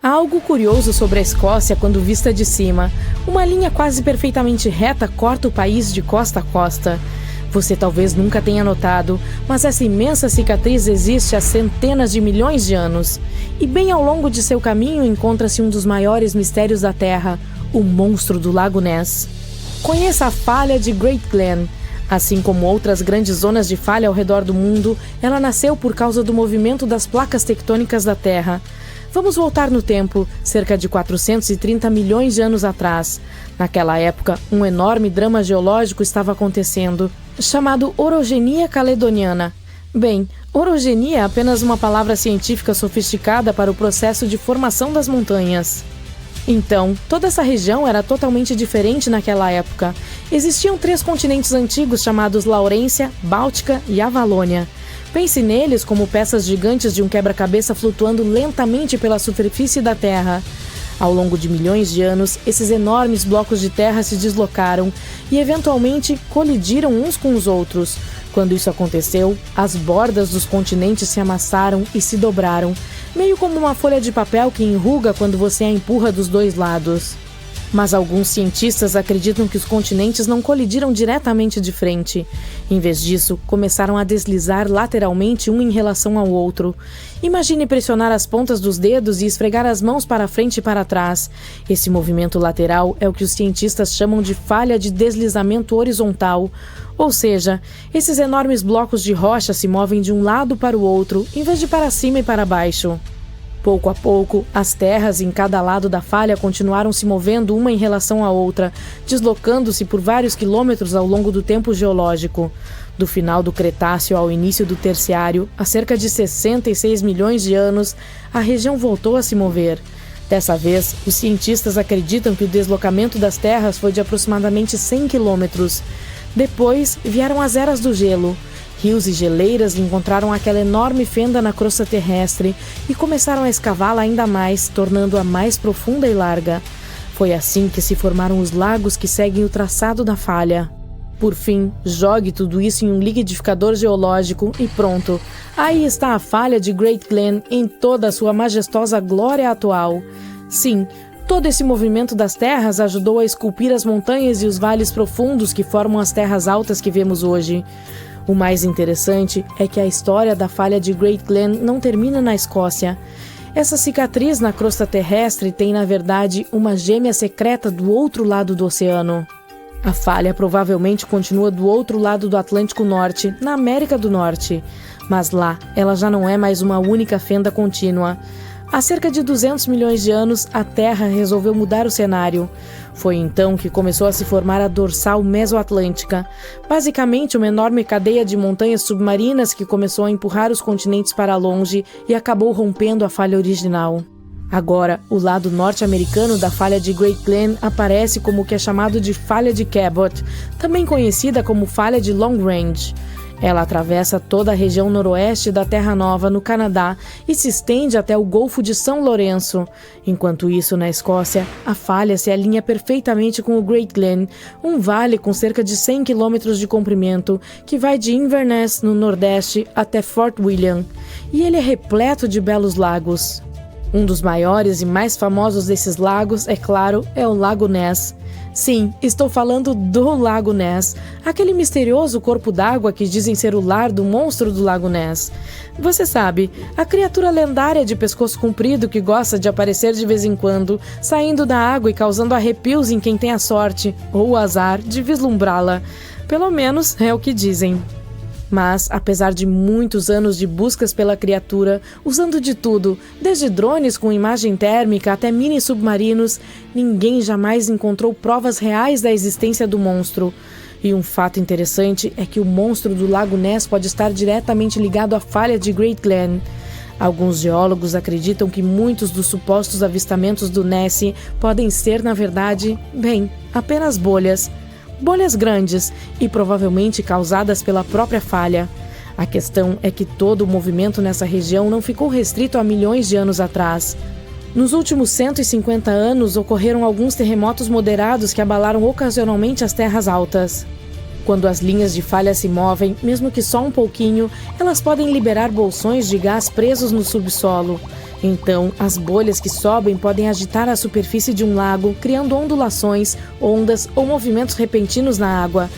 Há algo curioso sobre a Escócia quando vista de cima. Uma linha quase perfeitamente reta corta o país de costa a costa. Você talvez nunca tenha notado, mas essa imensa cicatriz existe há centenas de milhões de anos. E bem ao longo de seu caminho encontra-se um dos maiores mistérios da Terra, o monstro do Lago Ness. Conheça a falha de Great Glen. Assim como outras grandes zonas de falha ao redor do mundo, ela nasceu por causa do movimento das placas tectônicas da Terra. Vamos voltar no tempo, cerca de 430 milhões de anos atrás. Naquela época, um enorme drama geológico estava acontecendo, chamado orogenia caledoniana. Bem, orogenia é apenas uma palavra científica sofisticada para o processo de formação das montanhas. Então, toda essa região era totalmente diferente naquela época. Existiam 3 continentes antigos chamados Laurência, Báltica e Avalônia. Pense neles como peças gigantes de um quebra-cabeça flutuando lentamente pela superfície da Terra. Ao longo de milhões de anos, esses enormes blocos de terra se deslocaram e, eventualmente, colidiram uns com os outros. Quando isso aconteceu, as bordas dos continentes se amassaram e se dobraram, meio como uma folha de papel que enruga quando você a empurra dos 2 lados. Mas alguns cientistas acreditam que os continentes não colidiram diretamente de frente. Em vez disso, começaram a deslizar lateralmente um em relação ao outro. Imagine pressionar as pontas dos dedos e esfregar as mãos para frente e para trás. Esse movimento lateral é o que os cientistas chamam de falha de deslizamento horizontal. Ou seja, esses enormes blocos de rocha se movem de um lado para o outro, em vez de para cima e para baixo. Pouco a pouco, as terras em cada lado da falha continuaram se movendo uma em relação à outra, deslocando-se por vários quilômetros ao longo do tempo geológico. Do final do Cretáceo ao início do Terciário, há cerca de 66 milhões de anos, a região voltou a se mover. Dessa vez, os cientistas acreditam que o deslocamento das terras foi de aproximadamente 100 quilômetros. Depois, vieram as eras do gelo. Rios e geleiras encontraram aquela enorme fenda na crosta terrestre e começaram a escavá-la ainda mais, tornando-a mais profunda e larga. Foi assim que se formaram os lagos que seguem o traçado da falha. Por fim, jogue tudo isso em um liquidificador geológico e pronto. Aí está a falha de Great Glen em toda a sua majestosa glória atual. Sim, todo esse movimento das terras ajudou a esculpir as montanhas e os vales profundos que formam as terras altas que vemos hoje. O mais interessante é que a história da falha de Great Glen não termina na Escócia. Essa cicatriz na crosta terrestre tem, na verdade, uma gêmea secreta do outro lado do oceano. A falha provavelmente continua do outro lado do Atlântico Norte, na América do Norte. Mas lá, ela já não é mais uma única fenda contínua. Há cerca de 200 milhões de anos, a Terra resolveu mudar o cenário. Foi então que começou a se formar a dorsal mesoatlântica, basicamente uma enorme cadeia de montanhas submarinas que começou a empurrar os continentes para longe e acabou rompendo a falha original. Agora, o lado norte-americano da falha de Great Glen aparece como o que é chamado de falha de Cabot, também conhecida como falha de Long Range. Ela atravessa toda a região noroeste da Terra Nova, no Canadá, e se estende até o Golfo de São Lourenço. Enquanto isso, na Escócia, a falha se alinha perfeitamente com o Great Glen, um vale com cerca de 100 quilômetros de comprimento, que vai de Inverness, no nordeste, até Fort William. E ele é repleto de belos lagos. Um dos maiores e mais famosos desses lagos, é claro, é o Lago Ness. Sim, estou falando do Lago Ness, aquele misterioso corpo d'água que dizem ser o lar do monstro do Lago Ness. Você sabe, a criatura lendária de pescoço comprido que gosta de aparecer de vez em quando, saindo da água e causando arrepios em quem tem a sorte, ou o azar, de vislumbrá-la. Pelo menos é o que dizem. Mas, apesar de muitos anos de buscas pela criatura, usando de tudo, desde drones com imagem térmica até mini-submarinos, ninguém jamais encontrou provas reais da existência do monstro. E um fato interessante é que o monstro do Lago Ness pode estar diretamente ligado à falha de Great Glen. Alguns geólogos acreditam que muitos dos supostos avistamentos do Ness podem ser, na verdade, apenas bolhas. Bolhas grandes e provavelmente causadas pela própria falha. A questão é que todo o movimento nessa região não ficou restrito a milhões de anos atrás. Nos últimos 150 anos ocorreram alguns terremotos moderados que abalaram ocasionalmente as terras altas. Quando as linhas de falha se movem, mesmo que só um pouquinho, elas podem liberar bolsões de gás presos no subsolo. Então, as bolhas que sobem podem agitar a superfície de um lago, criando ondulações, ondas ou movimentos repentinos na água.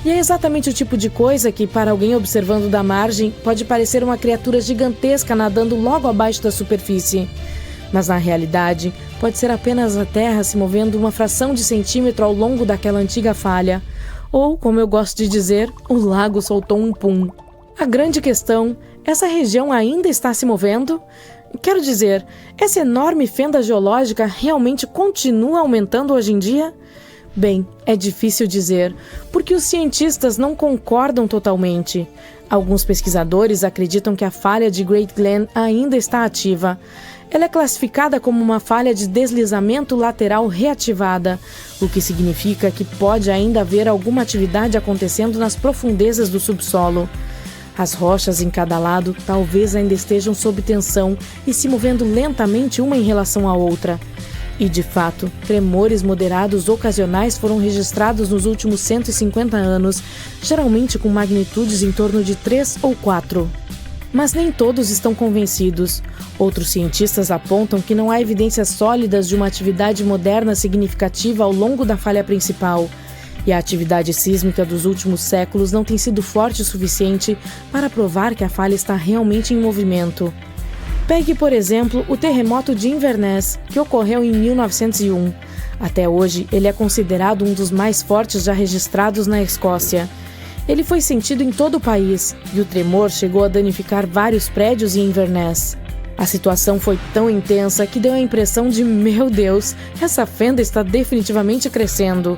E é exatamente o tipo de coisa que, para alguém observando da margem, pode parecer uma criatura gigantesca nadando logo abaixo da superfície. Mas na realidade, pode ser apenas a Terra se movendo uma fração de centímetro ao longo daquela antiga falha. Ou, como eu gosto de dizer, o lago soltou um pum. A grande questão, essa região ainda está se movendo? Quero dizer, essa enorme fenda geológica realmente continua aumentando hoje em dia? Bem, é difícil dizer, porque os cientistas não concordam totalmente. Alguns pesquisadores acreditam que a falha de Great Glen ainda está ativa. Ela é classificada como uma falha de deslizamento lateral reativada, o que significa que pode ainda haver alguma atividade acontecendo nas profundezas do subsolo. As rochas em cada lado talvez ainda estejam sob tensão e se movendo lentamente uma em relação à outra. E, de fato, tremores moderados ocasionais foram registrados nos últimos 150 anos, geralmente com magnitudes em torno de 3 ou 4. Mas nem todos estão convencidos. Outros cientistas apontam que não há evidências sólidas de uma atividade moderna significativa ao longo da falha principal. E a atividade sísmica dos últimos séculos não tem sido forte o suficiente para provar que a falha está realmente em movimento. Pegue, por exemplo, o terremoto de Inverness, que ocorreu em 1901. Até hoje, ele é considerado um dos mais fortes já registrados na Escócia. Ele foi sentido em todo o país, e o tremor chegou a danificar vários prédios em Inverness. A situação foi tão intensa que deu a impressão de, meu Deus, essa fenda está definitivamente crescendo.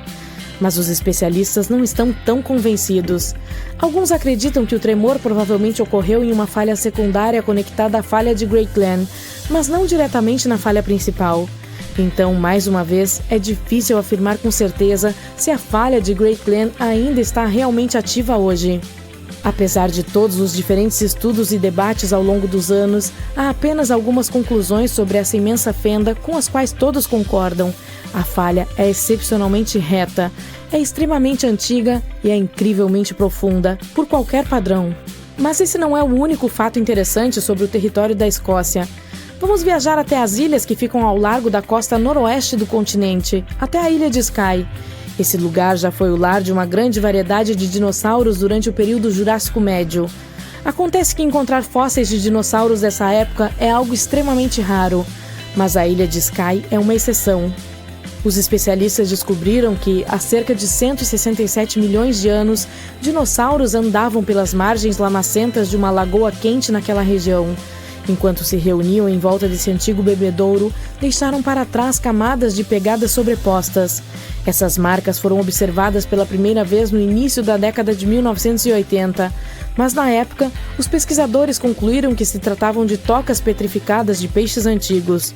Mas os especialistas não estão tão convencidos. Alguns acreditam que o tremor provavelmente ocorreu em uma falha secundária conectada à falha de Great Glen, mas não diretamente na falha principal. Então, mais uma vez, é difícil afirmar com certeza se a falha de Great Glen ainda está realmente ativa hoje. Apesar de todos os diferentes estudos e debates ao longo dos anos, há apenas algumas conclusões sobre essa imensa fenda com as quais todos concordam. A falha é excepcionalmente reta, é extremamente antiga e é incrivelmente profunda, por qualquer padrão. Mas esse não é o único fato interessante sobre o território da Escócia. Vamos viajar até as ilhas que ficam ao largo da costa noroeste do continente, até a ilha de Skye. Esse lugar já foi o lar de uma grande variedade de dinossauros durante o período Jurássico Médio. Acontece que encontrar fósseis de dinossauros dessa época é algo extremamente raro, mas a ilha de Skye é uma exceção. Os especialistas descobriram que, há cerca de 167 milhões de anos, dinossauros andavam pelas margens lamacentas de uma lagoa quente naquela região. Enquanto se reuniam em volta desse antigo bebedouro, deixaram para trás camadas de pegadas sobrepostas. Essas marcas foram observadas pela primeira vez no início da década de 1980, mas na época, os pesquisadores concluíram que se tratavam de tocas petrificadas de peixes antigos.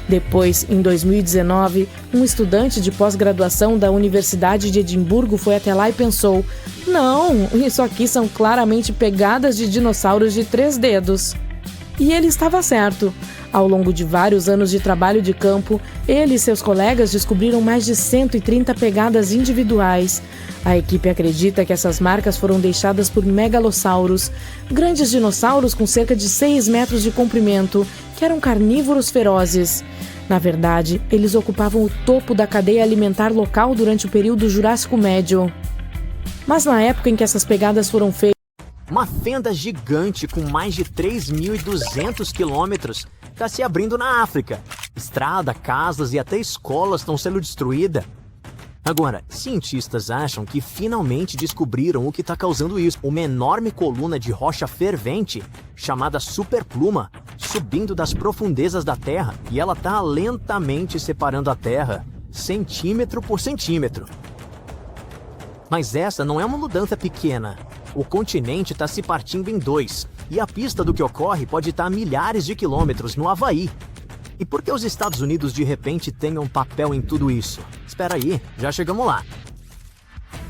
Depois, em 2019, um estudante de pós-graduação da Universidade de Edimburgo foi até lá e pensou: não, isso aqui são claramente pegadas de dinossauros de 3 dedos. E ele estava certo. Ao longo de vários anos de trabalho de campo, ele e seus colegas descobriram mais de 130 pegadas individuais. A equipe acredita que essas marcas foram deixadas por megalossauros, grandes dinossauros com cerca de 6 metros de comprimento, que eram carnívoros ferozes. Na verdade, eles ocupavam o topo da cadeia alimentar local durante o período Jurássico Médio. Mas na época em que essas pegadas foram feitas, uma fenda gigante com mais de 3.200 quilômetros está se abrindo na África. Estrada, casas e até escolas estão sendo destruídas. Agora, cientistas acham que finalmente descobriram o que está causando isso. Uma enorme coluna de rocha fervente, chamada superpluma, subindo das profundezas da Terra, e ela está lentamente separando a Terra, centímetro por centímetro. Mas essa não é uma mudança pequena. O continente está se partindo em 2, e a pista do que ocorre pode estar a milhares de quilômetros no Havaí. E por que os Estados Unidos de repente têm um papel em tudo isso? Espera aí, já chegamos lá.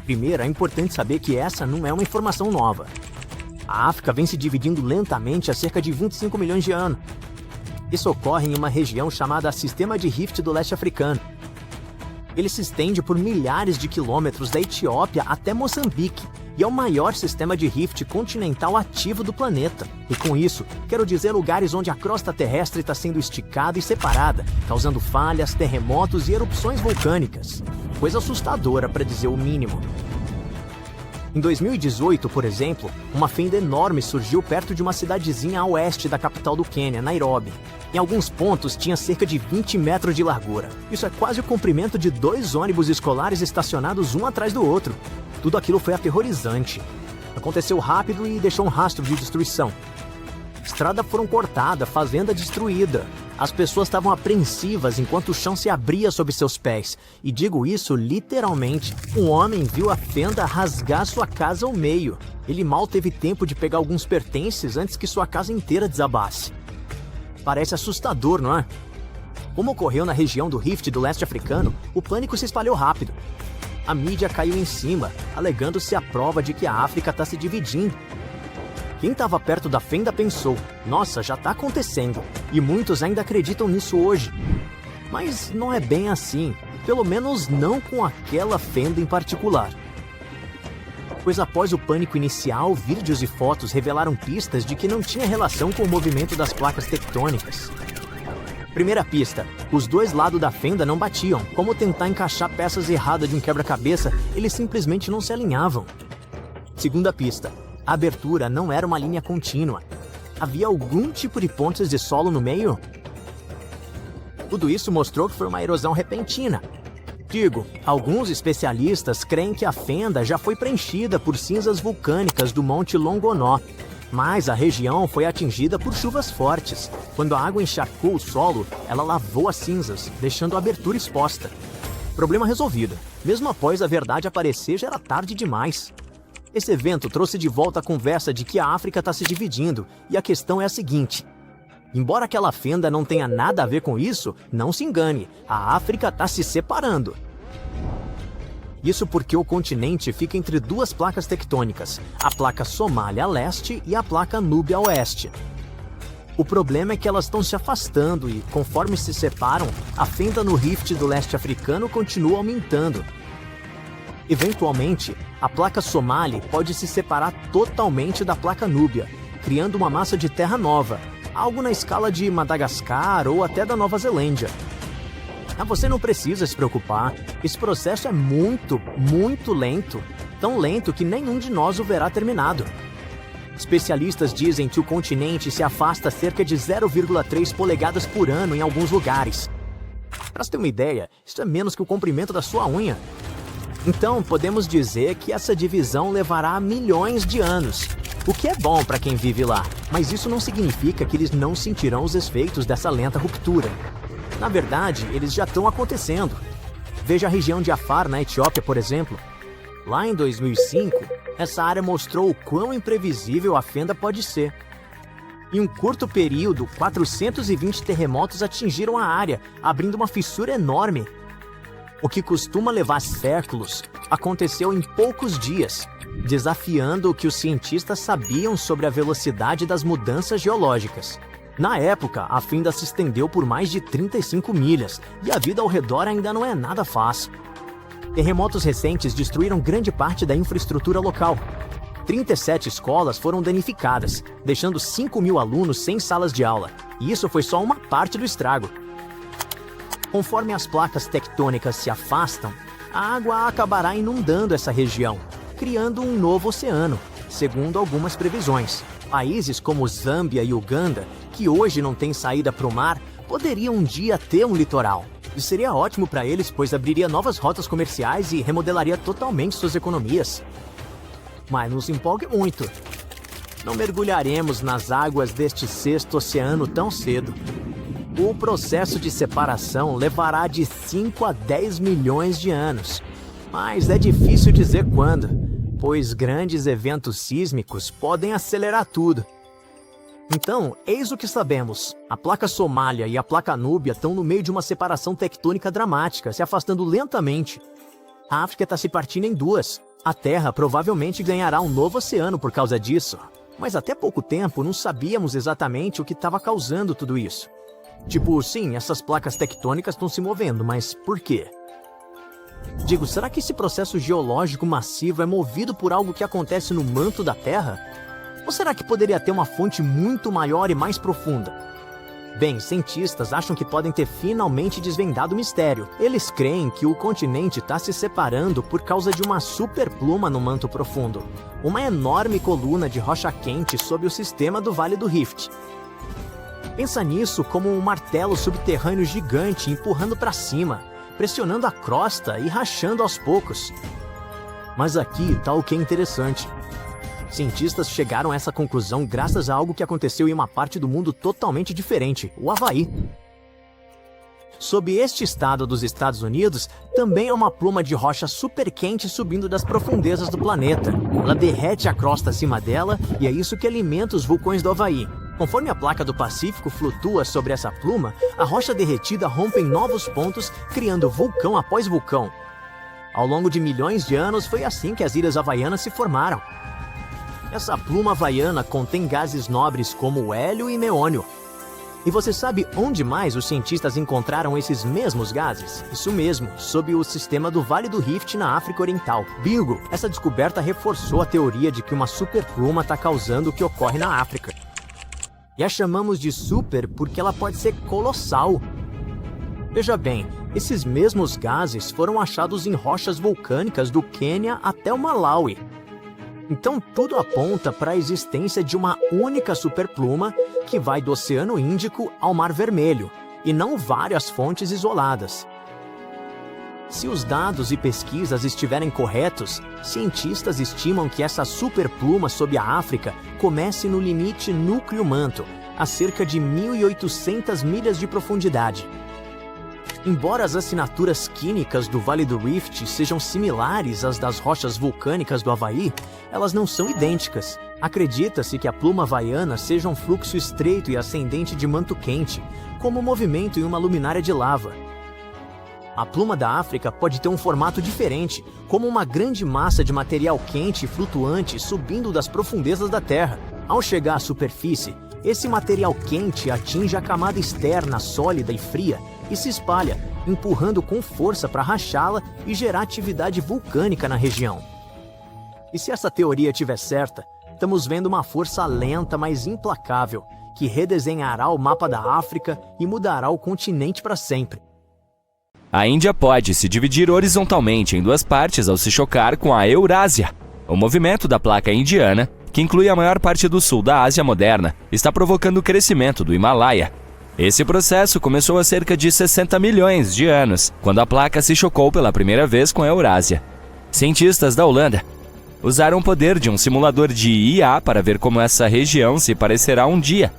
Primeiro, é importante saber que essa não é uma informação nova. A África vem se dividindo lentamente há cerca de 25 milhões de anos. Isso ocorre em uma região chamada Sistema de Rift do Leste Africano. Ele se estende por milhares de quilômetros da Etiópia até Moçambique e é o maior sistema de rift continental ativo do planeta. E com isso, quero dizer lugares onde a crosta terrestre está sendo esticada e separada, causando falhas, terremotos e erupções vulcânicas. Coisa assustadora, para dizer o mínimo. Em 2018, por exemplo, uma fenda enorme surgiu perto de uma cidadezinha a oeste da capital do Quênia, Nairobi. Em alguns pontos tinha cerca de 20 metros de largura. Isso é quase o comprimento de 2 ônibus escolares estacionados um atrás do outro. Tudo aquilo foi aterrorizante. Aconteceu rápido e deixou um rastro de destruição. Estrada foram cortadas, fazenda destruída. As pessoas estavam apreensivas enquanto o chão se abria sob seus pés. E digo isso literalmente. Um homem viu a fenda rasgar sua casa ao meio. Ele mal teve tempo de pegar alguns pertences antes que sua casa inteira desabasse. Parece assustador, não é? Como ocorreu na região do Rift do leste africano, o pânico se espalhou rápido. A mídia caiu em cima, alegando-se a prova de que a África está se dividindo. Quem estava perto da fenda pensou, nossa, já está acontecendo, e muitos ainda acreditam nisso hoje. Mas não é bem assim, pelo menos não com aquela fenda em particular. Pois após o pânico inicial, vídeos e fotos revelaram pistas de que não tinha relação com o movimento das placas tectônicas. Primeira pista, os dois lados da fenda não batiam. Como tentar encaixar peças erradas de um quebra-cabeça, eles simplesmente não se alinhavam. Segunda pista, a abertura não era uma linha contínua. Havia algum tipo de pontes de solo no meio? Tudo isso mostrou que foi uma erosão repentina. Digo, alguns especialistas creem que a fenda já foi preenchida por cinzas vulcânicas do Monte Longonó, mas a região foi atingida por chuvas fortes. Quando a água encharcou o solo, ela lavou as cinzas, deixando a abertura exposta. Problema resolvido. Mesmo após a verdade aparecer, já era tarde demais. Esse evento trouxe de volta a conversa de que a África está se dividindo, e a questão é a seguinte. Embora aquela fenda não tenha nada a ver com isso, não se engane, a África está se separando. Isso porque o continente fica entre duas placas tectônicas, a placa Somália a leste e a placa Núbia a oeste. O problema é que elas estão se afastando e, conforme se separam, a fenda no rift do leste africano continua aumentando. Eventualmente, a placa Somali pode se separar totalmente da placa Núbia, criando uma massa de terra nova, algo na escala de Madagascar ou até da Nova Zelândia. Mas você não precisa se preocupar, esse processo é muito, muito lento, tão lento que nenhum de nós o verá terminado. Especialistas dizem que o continente se afasta cerca de 0,3 polegadas por ano em alguns lugares. Para você ter uma ideia, isso é menos que o comprimento da sua unha. Então, podemos dizer que essa divisão levará milhões de anos, o que é bom para quem vive lá, mas isso não significa que eles não sentirão os efeitos dessa lenta ruptura. Na verdade, eles já estão acontecendo. Veja a região de Afar, na Etiópia, por exemplo. Lá em 2005, essa área mostrou o quão imprevisível a fenda pode ser. Em um curto período, 420 terremotos atingiram a área, abrindo uma fissura enorme. O que costuma levar séculos aconteceu em poucos dias, desafiando o que os cientistas sabiam sobre a velocidade das mudanças geológicas. Na época, a fenda se estendeu por mais de 35 milhas e a vida ao redor ainda não é nada fácil. Terremotos recentes destruíram grande parte da infraestrutura local. 37 escolas foram danificadas, deixando 5.000 alunos sem salas de aula. E isso foi só uma parte do estrago. Conforme as placas tectônicas se afastam, a água acabará inundando essa região, criando um novo oceano, segundo algumas previsões. Países como Zâmbia e Uganda, que hoje não têm saída para o mar, poderiam um dia ter um litoral. Isso seria ótimo para eles, pois abriria novas rotas comerciais e remodelaria totalmente suas economias. Mas não se empolgue muito. Não mergulharemos nas águas deste sexto oceano tão cedo. O processo de separação levará de 5 a 10 milhões de anos. Mas é difícil dizer quando, pois grandes eventos sísmicos podem acelerar tudo. Então, eis o que sabemos. A placa Somália e a placa Núbia estão no meio de uma separação tectônica dramática, se afastando lentamente. A África está se partindo em duas. A Terra provavelmente ganhará um novo oceano por causa disso. Mas até pouco tempo não sabíamos exatamente o que estava causando tudo isso. Tipo, sim, essas placas tectônicas estão se movendo, mas por quê? Digo, será que esse processo geológico massivo é movido por algo que acontece no manto da Terra? Ou será que poderia ter uma fonte muito maior e mais profunda? Bem, cientistas acham que podem ter finalmente desvendado o mistério. Eles creem que o continente está se separando por causa de uma superpluma no manto profundo. Uma enorme coluna de rocha quente sob o sistema do Vale do Rift. Pensa nisso como um martelo subterrâneo gigante empurrando para cima, pressionando a crosta e rachando aos poucos. Mas aqui está o que é interessante. Cientistas chegaram a essa conclusão graças a algo que aconteceu em uma parte do mundo totalmente diferente, o Havaí. Sob este estado dos Estados Unidos, também há uma pluma de rocha super quente subindo das profundezas do planeta. Ela derrete a crosta acima dela e é isso que alimenta os vulcões do Havaí. Conforme a placa do Pacífico flutua sobre essa pluma, a rocha derretida rompe em novos pontos, criando vulcão após vulcão. Ao longo de milhões de anos, foi assim que as ilhas havaianas se formaram. Essa pluma havaiana contém gases nobres como o hélio e neônio. E você sabe onde mais os cientistas encontraram esses mesmos gases? Isso mesmo, sob o sistema do Vale do Rift na África Oriental. Bingo! Essa descoberta reforçou a teoria de que uma superpluma está causando o que ocorre na África. E a chamamos de super porque ela pode ser colossal. Veja bem, esses mesmos gases foram achados em rochas vulcânicas do Quênia até o Malawi. Então tudo aponta para a existência de uma única superpluma que vai do Oceano Índico ao Mar Vermelho, e não várias fontes isoladas. Se os dados e pesquisas estiverem corretos, cientistas estimam que essa superpluma sob a África comece no limite núcleo-manto, a cerca de 1.800 milhas de profundidade. Embora as assinaturas químicas do Vale do Rift sejam similares às das rochas vulcânicas do Havaí, elas não são idênticas. Acredita-se que a pluma havaiana seja um fluxo estreito e ascendente de manto quente, como um movimento em uma luminária de lava. A pluma da África pode ter um formato diferente, como uma grande massa de material quente e flutuante subindo das profundezas da Terra. Ao chegar à superfície, esse material quente atinge a camada externa sólida e fria e se espalha, empurrando com força para rachá-la e gerar atividade vulcânica na região. E se essa teoria estiver certa, estamos vendo uma força lenta, mas implacável, que redesenhará o mapa da África e mudará o continente para sempre. A Índia pode se dividir horizontalmente em duas partes ao se chocar com a Eurásia. O movimento da placa indiana, que inclui a maior parte do sul da Ásia moderna, está provocando o crescimento do Himalaia. Esse processo começou há cerca de 60 milhões de anos, quando a placa se chocou pela primeira vez com a Eurásia. Cientistas da Holanda usaram o poder de um simulador de IA para ver como essa região se parecerá um dia.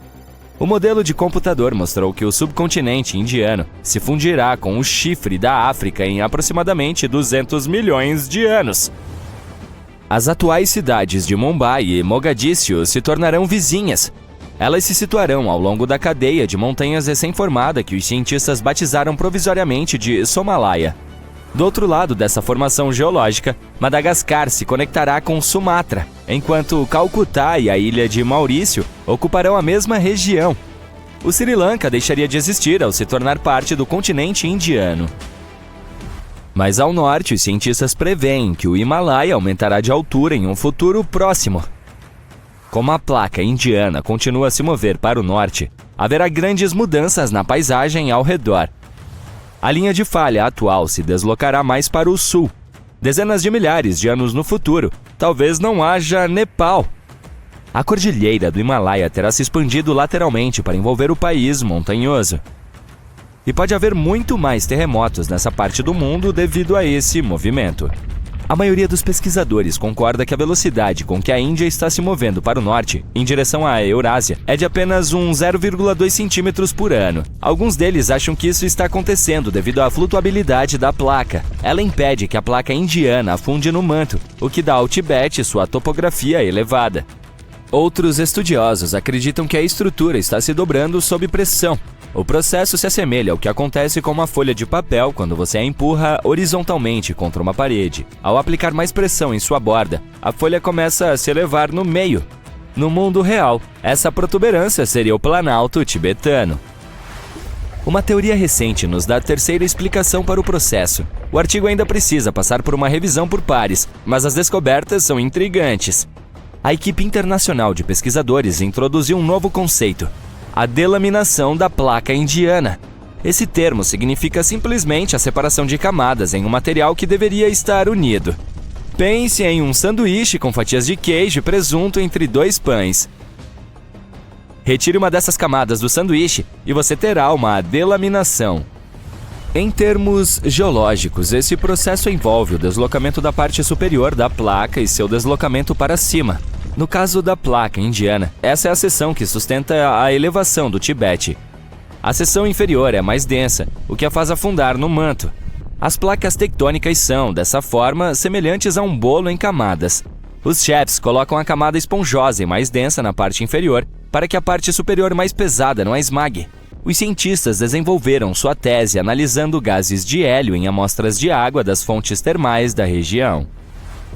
O modelo de computador mostrou que o subcontinente indiano se fundirá com o chifre da África em aproximadamente 200 milhões de anos. As atuais cidades de Mumbai e Mogadíscio se tornarão vizinhas. Elas se situarão ao longo da cadeia de montanhas recém-formada que os cientistas batizaram provisoriamente de Somalaya. Do outro lado dessa formação geológica, Madagascar se conectará com Sumatra, enquanto Calcutá e a ilha de Maurício ocuparão a mesma região. O Sri Lanka deixaria de existir ao se tornar parte do continente indiano. Mas ao norte, os cientistas preveem que o Himalaia aumentará de altura em um futuro próximo. Como a placa indiana continua a se mover para o norte, haverá grandes mudanças na paisagem ao redor. A linha de falha atual se deslocará mais para o sul. Dezenas de milhares de anos no futuro, talvez não haja Nepal. A cordilheira do Himalaia terá se expandido lateralmente para envolver o país montanhoso. E pode haver muito mais terremotos nessa parte do mundo devido a esse movimento. A maioria dos pesquisadores concorda que a velocidade com que a Índia está se movendo para o norte, em direção à Eurásia, é de apenas 0,2 centímetros por ano. Alguns deles acham que isso está acontecendo devido à flutuabilidade da placa. Ela impede que a placa indiana afunde no manto, o que dá ao Tibete sua topografia elevada. Outros estudiosos acreditam que a estrutura está se dobrando sob pressão. O processo se assemelha ao que acontece com uma folha de papel quando você a empurra horizontalmente contra uma parede. Ao aplicar mais pressão em sua borda, a folha começa a se elevar no meio. No mundo real, essa protuberância seria o Planalto tibetano. Uma teoria recente nos dá a terceira explicação para o processo. O artigo ainda precisa passar por uma revisão por pares, mas as descobertas são intrigantes. A equipe internacional de pesquisadores introduziu um novo conceito: a delaminação da placa indiana. Esse termo significa simplesmente a separação de camadas em um material que deveria estar unido. Pense em um sanduíche com fatias de queijo e presunto entre dois pães. Retire uma dessas camadas do sanduíche e você terá uma delaminação. Em termos geológicos, esse processo envolve o deslocamento da parte superior da placa e seu deslocamento para cima. No caso da placa indiana, essa é a seção que sustenta a elevação do Tibete. A seção inferior é mais densa, o que a faz afundar no manto. As placas tectônicas são, dessa forma, semelhantes a um bolo em camadas. Os chefs colocam a camada esponjosa e mais densa na parte inferior para que a parte superior mais pesada não a esmague. Os cientistas desenvolveram sua tese analisando gases de hélio em amostras de água das fontes termais da região.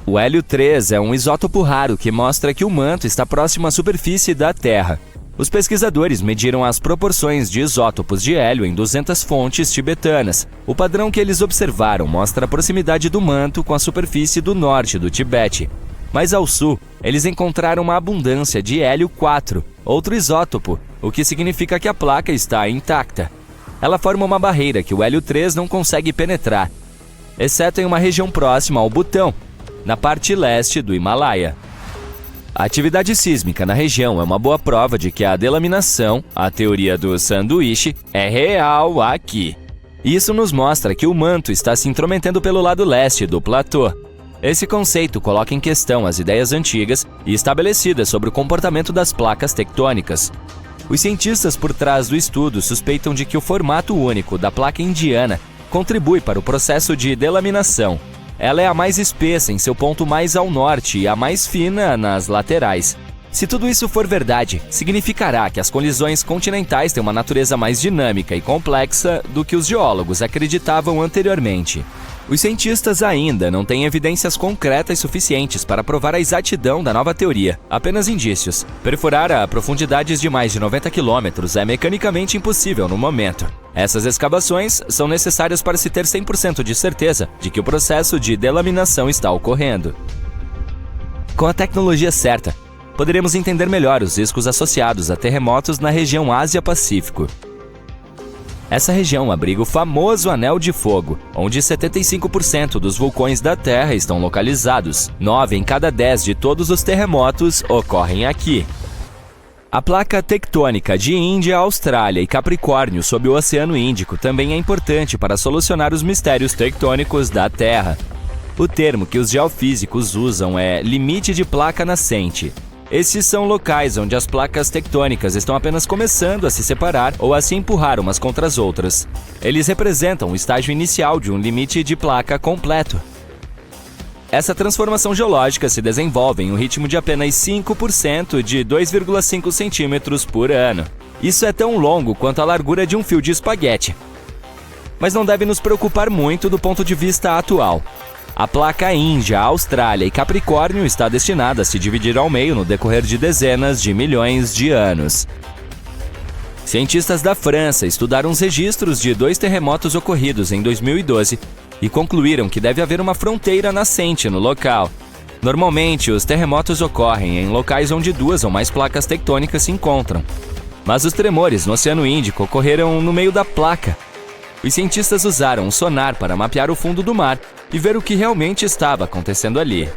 O hélio 3 é um isótopo raro que mostra que o manto está próximo à superfície da Terra. Os pesquisadores mediram as proporções de isótopos de hélio em 200 fontes tibetanas. O padrão que eles observaram mostra a proximidade do manto com a superfície do norte do Tibete. Mais ao sul, eles encontraram uma abundância de hélio 4, outro isótopo, o que significa que a placa está intacta. Ela forma uma barreira que o hélio 3 não consegue penetrar, exceto em uma região próxima ao Butão, na parte leste do Himalaia. A atividade sísmica na região é uma boa prova de que a delaminação, a teoria do sanduíche, é real aqui. Isso nos mostra que o manto está se intrometendo pelo lado leste do platô. Esse conceito coloca em questão as ideias antigas e estabelecidas sobre o comportamento das placas tectônicas. Os cientistas por trás do estudo suspeitam de que o formato único da placa indiana contribui para o processo de delaminação. Ela é a mais espessa em seu ponto mais ao norte e a mais fina nas laterais. Se tudo isso for verdade, significará que as colisões continentais têm uma natureza mais dinâmica e complexa do que os geólogos acreditavam anteriormente. Os cientistas ainda não têm evidências concretas suficientes para provar a exatidão da nova teoria, apenas indícios. Perfurar a profundidades de mais de 90 quilômetros é mecanicamente impossível no momento. Essas escavações são necessárias para se ter 100% de certeza de que o processo de delaminação está ocorrendo. Com a tecnologia certa, poderemos entender melhor os riscos associados a terremotos na região Ásia-Pacífico. Essa região abriga o famoso Anel de Fogo, onde 75% dos vulcões da Terra estão localizados. 9 em cada 10 de todos os terremotos ocorrem aqui. A placa tectônica de Índia, Austrália e Capricórnio sob o Oceano Índico também é importante para solucionar os mistérios tectônicos da Terra. O termo que os geofísicos usam é limite de placa nascente. Esses são locais onde as placas tectônicas estão apenas começando a se separar ou a se empurrar umas contra as outras. Eles representam o estágio inicial de um limite de placa completo. Essa transformação geológica se desenvolve em um ritmo de apenas 5% de 2,5 centímetros por ano. Isso é tão longo quanto a largura de um fio de espaguete. Mas não deve nos preocupar muito do ponto de vista atual. A placa Índia, Austrália e Capricórnio está destinada a se dividir ao meio no decorrer de dezenas de milhões de anos. Cientistas da França estudaram os registros de 2 terremotos ocorridos em 2012 e concluíram que deve haver uma fronteira nascente no local. Normalmente, os terremotos ocorrem em locais onde 2 ou mais placas tectônicas se encontram. Mas os tremores no Oceano Índico ocorreram no meio da placa. Os cientistas usaram um sonar para mapear o fundo do mar e ver o que realmente estava acontecendo ali.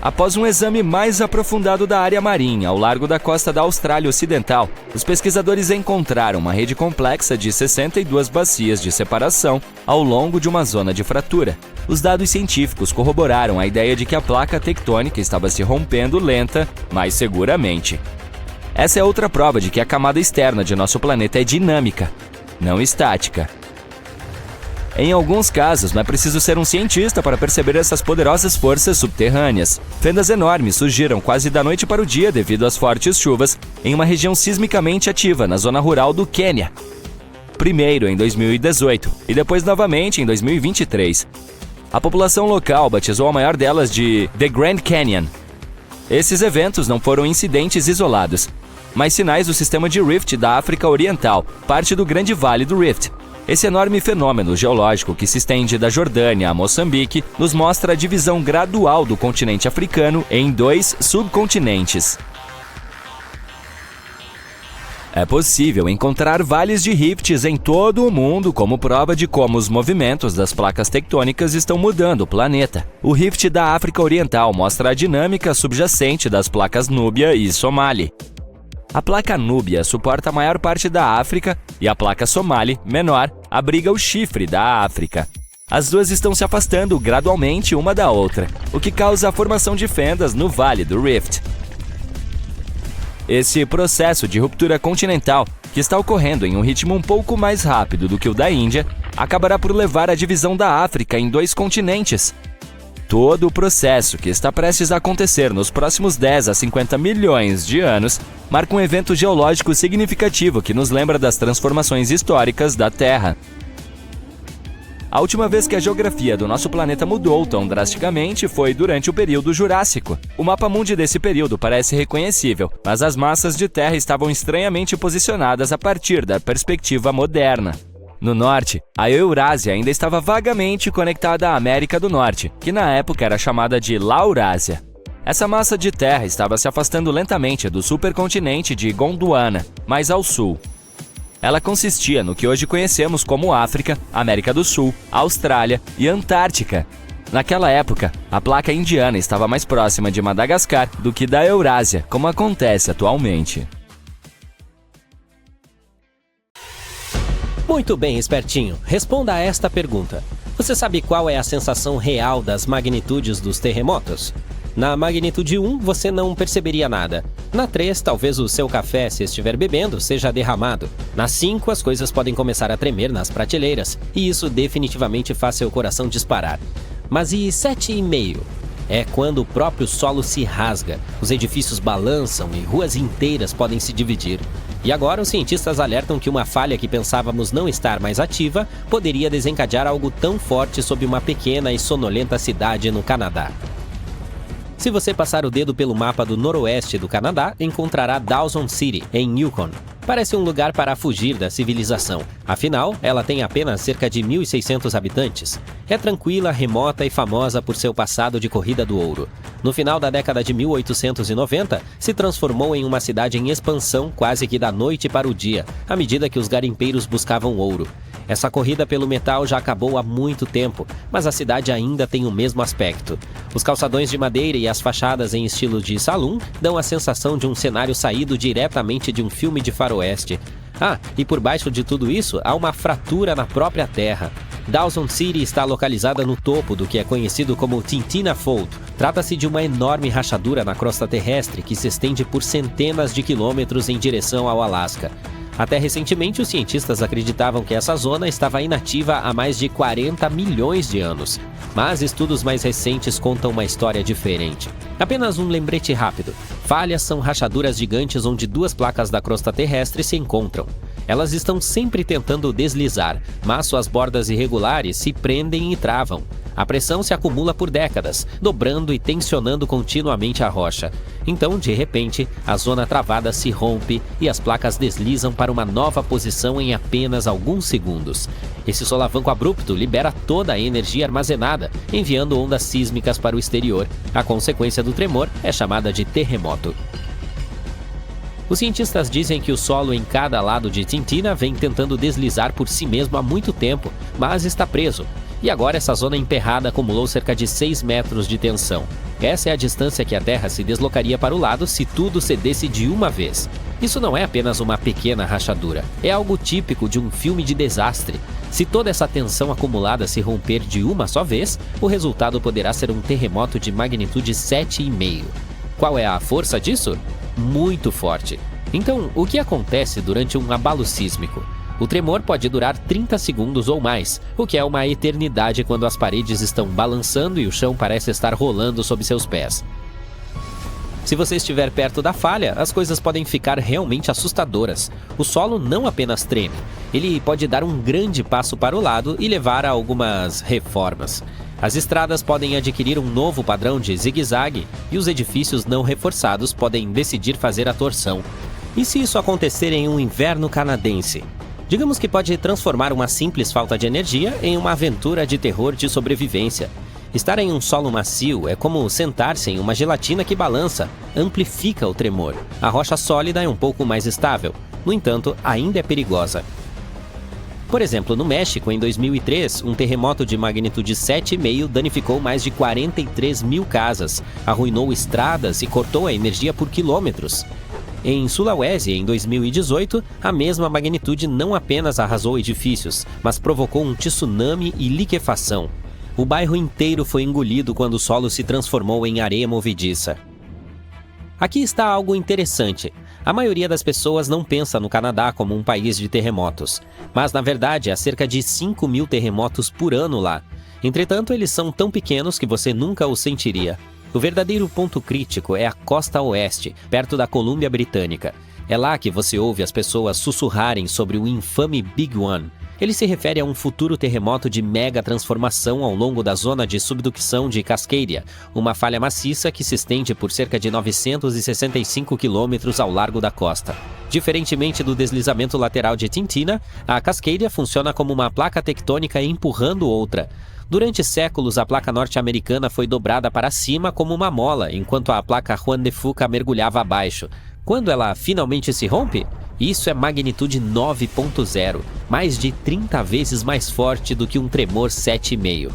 Após um exame mais aprofundado da área marinha ao largo da costa da Austrália Ocidental, os pesquisadores encontraram uma rede complexa de 62 bacias de separação ao longo de uma zona de fratura. Os dados científicos corroboraram a ideia de que a placa tectônica estava se rompendo lenta, mas seguramente. Essa é outra prova de que a camada externa de nosso planeta é dinâmica, não estática. Em alguns casos, não é preciso ser um cientista para perceber essas poderosas forças subterrâneas. Fendas enormes surgiram quase da noite para o dia devido às fortes chuvas em uma região sismicamente ativa na zona rural do Quênia. Primeiro em 2018 e depois novamente em 2023. A população local batizou a maior delas de The Grand Canyon. Esses eventos não foram incidentes isolados. mas sinais do sistema de Rift da África Oriental, parte do Grande Vale do Rift. Esse enorme fenômeno geológico que se estende da Jordânia a Moçambique nos mostra a divisão gradual do continente africano em 2 subcontinentes. É possível encontrar vales de rifts em todo o mundo como prova de como os movimentos das placas tectônicas estão mudando o planeta. O rift da África Oriental mostra a dinâmica subjacente das placas Núbia e Somali. A placa Núbia suporta a maior parte da África e a placa Somali, menor, abriga o chifre da África. As duas estão se afastando gradualmente uma da outra, o que causa a formação de fendas no Vale do Rift. Esse processo de ruptura continental, que está ocorrendo em um ritmo um pouco mais rápido do que o da Índia, acabará por levar à divisão da África em 2 continentes. Todo o processo, que está prestes a acontecer nos próximos 10 a 50 milhões de anos, marca um evento geológico significativo que nos lembra das transformações históricas da Terra. A última vez que a geografia do nosso planeta mudou tão drasticamente foi durante o período Jurássico. O mapa-mundi desse período parece reconhecível, mas as massas de terra estavam estranhamente posicionadas a partir da perspectiva moderna. No norte, a Eurásia ainda estava vagamente conectada à América do Norte, que na época era chamada de Laurásia. Essa massa de terra estava se afastando lentamente do supercontinente de Gondwana, mais ao sul. Ela consistia no que hoje conhecemos como África, América do Sul, Austrália e Antártica. Naquela época, a placa indiana estava mais próxima de Madagascar do que da Eurásia, como acontece atualmente. Muito bem, espertinho. Responda a esta pergunta. Você sabe qual é a sensação real das magnitudes dos terremotos? Na magnitude 1, você não perceberia nada. Na 3, talvez o seu café, se estiver bebendo, seja derramado. Na 5, as coisas podem começar a tremer nas prateleiras, e isso definitivamente faz seu coração disparar. Mas e 7,5? É quando o próprio solo se rasga, os edifícios balançam e ruas inteiras podem se dividir. E agora os cientistas alertam que uma falha que pensávamos não estar mais ativa poderia desencadear algo tão forte sobre uma pequena e sonolenta cidade no Canadá. Se você passar o dedo pelo mapa do noroeste do Canadá, encontrará Dawson City, em Yukon. Parece um lugar para fugir da civilização. Afinal, ela tem apenas cerca de 1.600 habitantes. É tranquila, remota e famosa por seu passado de corrida do ouro. No final da década de 1890, se transformou em uma cidade em expansão quase que da noite para o dia, à medida que os garimpeiros buscavam ouro. Essa corrida pelo metal já acabou há muito tempo, mas a cidade ainda tem o mesmo aspecto. Os calçadões de madeira e as fachadas em estilo de saloon dão a sensação de um cenário saído diretamente de um filme de faroeste. Ah, e por baixo de tudo isso há uma fratura na própria terra. Dawson City está localizada no topo do que é conhecido como Tintina Fault. Trata-se de uma enorme rachadura na crosta terrestre que se estende por centenas de quilômetros em direção ao Alasca. Até recentemente, os cientistas acreditavam que essa zona estava inativa há mais de 40 milhões de anos. Mas estudos mais recentes contam uma história diferente. Apenas um lembrete rápido. Falhas são rachaduras gigantes onde 2 placas da crosta terrestre se encontram. Elas estão sempre tentando deslizar, mas suas bordas irregulares se prendem e travam. A pressão se acumula por décadas, dobrando e tensionando continuamente a rocha. Então, de repente, a zona travada se rompe e as placas deslizam para uma nova posição em apenas alguns segundos. Esse solavanco abrupto libera toda a energia armazenada, enviando ondas sísmicas para o exterior. A consequência do tremor é chamada de terremoto. Os cientistas dizem que o solo em cada lado de Tintina vem tentando deslizar por si mesmo há muito tempo, mas está preso. E agora essa zona emperrada acumulou cerca de 6 metros de tensão. Essa é a distância que a Terra se deslocaria para o lado se tudo cedesse de uma vez. Isso não é apenas uma pequena rachadura, é algo típico de um filme de desastre. Se toda essa tensão acumulada se romper de uma só vez, o resultado poderá ser um terremoto de magnitude 7,5. Qual é a força disso? Muito forte. Então, o que acontece durante um abalo sísmico? O tremor pode durar 30 segundos ou mais, o que é uma eternidade quando as paredes estão balançando e o chão parece estar rolando sob seus pés. Se você estiver perto da falha, as coisas podem ficar realmente assustadoras. O solo não apenas treme, ele pode dar um grande passo para o lado e levar a algumas reformas. As estradas podem adquirir um novo padrão de zigue-zague e os edifícios não reforçados podem decidir fazer a torção. E se isso acontecer em um inverno canadense? Digamos que pode transformar uma simples falta de energia em uma aventura de terror de sobrevivência. Estar em um solo macio é como sentar-se em uma gelatina que balança, amplifica o tremor. A rocha sólida é um pouco mais estável, no entanto, ainda é perigosa. Por exemplo, no México, em 2003, um terremoto de magnitude 7,5 danificou mais de 43 mil casas, arruinou estradas e cortou a energia por quilômetros. Em Sulawesi, em 2018, a mesma magnitude não apenas arrasou edifícios, mas provocou um tsunami e liquefação. O bairro inteiro foi engolido quando o solo se transformou em areia movediça. Aqui está algo interessante. A maioria das pessoas não pensa no Canadá como um país de terremotos, mas na verdade há cerca de 5 mil terremotos por ano lá. Entretanto, eles são tão pequenos que você nunca os sentiria. O verdadeiro ponto crítico é a costa oeste, perto da Colômbia Britânica. É lá que você ouve as pessoas sussurrarem sobre o infame Big One. Ele se refere a um futuro terremoto de mega transformação ao longo da zona de subducção de Cascadia, uma falha maciça que se estende por cerca de 965 quilômetros ao largo da costa. Diferentemente do deslizamento lateral de Tintina, a Cascadia funciona como uma placa tectônica empurrando outra. Durante séculos, a placa norte-americana foi dobrada para cima como uma mola, enquanto a placa Juan de Fuca mergulhava abaixo. Quando ela finalmente se rompe, isso é magnitude 9.0, mais de 30 vezes mais forte do que um tremor 7,5.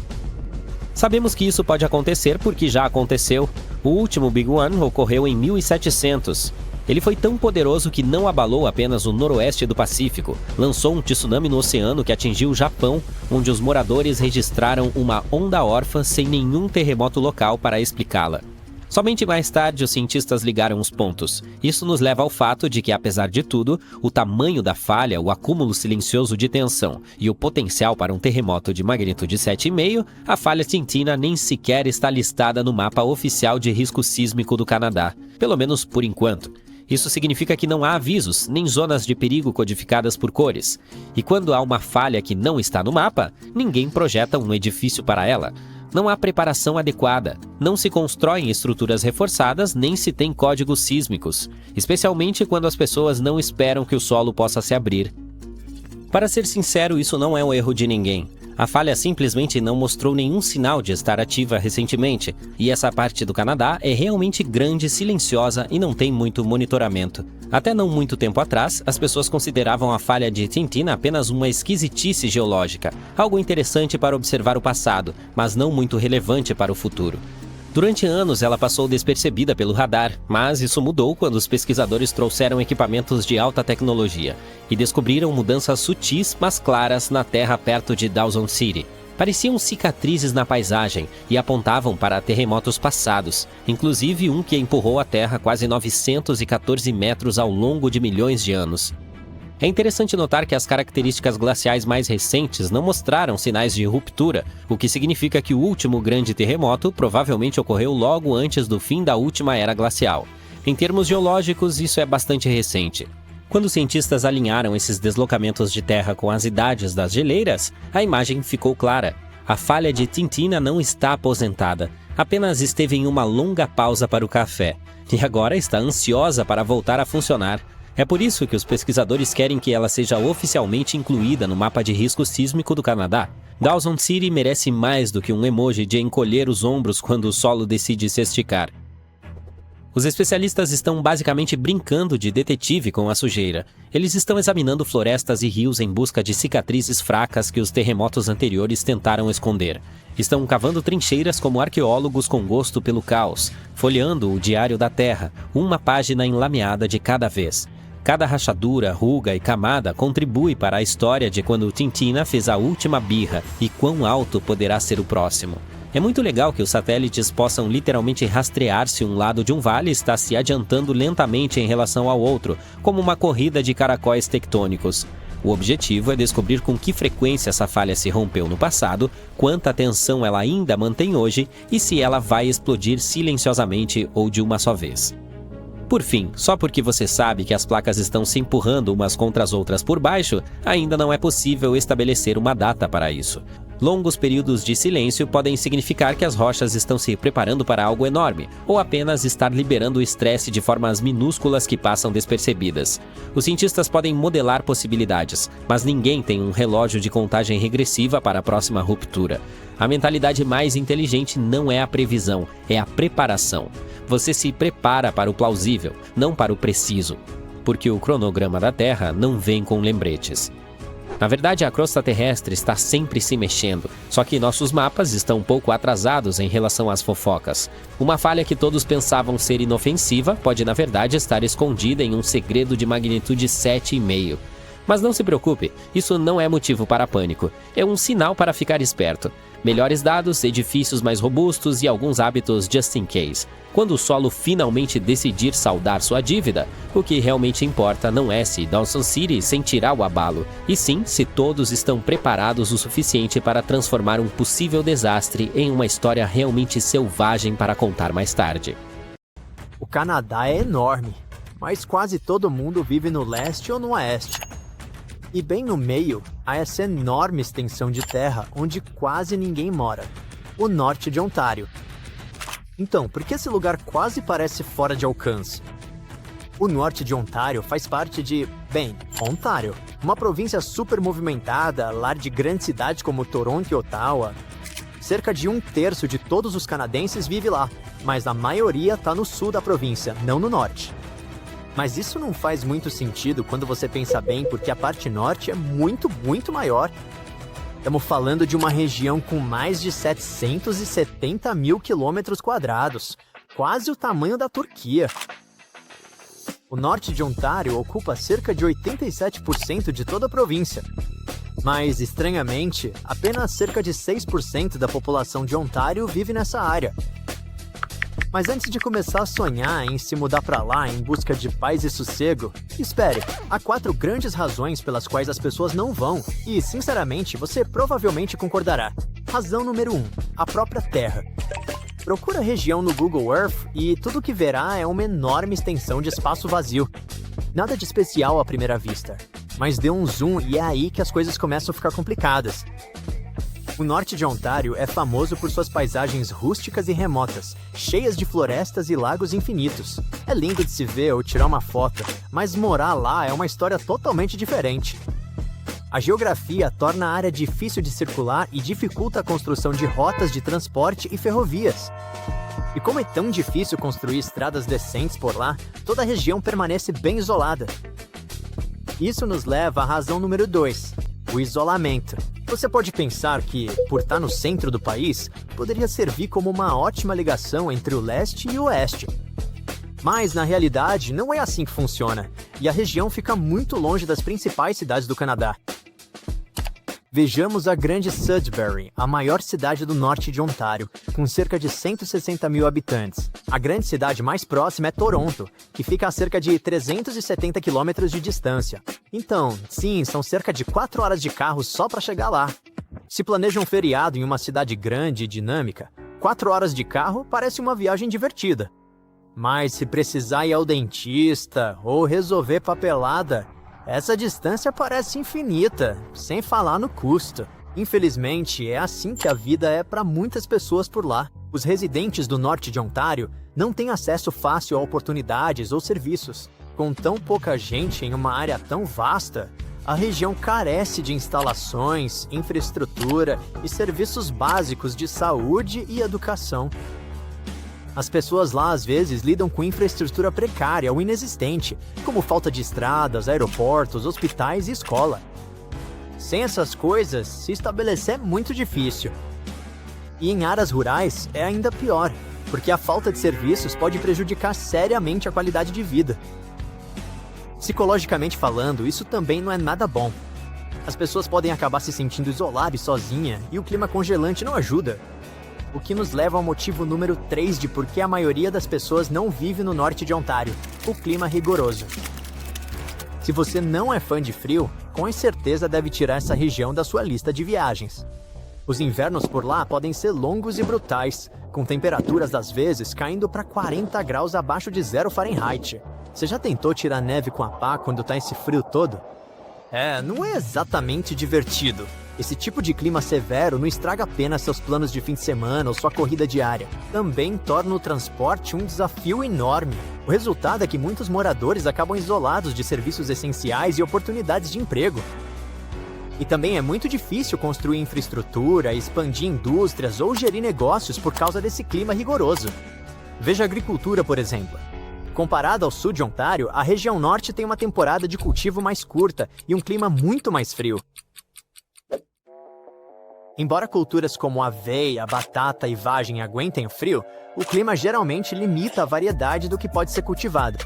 Sabemos que isso pode acontecer porque já aconteceu. O último Big One ocorreu em 1700. Ele foi tão poderoso que não abalou apenas o noroeste do Pacífico, lançou um tsunami no oceano que atingiu o Japão, onde os moradores registraram uma onda órfã sem nenhum terremoto local para explicá-la. Somente mais tarde os cientistas ligaram os pontos. Isso nos leva ao fato de que, apesar de tudo, o tamanho da falha, o acúmulo silencioso de tensão e o potencial para um terremoto de magnitude 7,5, a falha Tintina nem sequer está listada no mapa oficial de risco sísmico do Canadá, pelo menos por enquanto. Isso significa que não há avisos, nem zonas de perigo codificadas por cores. E quando há uma falha que não está no mapa, ninguém projeta um edifício para ela. Não há preparação adequada, não se constroem estruturas reforçadas nem se tem códigos sísmicos, especialmente quando as pessoas não esperam que o solo possa se abrir. Para ser sincero, isso não é um erro de ninguém. A falha simplesmente não mostrou nenhum sinal de estar ativa recentemente, e essa parte do Canadá é realmente grande, silenciosa e não tem muito monitoramento. Até não muito tempo atrás, as pessoas consideravam a falha de Tintina apenas uma esquisitice geológica, algo interessante para observar o passado, mas não muito relevante para o futuro. Durante anos, ela passou despercebida pelo radar, mas isso mudou quando os pesquisadores trouxeram equipamentos de alta tecnologia e descobriram mudanças sutis, mas claras na terra perto de Dawson City. Pareciam cicatrizes na paisagem e apontavam para terremotos passados, inclusive um que empurrou a terra quase 914 metros ao longo de milhões de anos. É interessante notar que as características glaciais mais recentes não mostraram sinais de ruptura, o que significa que o último grande terremoto provavelmente ocorreu logo antes do fim da última era glacial. Em termos geológicos, isso é bastante recente. Quando cientistas alinharam esses deslocamentos de terra com as idades das geleiras, a imagem ficou clara. A falha de Tintina não está aposentada, apenas esteve em uma longa pausa para o café, e agora está ansiosa para voltar a funcionar. É por isso que os pesquisadores querem que ela seja oficialmente incluída no mapa de risco sísmico do Canadá. Dawson City merece mais do que um emoji de encolher os ombros quando o solo decide se esticar. Os especialistas estão basicamente brincando de detetive com a sujeira. Eles estão examinando florestas e rios em busca de cicatrizes fracas que os terremotos anteriores tentaram esconder. Estão cavando trincheiras como arqueólogos com gosto pelo caos, folheando o Diário da Terra, uma página enlameada de cada vez. Cada rachadura, ruga e camada contribui para a história de quando Tintina fez a última birra e quão alto poderá ser o próximo. É muito legal que os satélites possam literalmente rastrear se um lado de um vale está se adiantando lentamente em relação ao outro, como uma corrida de caracóis tectônicos. O objetivo é descobrir com que frequência essa falha se rompeu no passado, quanta tensão ela ainda mantém hoje e se ela vai explodir silenciosamente ou de uma só vez. Por fim, só porque você sabe que as placas estão se empurrando umas contra as outras por baixo, ainda não é possível estabelecer uma data para isso. Longos períodos de silêncio podem significar que as rochas estão se preparando para algo enorme, ou apenas estar liberando o estresse de formas minúsculas que passam despercebidas. Os cientistas podem modelar possibilidades, mas ninguém tem um relógio de contagem regressiva para a próxima ruptura. A mentalidade mais inteligente não é a previsão, é a preparação. Você se prepara para o plausível, não para o preciso, porque o cronograma da Terra não vem com lembretes. Na verdade, a crosta terrestre está sempre se mexendo, só que nossos mapas estão um pouco atrasados em relação às fofocas. Uma falha que todos pensavam ser inofensiva pode, na verdade, estar escondida em um segredo de magnitude 7,5. Mas não se preocupe, isso não é motivo para pânico, é um sinal para ficar esperto. Melhores dados, edifícios mais robustos e alguns hábitos just in case. Quando o solo finalmente decidir saldar sua dívida, o que realmente importa não é se Dawson City sentirá o abalo, e sim se todos estão preparados o suficiente para transformar um possível desastre em uma história realmente selvagem para contar mais tarde. O Canadá é enorme, mas quase todo mundo vive no leste ou no oeste. E bem no meio, há essa enorme extensão de terra onde quase ninguém mora, o norte de Ontário. Então, por que esse lugar quase parece fora de alcance? O norte de Ontário faz parte de, Ontário, uma província super movimentada, lar de grandes cidades como Toronto e Ottawa. Cerca de 1/3 de todos os canadenses vive lá, mas a maioria está no sul da província, não no norte. Mas isso não faz muito sentido quando você pensa bem, porque a parte norte é muito, muito maior. Estamos falando de uma região com mais de 770 mil quilômetros quadrados, quase o tamanho da Turquia. O norte de Ontário ocupa cerca de 87% de toda a província. Mas, estranhamente, apenas cerca de 6% da população de Ontário vive nessa área. Mas antes de começar a sonhar em se mudar para lá em busca de paz e sossego, espere, há 4 grandes razões pelas quais as pessoas não vão, e, sinceramente, você provavelmente concordará. Razão número 1, a própria Terra. Procura a região no Google Earth e tudo que verá é uma enorme extensão de espaço vazio. Nada de especial à primeira vista, mas dê um zoom e é aí que as coisas começam a ficar complicadas. O norte de Ontário é famoso por suas paisagens rústicas e remotas, cheias de florestas e lagos infinitos. É lindo de se ver ou tirar uma foto, mas morar lá é uma história totalmente diferente. A geografia torna a área difícil de circular e dificulta a construção de rotas de transporte e ferrovias. E como é tão difícil construir estradas decentes por lá, toda a região permanece bem isolada. Isso nos leva à razão número 2, o isolamento. Você pode pensar que, por estar no centro do país, poderia servir como uma ótima ligação entre o leste e o oeste. Mas, na realidade, não é assim que funciona, e a região fica muito longe das principais cidades do Canadá. Vejamos a grande Sudbury, a maior cidade do norte de Ontário, com cerca de 160 mil habitantes. A grande cidade mais próxima é Toronto, que fica a cerca de 370 quilômetros de distância. Então, sim, são cerca de 4 horas de carro só para chegar lá. Se planeja um feriado em uma cidade grande e dinâmica, 4 horas de carro parece uma viagem divertida. Mas se precisar ir ao dentista ou resolver papelada, essa distância parece infinita, sem falar no custo. Infelizmente, é assim que a vida é para muitas pessoas por lá. Os residentes do norte de Ontário não têm acesso fácil a oportunidades ou serviços. Com tão pouca gente em uma área tão vasta, a região carece de instalações, infraestrutura e serviços básicos de saúde e educação. As pessoas lá às vezes lidam com infraestrutura precária ou inexistente, como falta de estradas, aeroportos, hospitais e escola. Sem essas coisas, se estabelecer é muito difícil. E em áreas rurais é ainda pior, porque a falta de serviços pode prejudicar seriamente a qualidade de vida. Psicologicamente falando, isso também não é nada bom. As pessoas podem acabar se sentindo isoladas e sozinhas, e o clima congelante não ajuda. O que nos leva ao motivo número 3 de por que a maioria das pessoas não vive no norte de Ontário, o clima rigoroso. Se você não é fã de frio, com certeza deve tirar essa região da sua lista de viagens. Os invernos por lá podem ser longos e brutais, com temperaturas às vezes caindo para 40 graus abaixo de 0 Fahrenheit. Você já tentou tirar neve com a pá quando tá esse frio todo? Não é exatamente divertido. Esse tipo de clima severo não estraga apenas seus planos de fim de semana ou sua corrida diária. Também torna o transporte um desafio enorme. O resultado é que muitos moradores acabam isolados de serviços essenciais e oportunidades de emprego. E também é muito difícil construir infraestrutura, expandir indústrias ou gerir negócios por causa desse clima rigoroso. Veja a agricultura, por exemplo. Comparado ao sul de Ontário, a região norte tem uma temporada de cultivo mais curta e um clima muito mais frio. Embora culturas como aveia, batata e vagem aguentem o frio, o clima geralmente limita a variedade do que pode ser cultivado.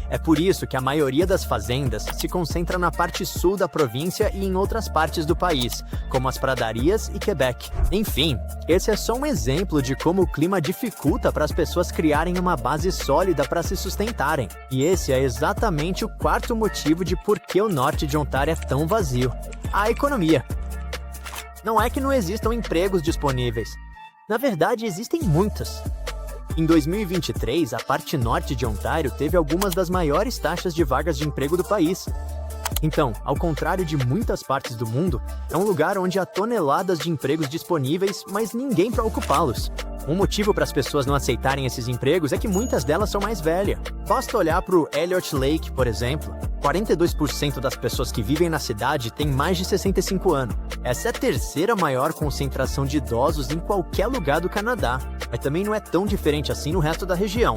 É por isso que a maioria das fazendas se concentra na parte sul da província e em outras partes do país, como as pradarias e Quebec. Enfim, esse é só um exemplo de como o clima dificulta para as pessoas criarem uma base sólida para se sustentarem. E esse é exatamente o quarto motivo de por que o norte de Ontário é tão vazio: a economia. Não é que não existam empregos disponíveis. Na verdade, existem muitos. Em 2023, a parte norte de Ontário teve algumas das maiores taxas de vagas de emprego do país. Então, ao contrário de muitas partes do mundo, é um lugar onde há toneladas de empregos disponíveis, mas ninguém para ocupá-los. Um motivo para as pessoas não aceitarem esses empregos é que muitas delas são mais velhas. Basta olhar para o Elliott Lake, por exemplo. 42% das pessoas que vivem na cidade têm mais de 65 anos. Essa é a terceira maior concentração de idosos em qualquer lugar do Canadá, mas também não é tão diferente assim no resto da região.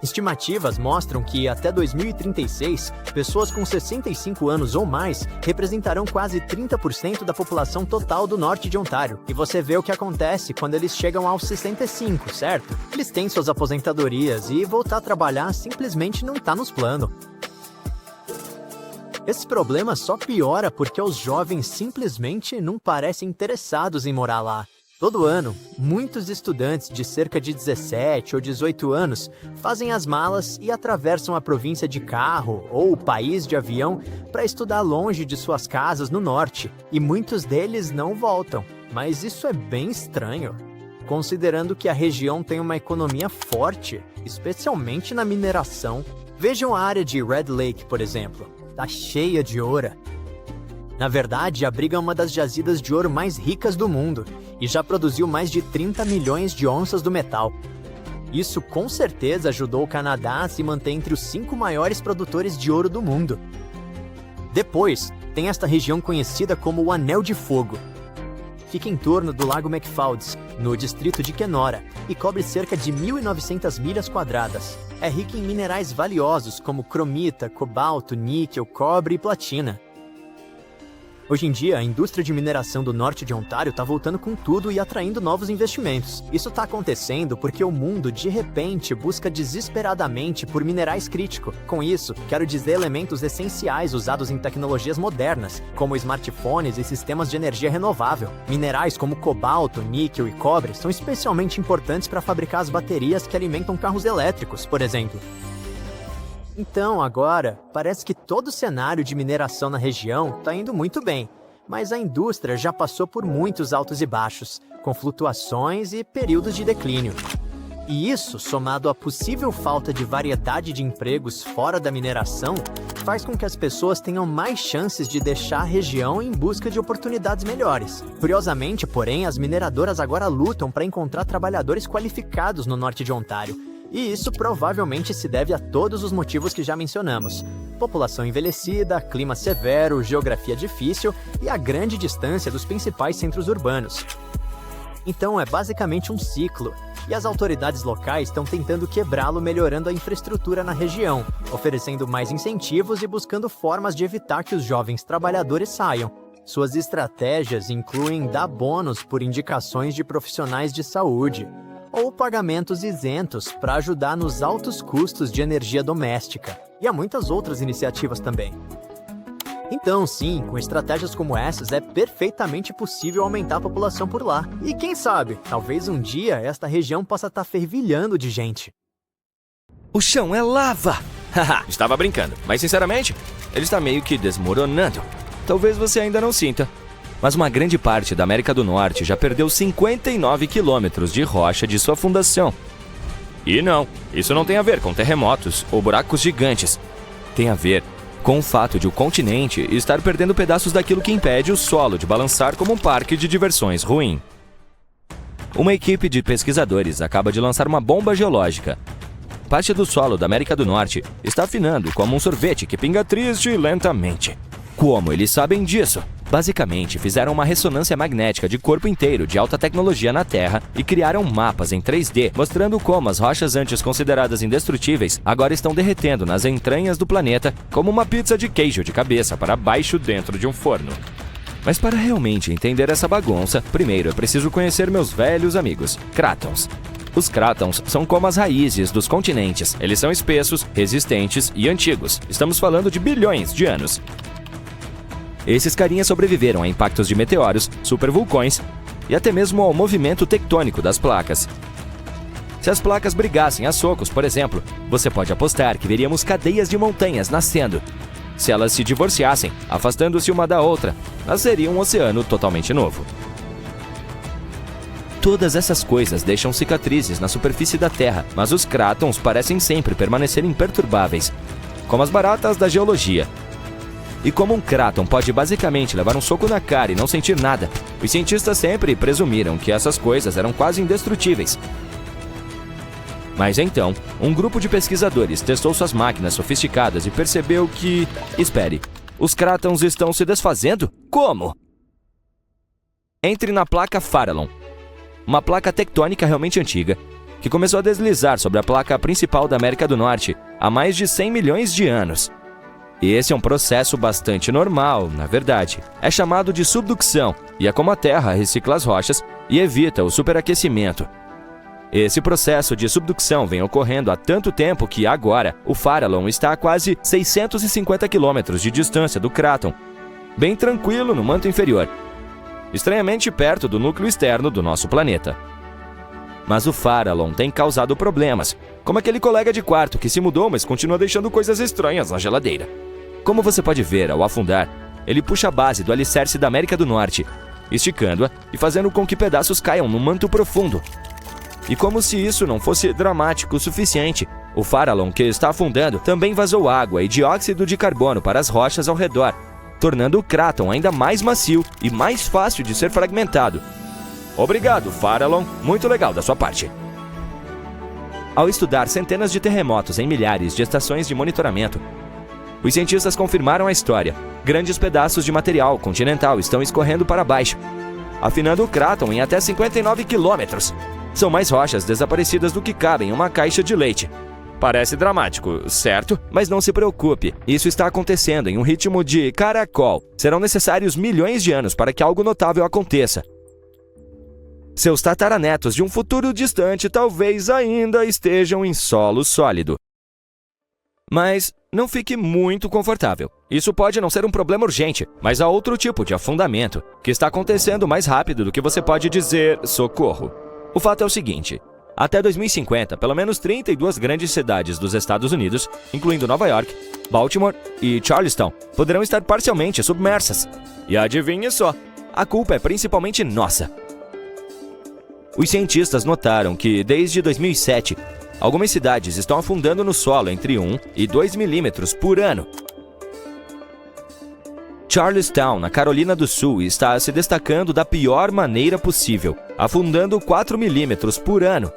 Estimativas mostram que, até 2036, pessoas com 65 anos ou mais representarão quase 30% da população total do norte de Ontário. E você vê o que acontece quando eles chegam aos 65, certo? Eles têm suas aposentadorias e voltar a trabalhar simplesmente não está nos planos. Esse problema só piora porque os jovens simplesmente não parecem interessados em morar lá. Todo ano, muitos estudantes de cerca de 17 ou 18 anos fazem as malas e atravessam a província de carro ou o país de avião para estudar longe de suas casas no norte, e muitos deles não voltam. Mas isso é bem estranho, considerando que a região tem uma economia forte, especialmente na mineração. Vejam a área de Red Lake, por exemplo. Está cheia de ouro. Na verdade, abriga uma das jazidas de ouro mais ricas do mundo e já produziu mais de 30 milhões de onças do metal. Isso com certeza ajudou o Canadá a se manter entre os 5 maiores produtores de ouro do mundo. Depois, tem esta região conhecida como o Anel de Fogo. Fica em torno do Lago McFaulds, no distrito de Kenora, e cobre cerca de 1.900 milhas quadradas. É rica em minerais valiosos como cromita, cobalto, níquel, cobre e platina. Hoje em dia, a indústria de mineração do norte de Ontário está voltando com tudo e atraindo novos investimentos. Isso está acontecendo porque o mundo, de repente, busca desesperadamente por minerais críticos. Com isso, quero dizer elementos essenciais usados em tecnologias modernas, como smartphones e sistemas de energia renovável. Minerais como cobalto, níquel e cobre são especialmente importantes para fabricar as baterias que alimentam carros elétricos, por exemplo. Então, agora, parece que todo o cenário de mineração na região está indo muito bem, mas a indústria já passou por muitos altos e baixos, com flutuações e períodos de declínio. E isso, somado à possível falta de variedade de empregos fora da mineração, faz com que as pessoas tenham mais chances de deixar a região em busca de oportunidades melhores. Curiosamente, porém, as mineradoras agora lutam para encontrar trabalhadores qualificados no norte de Ontário. E isso provavelmente se deve a todos os motivos que já mencionamos: população envelhecida, clima severo, geografia difícil e a grande distância dos principais centros urbanos. Então é basicamente um ciclo, e as autoridades locais estão tentando quebrá-lo melhorando a infraestrutura na região, oferecendo mais incentivos e buscando formas de evitar que os jovens trabalhadores saiam. Suas estratégias incluem dar bônus por indicações de profissionais de saúde, ou pagamentos isentos para ajudar nos altos custos de energia doméstica. E há muitas outras iniciativas também. Então, sim, com estratégias como essas, é perfeitamente possível aumentar a população por lá. E quem sabe, talvez um dia esta região possa estar fervilhando de gente. O chão é lava! Haha, estava brincando, mas sinceramente, ele está meio que desmoronando. Talvez você ainda não sinta, mas uma grande parte da América do Norte já perdeu 59 quilômetros de rocha de sua fundação. E não, isso não tem a ver com terremotos ou buracos gigantes. Tem a ver com o fato de o continente estar perdendo pedaços daquilo que impede o solo de balançar como um parque de diversões ruim. Uma equipe de pesquisadores acaba de lançar uma bomba geológica. Parte do solo da América do Norte está afinando como um sorvete que pinga triste e lentamente. Como eles sabem disso? Basicamente, fizeram uma ressonância magnética de corpo inteiro de alta tecnologia na Terra e criaram mapas em 3D, mostrando como as rochas antes consideradas indestrutíveis agora estão derretendo nas entranhas do planeta como uma pizza de queijo de cabeça para baixo dentro de um forno. Mas para realmente entender essa bagunça, primeiro é preciso conhecer meus velhos amigos, crátons. Os crátons são como as raízes dos continentes. Eles são espessos, resistentes e antigos. Estamos falando de bilhões de anos. Esses carinhas sobreviveram a impactos de meteoros, supervulcões e até mesmo ao movimento tectônico das placas. Se as placas brigassem a socos, por exemplo, você pode apostar que veríamos cadeias de montanhas nascendo. Se elas se divorciassem, afastando-se uma da outra, nasceria um oceano totalmente novo. Todas essas coisas deixam cicatrizes na superfície da Terra, mas os crátons parecem sempre permanecer imperturbáveis, como as baratas da geologia. E como um cráton pode basicamente levar um soco na cara e não sentir nada, os cientistas sempre presumiram que essas coisas eram quase indestrutíveis. Mas então, um grupo de pesquisadores testou suas máquinas sofisticadas e percebeu que... Espere, os crátons estão se desfazendo? Como? Entre na placa Farallon, uma placa tectônica realmente antiga, que começou a deslizar sobre a placa principal da América do Norte há mais de 100 milhões de anos. Esse é um processo bastante normal, na verdade. É chamado de subducção e é como a Terra recicla as rochas e evita o superaquecimento. Esse processo de subducção vem ocorrendo há tanto tempo que agora o Farallon está a quase 650 quilômetros de distância do cráton, bem tranquilo no manto inferior, estranhamente perto do núcleo externo do nosso planeta. Mas o Farallon tem causado problemas, como aquele colega de quarto que se mudou, mas continua deixando coisas estranhas na geladeira. Como você pode ver, ao afundar, ele puxa a base do alicerce da América do Norte, esticando-a e fazendo com que pedaços caiam no manto profundo. E como se isso não fosse dramático o suficiente, o Farallon que está afundando também vazou água e dióxido de carbono para as rochas ao redor, tornando o cráton ainda mais macio e mais fácil de ser fragmentado. Obrigado, Farallon. Muito legal da sua parte. Ao estudar centenas de terremotos em milhares de estações de monitoramento, os cientistas confirmaram a história. Grandes pedaços de material continental estão escorrendo para baixo, afinando o cráton em até 59 quilômetros. São mais rochas desaparecidas do que cabem em uma caixa de leite. Parece dramático, certo? Mas não se preocupe, isso está acontecendo em um ritmo de caracol. Serão necessários milhões de anos para que algo notável aconteça. Seus tataranetos de um futuro distante talvez ainda estejam em solo sólido. Mas não fique muito confortável. Isso pode não ser um problema urgente, mas há outro tipo de afundamento que está acontecendo mais rápido do que você pode dizer socorro. O fato é o seguinte: até 2050, pelo menos 32 grandes cidades dos Estados Unidos, incluindo Nova York, Baltimore e Charleston, poderão estar parcialmente submersas. E adivinhe só, a culpa é principalmente nossa. Os cientistas notaram que, desde 2007, algumas cidades estão afundando no solo entre 1 e 2 milímetros por ano. Charlestown, na Carolina do Sul, está se destacando da pior maneira possível, afundando 4 milímetros por ano.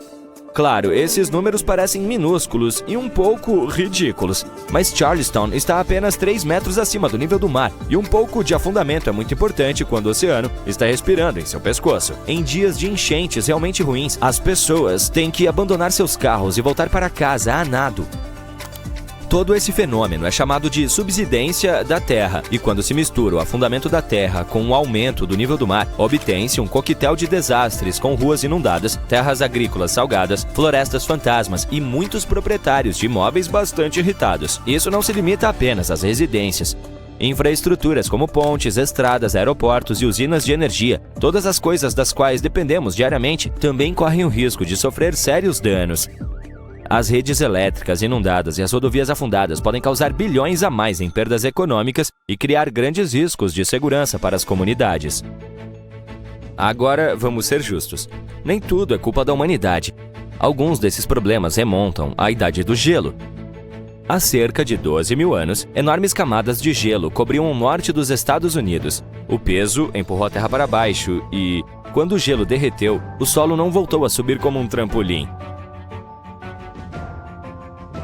Claro, esses números parecem minúsculos e um pouco ridículos, mas Charleston está apenas 3 metros acima do nível do mar, e um pouco de afundamento é muito importante quando o oceano está respirando em seu pescoço. Em dias de enchentes realmente ruins, as pessoas têm que abandonar seus carros e voltar para casa a nado. Todo esse fenômeno é chamado de subsidência da Terra, e quando se mistura o afundamento da Terra com o aumento do nível do mar, obtém-se um coquetel de desastres com ruas inundadas, terras agrícolas salgadas, florestas fantasmas e muitos proprietários de imóveis bastante irritados. Isso não se limita apenas às residências. Infraestruturas como pontes, estradas, aeroportos e usinas de energia, todas as coisas das quais dependemos diariamente, também correm o risco de sofrer sérios danos. As redes elétricas inundadas e as rodovias afundadas podem causar bilhões a mais em perdas econômicas e criar grandes riscos de segurança para as comunidades. Agora, vamos ser justos. Nem tudo é culpa da humanidade. Alguns desses problemas remontam à Idade do Gelo. Há cerca de 12 mil anos, enormes camadas de gelo cobriam o norte dos Estados Unidos. O peso empurrou a terra para baixo e, quando o gelo derreteu, o solo não voltou a subir como um trampolim.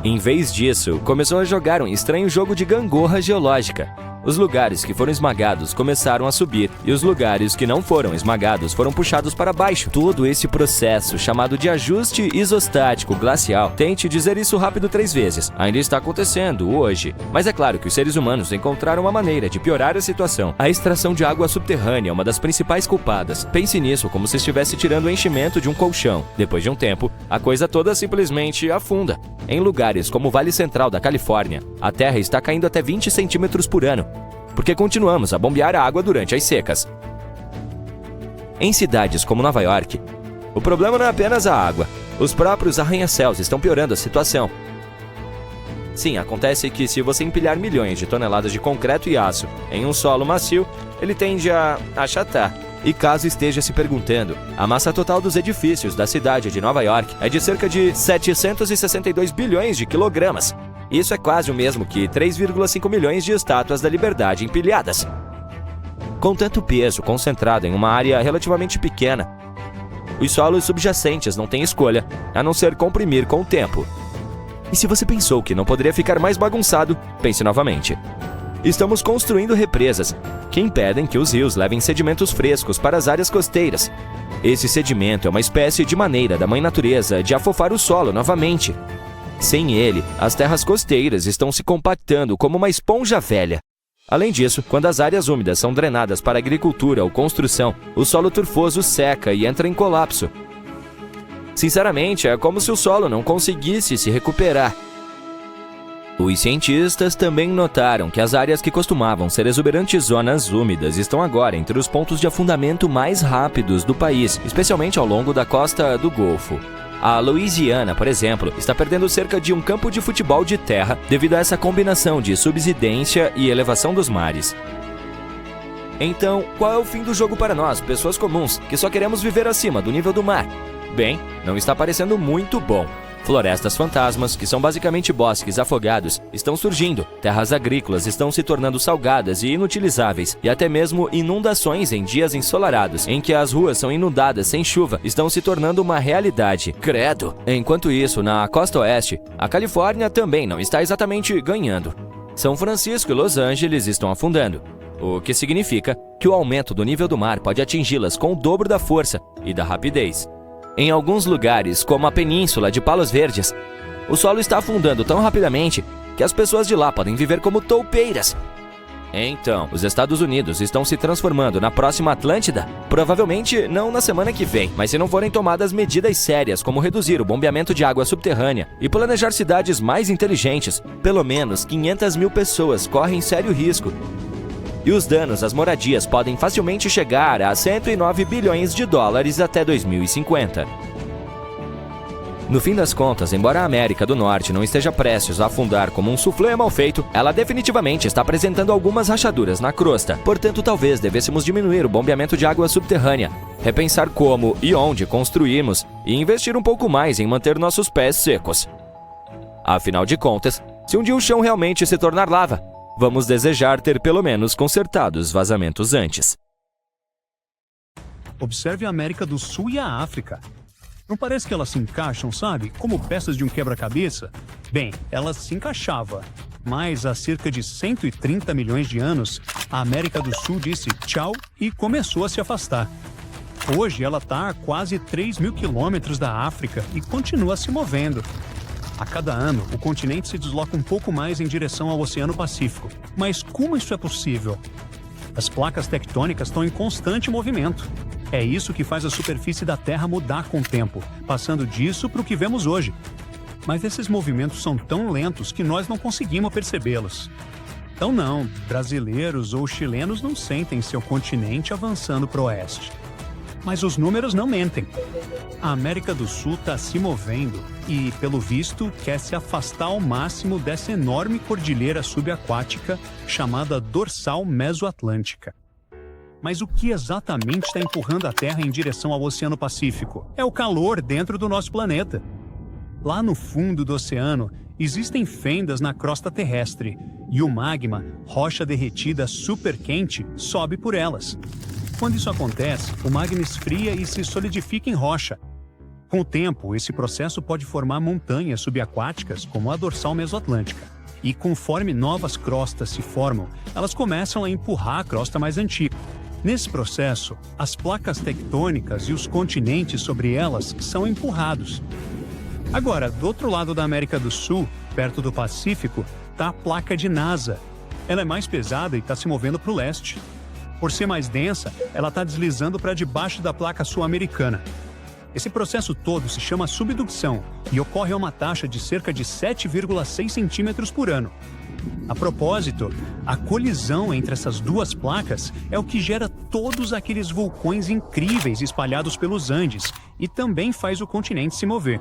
Em vez disso, começou a jogar um estranho jogo de gangorra geológica. Os lugares que foram esmagados começaram a subir, e os lugares que não foram esmagados foram puxados para baixo. Todo esse processo, chamado de ajuste isostático glacial, tente dizer isso rápido 3 vezes, ainda está acontecendo hoje. Mas é claro que os seres humanos encontraram uma maneira de piorar a situação. A extração de água subterrânea é uma das principais culpadas. Pense nisso como se estivesse tirando o enchimento de um colchão. Depois de um tempo, a coisa toda simplesmente afunda. Em lugares como o Vale Central da Califórnia, a terra está caindo até 20 centímetros por ano, porque continuamos a bombear a água durante as secas. Em cidades como Nova York, o problema não é apenas a água. Os próprios arranha-céus estão piorando a situação. Sim, acontece que se você empilhar milhões de toneladas de concreto e aço em um solo macio, ele tende a achatar. E caso esteja se perguntando, a massa total dos edifícios da cidade de Nova York é de cerca de 762 bilhões de quilogramas. Isso é quase o mesmo que 3,5 milhões de estátuas da Liberdade empilhadas. Com tanto peso concentrado em uma área relativamente pequena, os solos subjacentes não têm escolha, a não ser comprimir com o tempo. E se você pensou que não poderia ficar mais bagunçado, pense novamente. Estamos construindo represas que impedem que os rios levem sedimentos frescos para as áreas costeiras. Esse sedimento é uma espécie de maneira da mãe natureza de afofar o solo novamente. Sem ele, as terras costeiras estão se compactando como uma esponja velha. Além disso, quando as áreas úmidas são drenadas para agricultura ou construção, o solo turfoso seca e entra em colapso. Sinceramente, é como se o solo não conseguisse se recuperar. Os cientistas também notaram que as áreas que costumavam ser exuberantes zonas úmidas estão agora entre os pontos de afundamento mais rápidos do país, especialmente ao longo da costa do Golfo. A Louisiana, por exemplo, está perdendo cerca de um campo de futebol de terra devido a essa combinação de subsidência e elevação dos mares. Então, qual é o fim do jogo para nós, pessoas comuns, que só queremos viver acima do nível do mar? Bem, não está parecendo muito bom. Florestas fantasmas, que são basicamente bosques afogados, estão surgindo. Terras agrícolas estão se tornando salgadas e inutilizáveis. E até mesmo inundações em dias ensolarados, em que as ruas são inundadas sem chuva, estão se tornando uma realidade. Credo! Enquanto isso, na costa oeste, a Califórnia também não está exatamente ganhando. São Francisco e Los Angeles estão afundando, o que significa que o aumento do nível do mar pode atingi-las com o dobro da força e da rapidez. Em alguns lugares, como a península de Palos Verdes, o solo está afundando tão rapidamente que as pessoas de lá podem viver como toupeiras. Então, os Estados Unidos estão se transformando na próxima Atlântida? Provavelmente não na semana que vem, mas se não forem tomadas medidas sérias como reduzir o bombeamento de água subterrânea e planejar cidades mais inteligentes, pelo menos 500 mil pessoas correm sério risco. E os danos às moradias podem facilmente chegar a 109 bilhões de dólares até 2050. No fim das contas, embora a América do Norte não esteja prestes a afundar como um soufflé mal feito, ela definitivamente está apresentando algumas rachaduras na crosta. Portanto, talvez devêssemos diminuir o bombeamento de água subterrânea, repensar como e onde construirmos e investir um pouco mais em manter nossos pés secos. Afinal de contas, se um dia o chão realmente se tornar lava, vamos desejar ter pelo menos consertado os vazamentos antes. Observe a América do Sul e a África. Não parece que elas se encaixam, sabe? Como peças de um quebra-cabeça? Bem, elas se encaixavam. Mas há cerca de 130 milhões de anos, a América do Sul disse tchau e começou a se afastar. Hoje ela está a quase 3 mil quilômetros da África e continua se movendo. A cada ano, o continente se desloca um pouco mais em direção ao Oceano Pacífico. Mas como isso é possível? As placas tectônicas estão em constante movimento. É isso que faz a superfície da Terra mudar com o tempo, passando disso para o que vemos hoje. Mas esses movimentos são tão lentos que nós não conseguimos percebê-los. Então não, brasileiros ou chilenos não sentem seu continente avançando para o oeste. Mas os números não mentem. A América do Sul está se movendo e, pelo visto, quer se afastar ao máximo dessa enorme cordilheira subaquática chamada Dorsal Mesoatlântica. Mas o que exatamente está empurrando a Terra em direção ao Oceano Pacífico? É o calor dentro do nosso planeta. Lá no fundo do oceano Existem fendas na crosta terrestre, e o magma, rocha derretida super quente, sobe por elas. Quando isso acontece, o magma esfria e se solidifica em rocha. Com o tempo, esse processo pode formar montanhas subaquáticas, como a dorsal mesoatlântica. E conforme novas crostas se formam, elas começam a empurrar a crosta mais antiga. Nesse processo, as placas tectônicas e os continentes sobre elas são empurrados. Agora, do outro lado da América do Sul, perto do Pacífico, está a placa de Nazca. Ela é mais pesada e está se movendo para o leste. Por ser mais densa, ela está deslizando para debaixo da placa sul-americana. Esse processo todo se chama subducção e ocorre a uma taxa de cerca de 7,6 centímetros por ano. A propósito, a colisão entre essas duas placas é o que gera todos aqueles vulcões incríveis espalhados pelos Andes e também faz o continente se mover.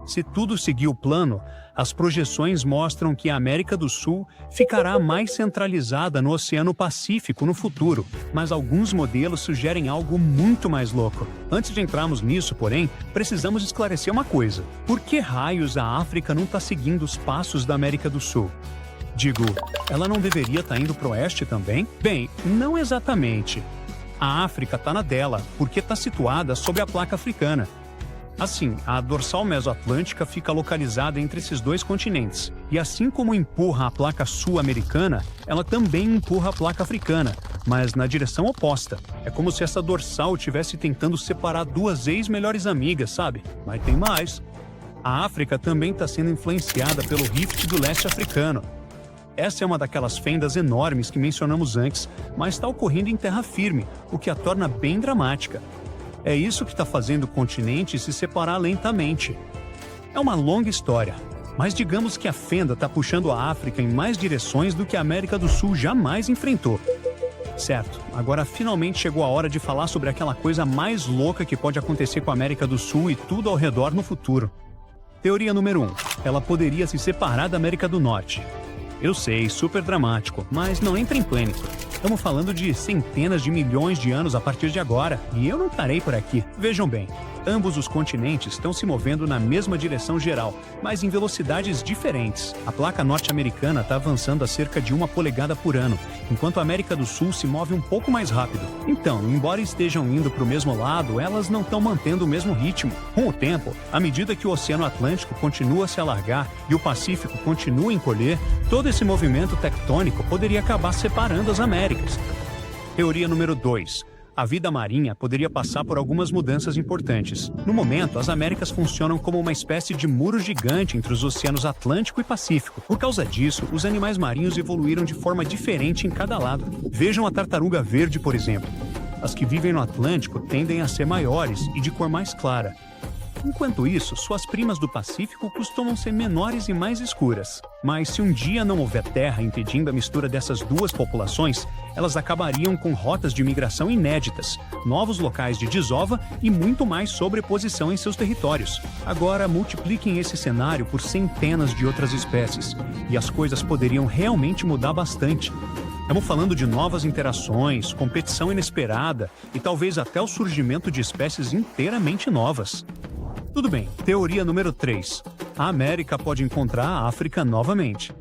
Se tudo seguir o plano, as projeções mostram que a América do Sul ficará mais centralizada no Oceano Pacífico no futuro, mas alguns modelos sugerem algo muito mais louco. Antes de entrarmos nisso, porém, precisamos esclarecer uma coisa. Por que raios a África não está seguindo os passos da América do Sul? Digo, ela não deveria estar indo para o oeste também? Bem, não exatamente. A África está na dela, porque está situada sobre a placa africana. Assim, a dorsal mesoatlântica fica localizada entre esses dois continentes. E assim como empurra a placa sul-americana, ela também empurra a placa africana, mas na direção oposta. É como se essa dorsal estivesse tentando separar duas ex-melhores amigas, sabe? Mas tem mais. A África também está sendo influenciada pelo Rift do leste africano. Essa é uma daquelas fendas enormes que mencionamos antes, mas está ocorrendo em terra firme, o que a torna bem dramática. É isso que está fazendo o continente se separar lentamente. É uma longa história, mas digamos que a fenda está puxando a África em mais direções do que a América do Sul jamais enfrentou. Certo, agora finalmente chegou a hora de falar sobre aquela coisa mais louca que pode acontecer com a América do Sul e tudo ao redor no futuro. Teoria número 1. Ela poderia se separar da América do Norte. Eu sei, super dramático, mas não entre em pânico. Estamos falando de centenas de milhões de anos a partir de agora, e eu não parei por aqui. Vejam bem, ambos os continentes estão se movendo na mesma direção geral, mas em velocidades diferentes. A placa norte-americana está avançando a cerca de 1 polegada por ano, enquanto a América do Sul se move um pouco mais rápido. Então, embora estejam indo para o mesmo lado, elas não estão mantendo o mesmo ritmo. Com o tempo, à medida que o Oceano Atlântico continua a se alargar e o Pacífico continua a encolher, todo esse movimento tectônico poderia acabar separando as Américas. Teoria número 2. A vida marinha poderia passar por algumas mudanças importantes. No momento, as Américas funcionam como uma espécie de muro gigante entre os oceanos Atlântico e Pacífico. Por causa disso, os animais marinhos evoluíram de forma diferente em cada lado. Vejam a tartaruga verde, por exemplo. As que vivem no Atlântico tendem a ser maiores e de cor mais clara. Enquanto isso, suas primas do Pacífico costumam ser menores e mais escuras. Mas se um dia não houver terra impedindo a mistura dessas duas populações, elas acabariam com rotas de migração inéditas, novos locais de desova e muito mais sobreposição em seus territórios. Agora, multipliquem esse cenário por centenas de outras espécies, e as coisas poderiam realmente mudar bastante. Estamos falando de novas interações, competição inesperada e talvez até o surgimento de espécies inteiramente novas. Tudo bem, teoria número 3. A América pode encontrar a África novamente.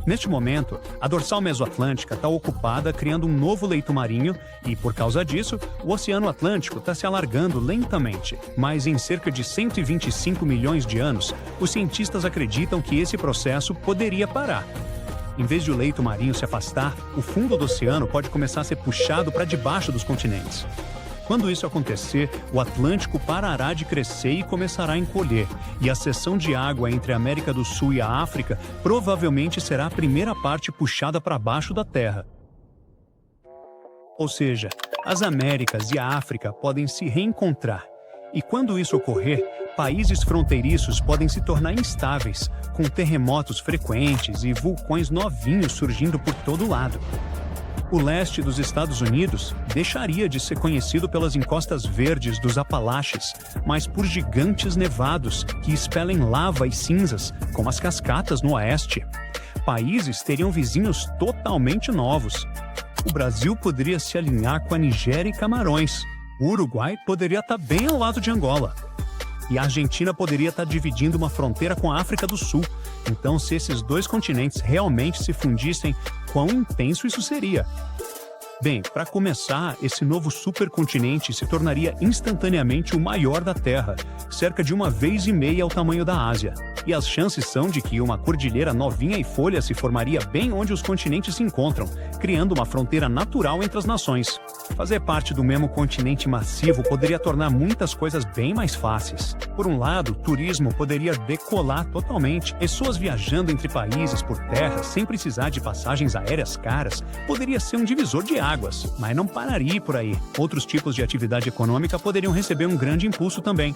Neste momento, a dorsal mesoatlântica está ocupada criando um novo leito marinho e, por causa disso, o Oceano Atlântico está se alargando lentamente. Mas em cerca de 125 milhões de anos, os cientistas acreditam que esse processo poderia parar. Em vez de o leito marinho se afastar, o fundo do oceano pode começar a ser puxado para debaixo dos continentes. Quando isso acontecer, o Atlântico parará de crescer e começará a encolher, e a seção de água entre a América do Sul e a África provavelmente será a primeira parte puxada para baixo da Terra. Ou seja, as Américas e a África podem se reencontrar. E quando isso ocorrer, países fronteiriços podem se tornar instáveis, com terremotos frequentes e vulcões novinhos surgindo por todo lado. O leste dos Estados Unidos deixaria de ser conhecido pelas encostas verdes dos Apalaches, mas por gigantes nevados que expelem lava e cinzas, como as cascatas no oeste. Países teriam vizinhos totalmente novos. O Brasil poderia se alinhar com a Nigéria e Camarões. O Uruguai poderia estar bem ao lado de Angola. E a Argentina poderia estar dividindo uma fronteira com a África do Sul. Então, se esses dois continentes realmente se fundissem, quão intenso isso seria? Bem, para começar, esse novo supercontinente se tornaria instantaneamente o maior da Terra, cerca de 1,5 vezes o tamanho da Ásia. E as chances são de que uma cordilheira novinha e folha se formaria bem onde os continentes se encontram, criando uma fronteira natural entre as nações. Fazer parte do mesmo continente massivo poderia tornar muitas coisas bem mais fáceis. Por um lado, o turismo poderia decolar totalmente. Pessoas viajando entre países por terra sem precisar de passagens aéreas caras poderia ser um divisor de águas, mas não pararia por aí. Outros tipos de atividade econômica poderiam receber um grande impulso também.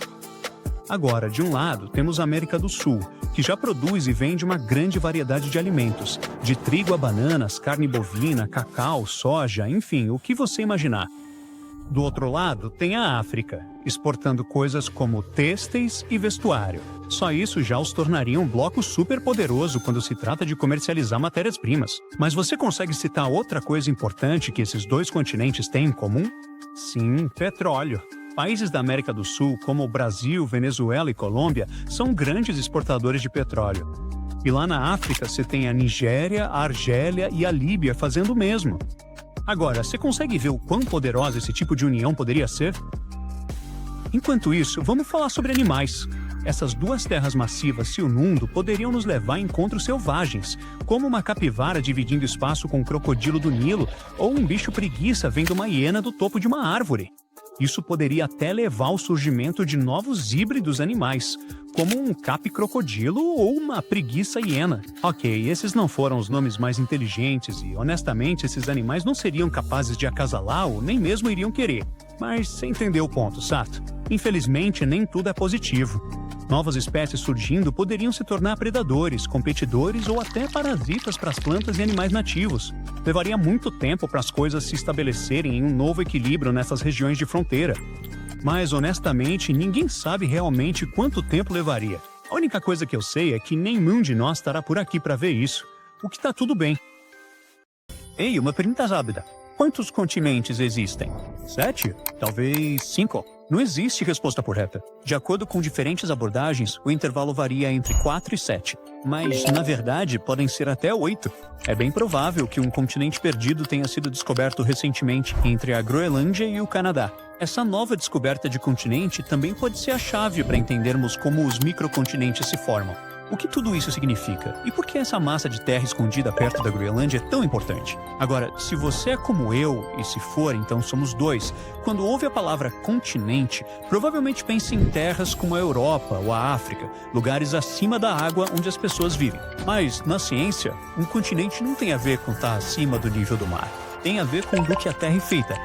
Agora, de um lado, temos a América do Sul, que já produz e vende uma grande variedade de alimentos, de trigo a bananas, carne bovina, cacau, soja, enfim, o que você imaginar. Do outro lado, tem a África, exportando coisas como têxteis e vestuário. Só isso já os tornaria um bloco super poderoso quando se trata de comercializar matérias-primas. Mas você consegue citar outra coisa importante que esses dois continentes têm em comum? Sim, petróleo. Países da América do Sul, como o Brasil, Venezuela e Colômbia, são grandes exportadores de petróleo. E lá na África você tem a Nigéria, a Argélia e a Líbia fazendo o mesmo. Agora, você consegue ver o quão poderosa esse tipo de união poderia ser? Enquanto isso, vamos falar sobre animais. Essas duas terras massivas se unindo poderiam nos levar a encontros selvagens, como uma capivara dividindo espaço com um crocodilo do Nilo ou um bicho preguiça vendo uma hiena do topo de uma árvore. Isso poderia até levar ao surgimento de novos híbridos animais, como um capi-crocodilo ou uma preguiça-hiena. Ok, esses não foram os nomes mais inteligentes e, honestamente, esses animais não seriam capazes de acasalar ou nem mesmo iriam querer. Mas você entendeu o ponto, Sato? Infelizmente, nem tudo é positivo. Novas espécies surgindo poderiam se tornar predadores, competidores ou até parasitas para as plantas e animais nativos. Levaria muito tempo para as coisas se estabelecerem em um novo equilíbrio nessas regiões de fronteira. Mas, honestamente, ninguém sabe realmente quanto tempo levaria. A única coisa que eu sei é que nenhum de nós estará por aqui para ver isso, o que está tudo bem. Ei, uma pergunta rápida. Quantos continentes existem? 7? Talvez 5? Não existe resposta correta. De acordo com diferentes abordagens, o intervalo varia entre 4 e 7. Mas, na verdade, podem ser até 8. É bem provável que um continente perdido tenha sido descoberto recentemente entre a Groenlândia e o Canadá. Essa nova descoberta de continente também pode ser a chave para entendermos como os microcontinentes se formam. O que tudo isso significa? E por que essa massa de terra escondida perto da Groenlândia é tão importante? Agora, se você é como eu, e se for, então somos dois, quando ouve a palavra continente, provavelmente pense em terras como a Europa ou a África, lugares acima da água onde as pessoas vivem. Mas, na ciência, um continente não tem a ver com estar acima do nível do mar. Tem a ver com do que a Terra é feita.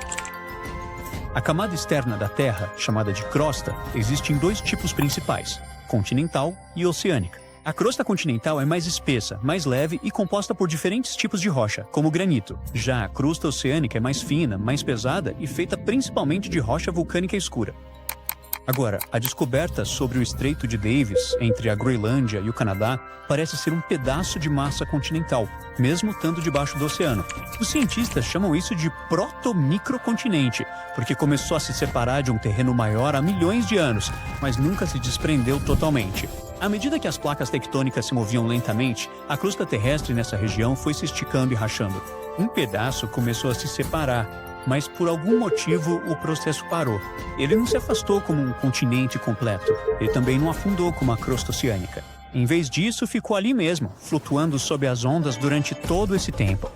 A camada externa da Terra, chamada de crosta, existe em dois tipos principais, continental e oceânica. A crosta continental é mais espessa, mais leve e composta por diferentes tipos de rocha, como granito. Já a crosta oceânica é mais fina, mais pesada e feita principalmente de rocha vulcânica escura. Agora, a descoberta sobre o Estreito de Davis, entre a Groenlândia e o Canadá, parece ser um pedaço de massa continental, mesmo estando debaixo do oceano. Os cientistas chamam isso de proto-microcontinente, porque começou a se separar de um terreno maior há milhões de anos, mas nunca se desprendeu totalmente. À medida que as placas tectônicas se moviam lentamente, a crosta terrestre nessa região foi se esticando e rachando. Um pedaço começou a se separar, mas por algum motivo o processo parou. Ele não se afastou como um continente completo. Ele também não afundou como a crosta oceânica. Em vez disso, ficou ali mesmo, flutuando sob as ondas durante todo esse tempo.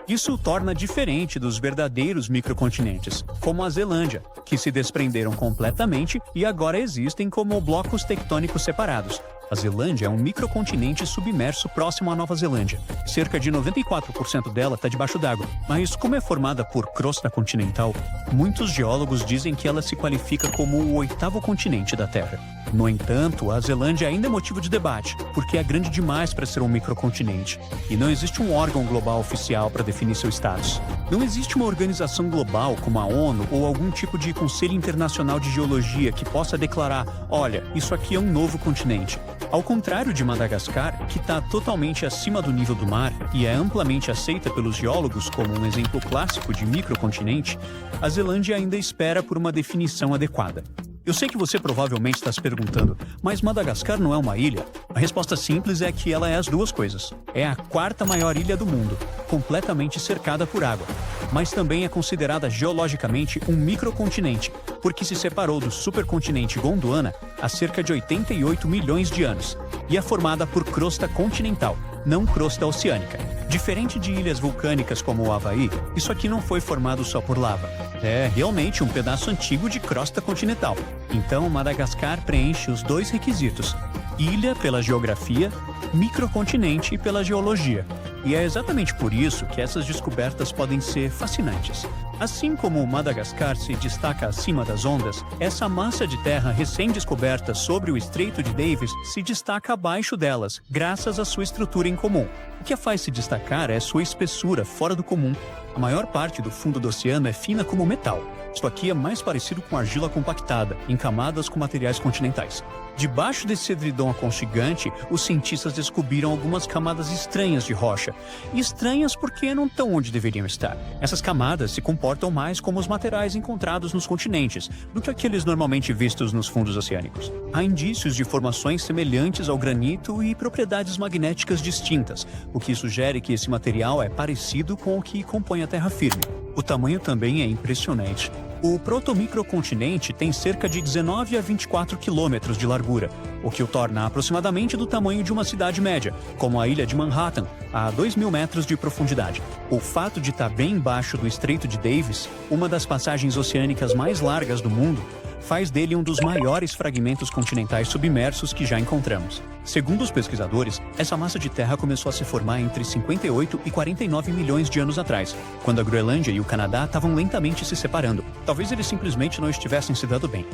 Isso o torna diferente dos verdadeiros microcontinentes, como a Zelândia, que se desprenderam completamente e agora existem como blocos tectônicos separados. A Zelândia é um microcontinente submerso próximo à Nova Zelândia. Cerca de 94% dela está debaixo d'água, mas como é formada por crosta continental, muitos geólogos dizem que ela se qualifica como o 8º continente da Terra. No entanto, a Zelândia ainda é motivo de debate, porque é grande demais para ser um microcontinente, e não existe um órgão global oficial para definir seu status. Não existe uma organização global como a ONU ou algum tipo de Conselho Internacional de Geologia que possa declarar: olha, isso aqui é um novo continente. Ao contrário de Madagascar, que está totalmente acima do nível do mar e é amplamente aceita pelos geólogos como um exemplo clássico de microcontinente, a Zelândia ainda espera por uma definição adequada. Eu sei que você provavelmente está se perguntando, mas Madagascar não é uma ilha? A resposta simples é que ela é as duas coisas. É a quarta maior ilha do mundo, completamente cercada por água. Mas também é considerada geologicamente um microcontinente, porque se separou do supercontinente Gondwana há cerca de 88 milhões de anos, e é formada por crosta continental, não crosta oceânica. Diferente de ilhas vulcânicas como o Havaí, isso aqui não foi formado só por lava. É realmente um pedaço antigo de crosta continental. Então, Madagascar preenche os dois requisitos: ilha pela geografia, microcontinente pela geologia. E é exatamente por isso que essas descobertas podem ser fascinantes. Assim como Madagascar se destaca acima das ondas, essa massa de terra recém-descoberta sobre o Estreito de Davis se destaca abaixo delas, graças à sua estrutura em comum. O que a faz se destacar é sua espessura fora do comum. A maior parte do fundo do oceano é fina como metal. Isso aqui é mais parecido com argila compactada, em camadas com materiais continentais. Debaixo desse edredom aconchegante, os cientistas descobriram algumas camadas estranhas de rocha. E estranhas porque não estão onde deveriam estar. Essas camadas se comportam mais como os materiais encontrados nos continentes, do que aqueles normalmente vistos nos fundos oceânicos. Há indícios de formações semelhantes ao granito e propriedades magnéticas distintas, o que sugere que esse material é parecido com o que compõe a terra firme. O tamanho também é impressionante. O protomicrocontinente tem cerca de 19 a 24 quilômetros de largura, o que o torna aproximadamente do tamanho de uma cidade média, como a ilha de Manhattan, a 2.000 metros de profundidade. O fato de estar bem embaixo do Estreito de Davis, uma das passagens oceânicas mais largas do mundo, faz dele um dos maiores fragmentos continentais submersos que já encontramos. Segundo os pesquisadores, essa massa de terra começou a se formar entre 58 e 49 milhões de anos atrás, quando a Groenlândia e o Canadá estavam lentamente se separando. Talvez eles simplesmente não estivessem se dando bem.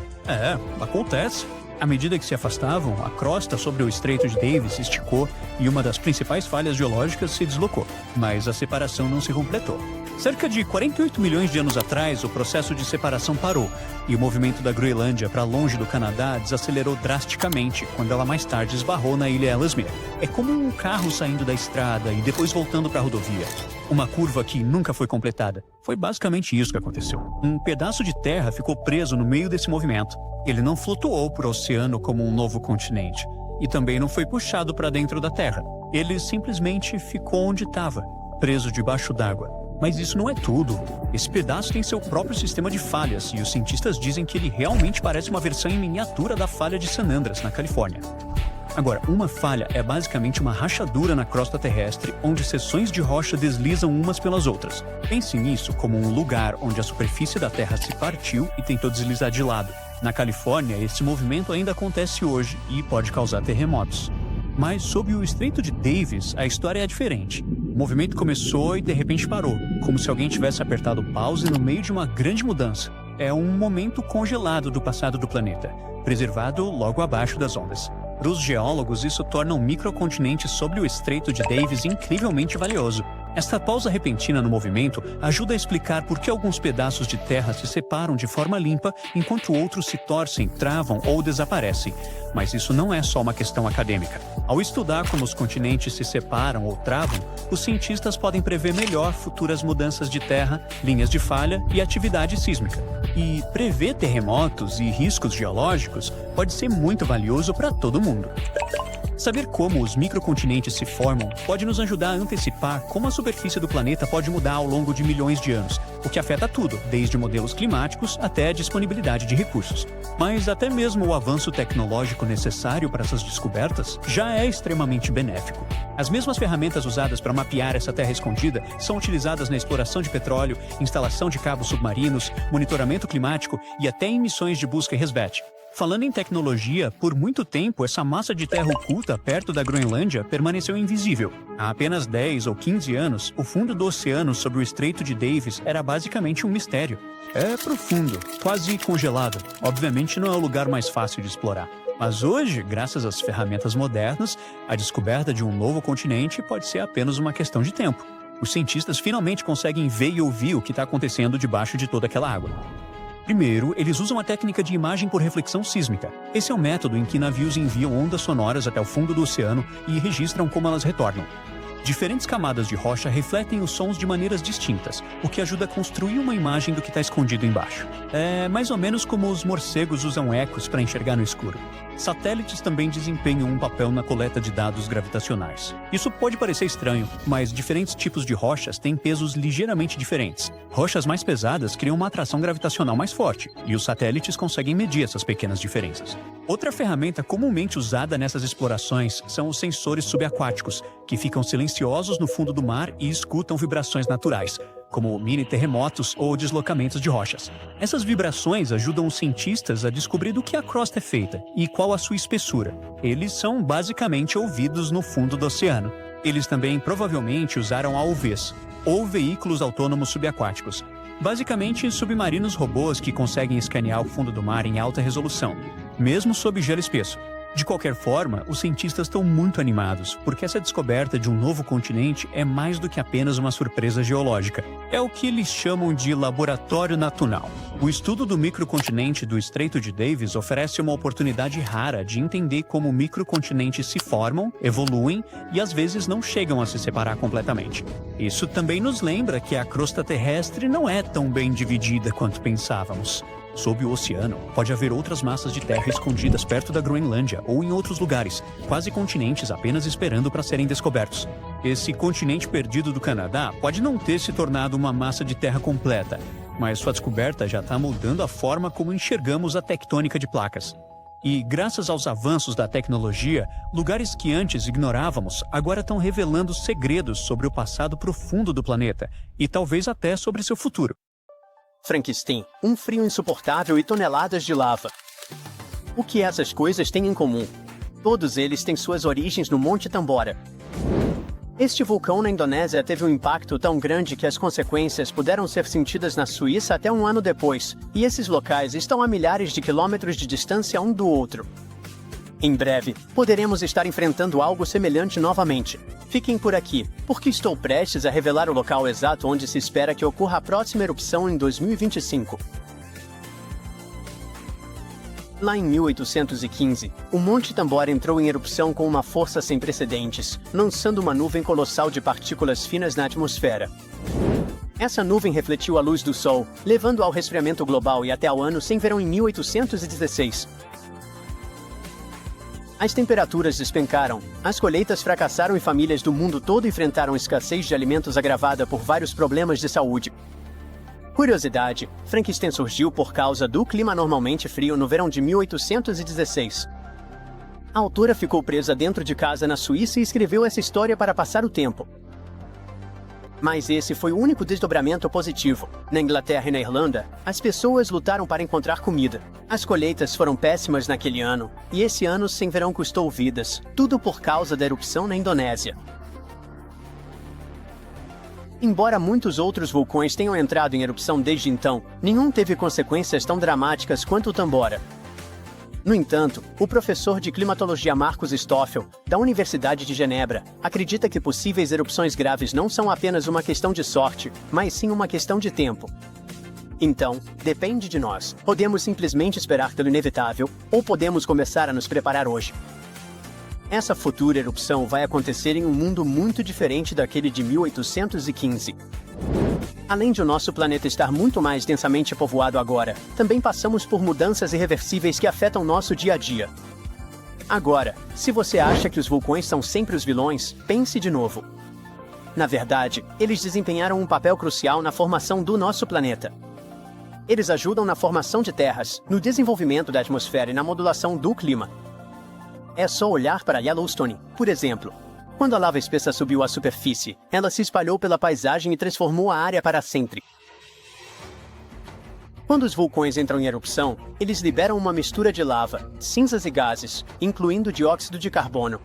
Acontece. À medida que se afastavam, a crosta sobre o Estreito de Davis esticou e uma das principais falhas geológicas se deslocou, mas a separação não se completou. Cerca de 48 milhões de anos atrás, o processo de separação parou e o movimento da Groenlândia para longe do Canadá desacelerou drasticamente quando ela mais tarde esbarrou na ilha Ellesmere. É como um carro saindo da estrada e depois voltando para a rodovia. Uma curva que nunca foi completada. Foi basicamente isso que aconteceu. Um pedaço de terra ficou preso no meio desse movimento. Ele não flutuou para o oceano como um novo continente e também não foi puxado para dentro da terra. Ele simplesmente ficou onde estava, preso debaixo d'água. Mas isso não é tudo. Esse pedaço tem seu próprio sistema de falhas e os cientistas dizem que ele realmente parece uma versão em miniatura da falha de San Andreas, na Califórnia. Agora, uma falha é basicamente uma rachadura na crosta terrestre onde seções de rocha deslizam umas pelas outras. Pense nisso como um lugar onde a superfície da Terra se partiu e tentou deslizar de lado. Na Califórnia, esse movimento ainda acontece hoje e pode causar terremotos. Mas sob o Estreito de Davis, a história é diferente. O movimento começou e de repente parou, como se alguém tivesse apertado pause no meio de uma grande mudança. É um momento congelado do passado do planeta, preservado logo abaixo das ondas. Para os geólogos, isso torna um microcontinente sobre o Estreito de Davis incrivelmente valioso. Esta pausa repentina no movimento ajuda a explicar por que alguns pedaços de terra se separam de forma limpa, enquanto outros se torcem, travam ou desaparecem. Mas isso não é só uma questão acadêmica. Ao estudar como os continentes se separam ou travam, os cientistas podem prever melhor futuras mudanças de terra, linhas de falha e atividade sísmica. E prever terremotos e riscos geológicos pode ser muito valioso para todo mundo. Saber como os microcontinentes se formam pode nos ajudar a antecipar como a superfície do planeta pode mudar ao longo de milhões de anos, o que afeta tudo, desde modelos climáticos até a disponibilidade de recursos. Mas até mesmo o avanço tecnológico necessário para essas descobertas já é extremamente benéfico. As mesmas ferramentas usadas para mapear essa terra escondida são utilizadas na exploração de petróleo, instalação de cabos submarinos, monitoramento climático e até em missões de busca e resgate. Falando em tecnologia, por muito tempo essa massa de terra oculta perto da Groenlândia permaneceu invisível. Há apenas 10 ou 15 anos, o fundo do oceano sobre o Estreito de Davis era basicamente um mistério. É profundo, quase congelado. Obviamente não é o lugar mais fácil de explorar. Mas hoje, graças às ferramentas modernas, a descoberta de um novo continente pode ser apenas uma questão de tempo. Os cientistas finalmente conseguem ver e ouvir o que está acontecendo debaixo de toda aquela água. Primeiro, eles usam a técnica de imagem por reflexão sísmica. Esse é o método em que navios enviam ondas sonoras até o fundo do oceano e registram como elas retornam. Diferentes camadas de rocha refletem os sons de maneiras distintas, o que ajuda a construir uma imagem do que está escondido embaixo. É mais ou menos como os morcegos usam ecos para enxergar no escuro. Satélites também desempenham um papel na coleta de dados gravitacionais. Isso pode parecer estranho, mas diferentes tipos de rochas têm pesos ligeiramente diferentes. Rochas mais pesadas criam uma atração gravitacional mais forte, e os satélites conseguem medir essas pequenas diferenças. Outra ferramenta comumente usada nessas explorações são os sensores subaquáticos, que ficam silenciosos no fundo do mar e escutam vibrações naturais, como mini-terremotos ou deslocamentos de rochas. Essas vibrações ajudam os cientistas a descobrir do que a crosta é feita e qual a sua espessura. Eles são basicamente ouvidos no fundo do oceano. Eles também provavelmente usaram AUVs, ou veículos autônomos subaquáticos, basicamente submarinos robôs que conseguem escanear o fundo do mar em alta resolução, mesmo sob gelo espesso. De qualquer forma, os cientistas estão muito animados, porque essa descoberta de um novo continente é mais do que apenas uma surpresa geológica. É o que eles chamam de laboratório natural. O estudo do microcontinente do Estreito de Davis oferece uma oportunidade rara de entender como microcontinentes se formam, evoluem e às vezes não chegam a se separar completamente. Isso também nos lembra que a crosta terrestre não é tão bem dividida quanto pensávamos. Sob o oceano, pode haver outras massas de terra escondidas perto da Groenlândia ou em outros lugares, quase continentes apenas esperando para serem descobertos. Esse continente perdido do Canadá pode não ter se tornado uma massa de terra completa, mas sua descoberta já está mudando a forma como enxergamos a tectônica de placas. E, graças aos avanços da tecnologia, lugares que antes ignorávamos agora estão revelando segredos sobre o passado profundo do planeta e talvez até sobre seu futuro. Frankenstein, um frio insuportável e toneladas de lava. O que essas coisas têm em comum? Todos eles têm suas origens no Monte Tambora. Este vulcão na Indonésia teve um impacto tão grande que as consequências puderam ser sentidas na Suíça até um ano depois, e esses locais estão a milhares de quilômetros de distância um do outro. Em breve, poderemos estar enfrentando algo semelhante novamente. Fiquem por aqui, porque estou prestes a revelar o local exato onde se espera que ocorra a próxima erupção em 2025. Lá em 1815, o Monte Tambora entrou em erupção com uma força sem precedentes, lançando uma nuvem colossal de partículas finas na atmosfera. Essa nuvem refletiu a luz do Sol, levando ao resfriamento global e até ao ano sem verão em 1816. As temperaturas despencaram, as colheitas fracassaram e famílias do mundo todo enfrentaram escassez de alimentos agravada por vários problemas de saúde. Curiosidade, Frankenstein surgiu por causa do clima anormalmente frio no verão de 1816. A autora ficou presa dentro de casa na Suíça e escreveu essa história para passar o tempo. Mas esse foi o único desdobramento positivo. Na Inglaterra e na Irlanda, as pessoas lutaram para encontrar comida. As colheitas foram péssimas naquele ano, e esse ano sem verão custou vidas, tudo por causa da erupção na Indonésia. Embora muitos outros vulcões tenham entrado em erupção desde então, nenhum teve consequências tão dramáticas quanto o Tambora. No entanto, o professor de climatologia Marcus Stoffel, da Universidade de Genebra, acredita que possíveis erupções graves não são apenas uma questão de sorte, mas sim uma questão de tempo. Então, depende de nós. Podemos simplesmente esperar pelo inevitável, ou podemos começar a nos preparar hoje. Essa futura erupção vai acontecer em um mundo muito diferente daquele de 1815. Além de o nosso planeta estar muito mais densamente povoado agora, também passamos por mudanças irreversíveis que afetam nosso dia a dia. Agora, se você acha que os vulcões são sempre os vilões, pense de novo. Na verdade, eles desempenharam um papel crucial na formação do nosso planeta. Eles ajudam na formação de terras, no desenvolvimento da atmosfera e na modulação do clima. É só olhar para Yellowstone, por exemplo. Quando a lava espessa subiu à superfície, ela se espalhou pela paisagem e transformou a área para sempre. Quando os vulcões entram em erupção, eles liberam uma mistura de lava, cinzas e gases, incluindo dióxido de carbono.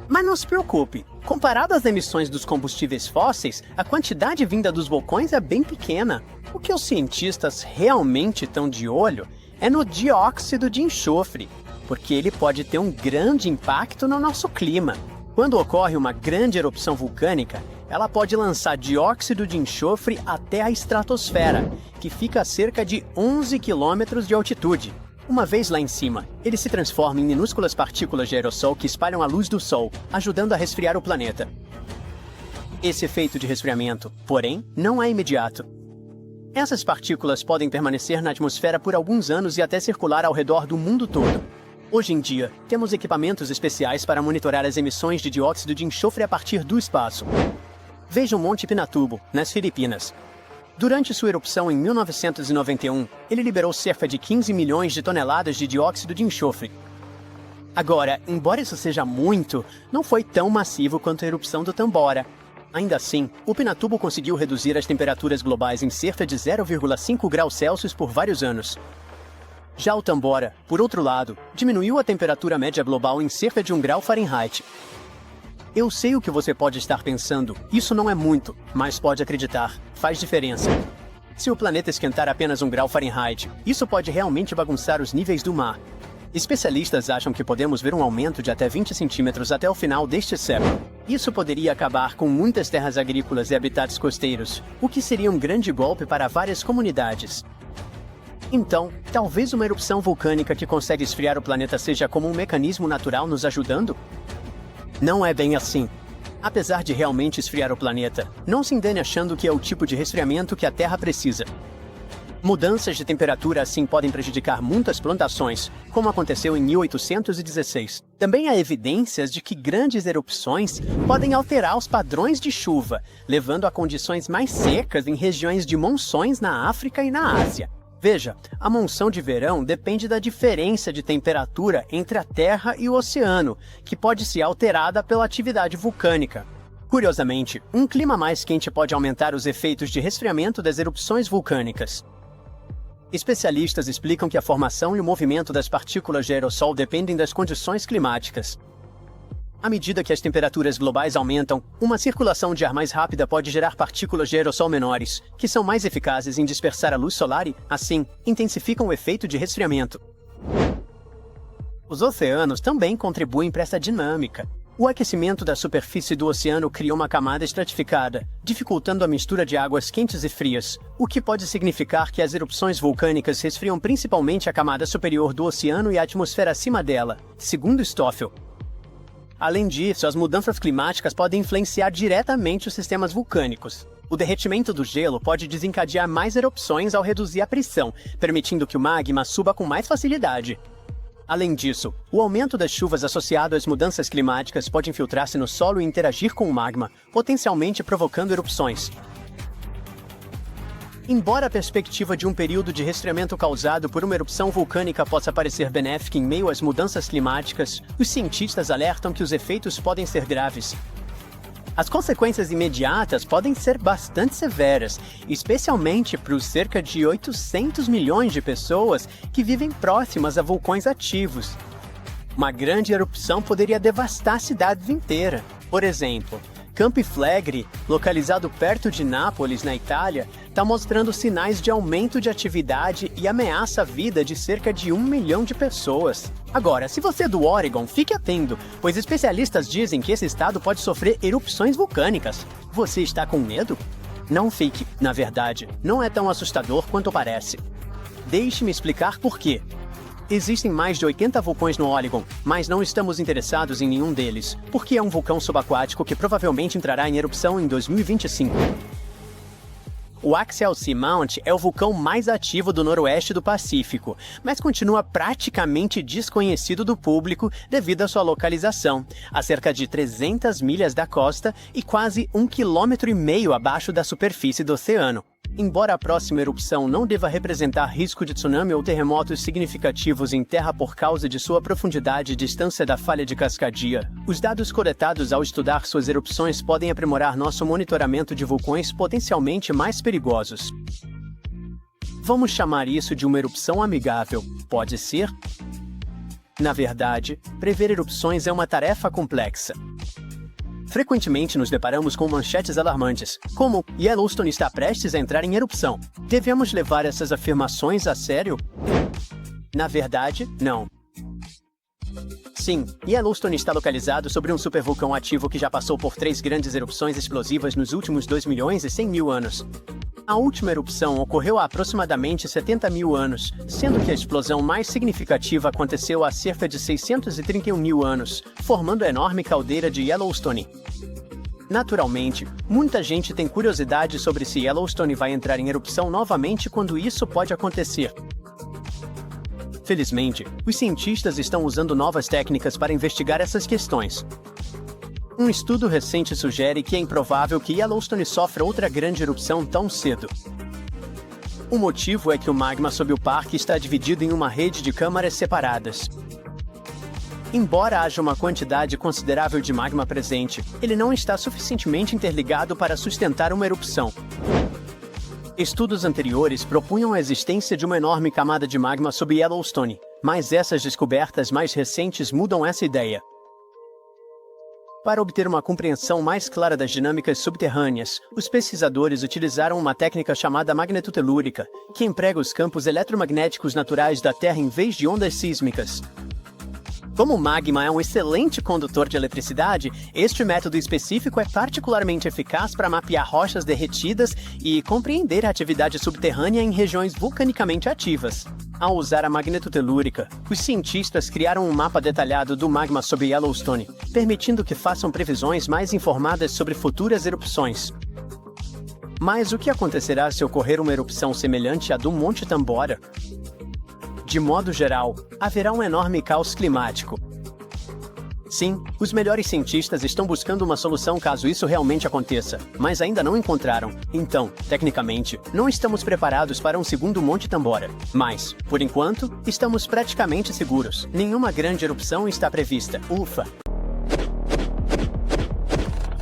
Mas não se preocupe, comparado às emissões dos combustíveis fósseis, a quantidade vinda dos vulcões é bem pequena. O que os cientistas realmente estão de olho é no dióxido de enxofre, porque ele pode ter um grande impacto no nosso clima. Quando ocorre uma grande erupção vulcânica, ela pode lançar dióxido de enxofre até a estratosfera, que fica a cerca de 11 quilômetros de altitude. Uma vez lá em cima, ele se transforma em minúsculas partículas de aerossol que espalham a luz do Sol, ajudando a resfriar o planeta. Esse efeito de resfriamento, porém, não é imediato. Essas partículas podem permanecer na atmosfera por alguns anos e até circular ao redor do mundo todo. Hoje em dia, temos equipamentos especiais para monitorar as emissões de dióxido de enxofre a partir do espaço. Veja o Monte Pinatubo, nas Filipinas. Durante sua erupção em 1991, ele liberou cerca de 15 milhões de toneladas de dióxido de enxofre. Agora, embora isso seja muito, não foi tão massivo quanto a erupção do Tambora. Ainda assim, o Pinatubo conseguiu reduzir as temperaturas globais em cerca de 0,5 graus Celsius por vários anos. Já o Tambora, por outro lado, diminuiu a temperatura média global em cerca de 1 grau Fahrenheit. Eu sei o que você pode estar pensando, isso não é muito, mas pode acreditar, faz diferença. Se o planeta esquentar apenas 1 grau Fahrenheit, isso pode realmente bagunçar os níveis do mar. Especialistas acham que podemos ver um aumento de até 20 centímetros até o final deste século. Isso poderia acabar com muitas terras agrícolas e habitats costeiros, o que seria um grande golpe para várias comunidades. Então, talvez uma erupção vulcânica que consegue esfriar o planeta seja como um mecanismo natural nos ajudando? Não é bem assim. Apesar de realmente esfriar o planeta, não se engane achando que é o tipo de resfriamento que a Terra precisa. Mudanças de temperatura assim podem prejudicar muitas plantações, como aconteceu em 1816. Também há evidências de que grandes erupções podem alterar os padrões de chuva, levando a condições mais secas em regiões de monções na África e na Ásia. Veja, a monção de verão depende da diferença de temperatura entre a Terra e o oceano, que pode ser alterada pela atividade vulcânica. Curiosamente, um clima mais quente pode aumentar os efeitos de resfriamento das erupções vulcânicas. Especialistas explicam que a formação e o movimento das partículas de aerossol dependem das condições climáticas. À medida que as temperaturas globais aumentam, uma circulação de ar mais rápida pode gerar partículas de aerossol menores, que são mais eficazes em dispersar a luz solar e, assim, intensificam o efeito de resfriamento. Os oceanos também contribuem para essa dinâmica. O aquecimento da superfície do oceano cria uma camada estratificada, dificultando a mistura de águas quentes e frias, o que pode significar que as erupções vulcânicas resfriam principalmente a camada superior do oceano e a atmosfera acima dela, segundo Stoffel. Além disso, as mudanças climáticas podem influenciar diretamente os sistemas vulcânicos. O derretimento do gelo pode desencadear mais erupções ao reduzir a pressão, permitindo que o magma suba com mais facilidade. Além disso, o aumento das chuvas associado às mudanças climáticas pode infiltrar-se no solo e interagir com o magma, potencialmente provocando erupções. Embora a perspectiva de um período de resfriamento causado por uma erupção vulcânica possa parecer benéfica em meio às mudanças climáticas, os cientistas alertam que os efeitos podem ser graves. As consequências imediatas podem ser bastante severas, especialmente para os cerca de 800 milhões de pessoas que vivem próximas a vulcões ativos. Uma grande erupção poderia devastar cidades inteiras. Por exemplo, Campi Flegrei, localizado perto de Nápoles, na Itália, está mostrando sinais de aumento de atividade e ameaça a vida de cerca de 1 milhão de pessoas. Agora, se você é do Oregon, fique atento, pois especialistas dizem que esse estado pode sofrer erupções vulcânicas. Você está com medo? Não fique, na verdade, não é tão assustador quanto parece. Deixe-me explicar por quê. Existem mais de 80 vulcões no Oregon, mas não estamos interessados em nenhum deles, porque é um vulcão subaquático que provavelmente entrará em erupção em 2025. O Axel Seamount é o vulcão mais ativo do noroeste do Pacífico, mas continua praticamente desconhecido do público devido à sua localização, a cerca de 300 milhas da costa e quase 1,5 km abaixo da superfície do oceano. Embora a próxima erupção não deva representar risco de tsunami ou terremotos significativos em terra por causa de sua profundidade e distância da falha de Cascadia, os dados coletados ao estudar suas erupções podem aprimorar nosso monitoramento de vulcões potencialmente mais perigosos. Vamos chamar isso de uma erupção amigável, pode ser? Na verdade, prever erupções é uma tarefa complexa. Frequentemente nos deparamos com manchetes alarmantes, como Yellowstone está prestes a entrar em erupção. Devemos levar essas afirmações a sério? Na verdade, não. Sim, Yellowstone está localizado sobre um supervulcão ativo que já passou por 3 grandes erupções explosivas nos últimos 2 milhões e 100 mil anos. A última erupção ocorreu há aproximadamente 70 mil anos, sendo que a explosão mais significativa aconteceu há cerca de 631 mil anos, formando a enorme caldeira de Yellowstone. Naturalmente, muita gente tem curiosidade sobre se Yellowstone vai entrar em erupção novamente quando isso pode acontecer. Felizmente, os cientistas estão usando novas técnicas para investigar essas questões. Um estudo recente sugere que é improvável que Yellowstone sofra outra grande erupção tão cedo. O motivo é que o magma sob o parque está dividido em uma rede de câmaras separadas. Embora haja uma quantidade considerável de magma presente, ele não está suficientemente interligado para sustentar uma erupção. Estudos anteriores propunham a existência de uma enorme camada de magma sob Yellowstone, mas essas descobertas mais recentes mudam essa ideia. Para obter uma compreensão mais clara das dinâmicas subterrâneas, os pesquisadores utilizaram uma técnica chamada magnetotelúrica, que emprega os campos eletromagnéticos naturais da Terra em vez de ondas sísmicas. Como o magma é um excelente condutor de eletricidade, este método específico é particularmente eficaz para mapear rochas derretidas e compreender a atividade subterrânea em regiões vulcanicamente ativas. Ao usar a magnetotelúrica, os cientistas criaram um mapa detalhado do magma sob Yellowstone, permitindo que façam previsões mais informadas sobre futuras erupções. Mas o que acontecerá se ocorrer uma erupção semelhante à do Monte Tambora? De modo geral, haverá um enorme caos climático. Sim, os melhores cientistas estão buscando uma solução caso isso realmente aconteça, mas ainda não encontraram. Então, tecnicamente, não estamos preparados para um segundo Monte Tambora. Mas, por enquanto, estamos praticamente seguros. Nenhuma grande erupção está prevista. Ufa!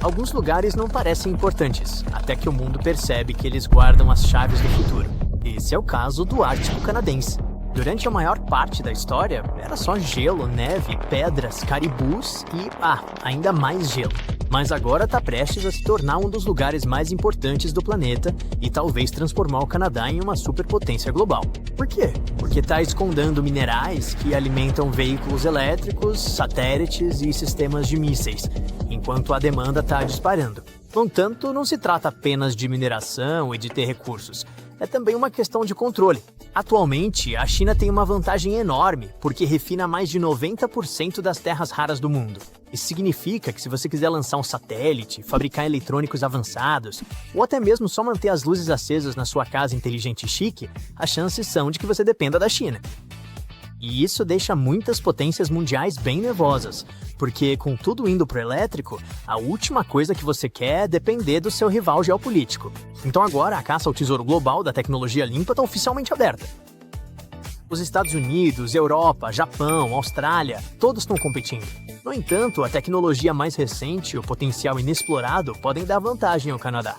Alguns lugares não parecem importantes, até que o mundo percebe que eles guardam as chaves do futuro. Esse é o caso do Ártico canadense. Durante a maior parte da história, era só gelo, neve, pedras, caribus e, ainda mais gelo. Mas agora está prestes a se tornar um dos lugares mais importantes do planeta e talvez transformar o Canadá em uma superpotência global. Por quê? Porque está escondendo minerais que alimentam veículos elétricos, satélites e sistemas de mísseis, enquanto a demanda está disparando. No entanto, não se trata apenas de mineração e de ter recursos. É também uma questão de controle. Atualmente, a China tem uma vantagem enorme, porque refina mais de 90% das terras raras do mundo. Isso significa que se você quiser lançar um satélite, fabricar eletrônicos avançados, ou até mesmo só manter as luzes acesas na sua casa inteligente e chique, as chances são de que você dependa da China. E isso deixa muitas potências mundiais bem nervosas, porque com tudo indo pro elétrico, a última coisa que você quer é depender do seu rival geopolítico. Então agora a caça ao tesouro global da tecnologia limpa está oficialmente aberta. Os Estados Unidos, Europa, Japão, Austrália, todos estão competindo. No entanto, a tecnologia mais recente e o potencial inexplorado podem dar vantagem ao Canadá.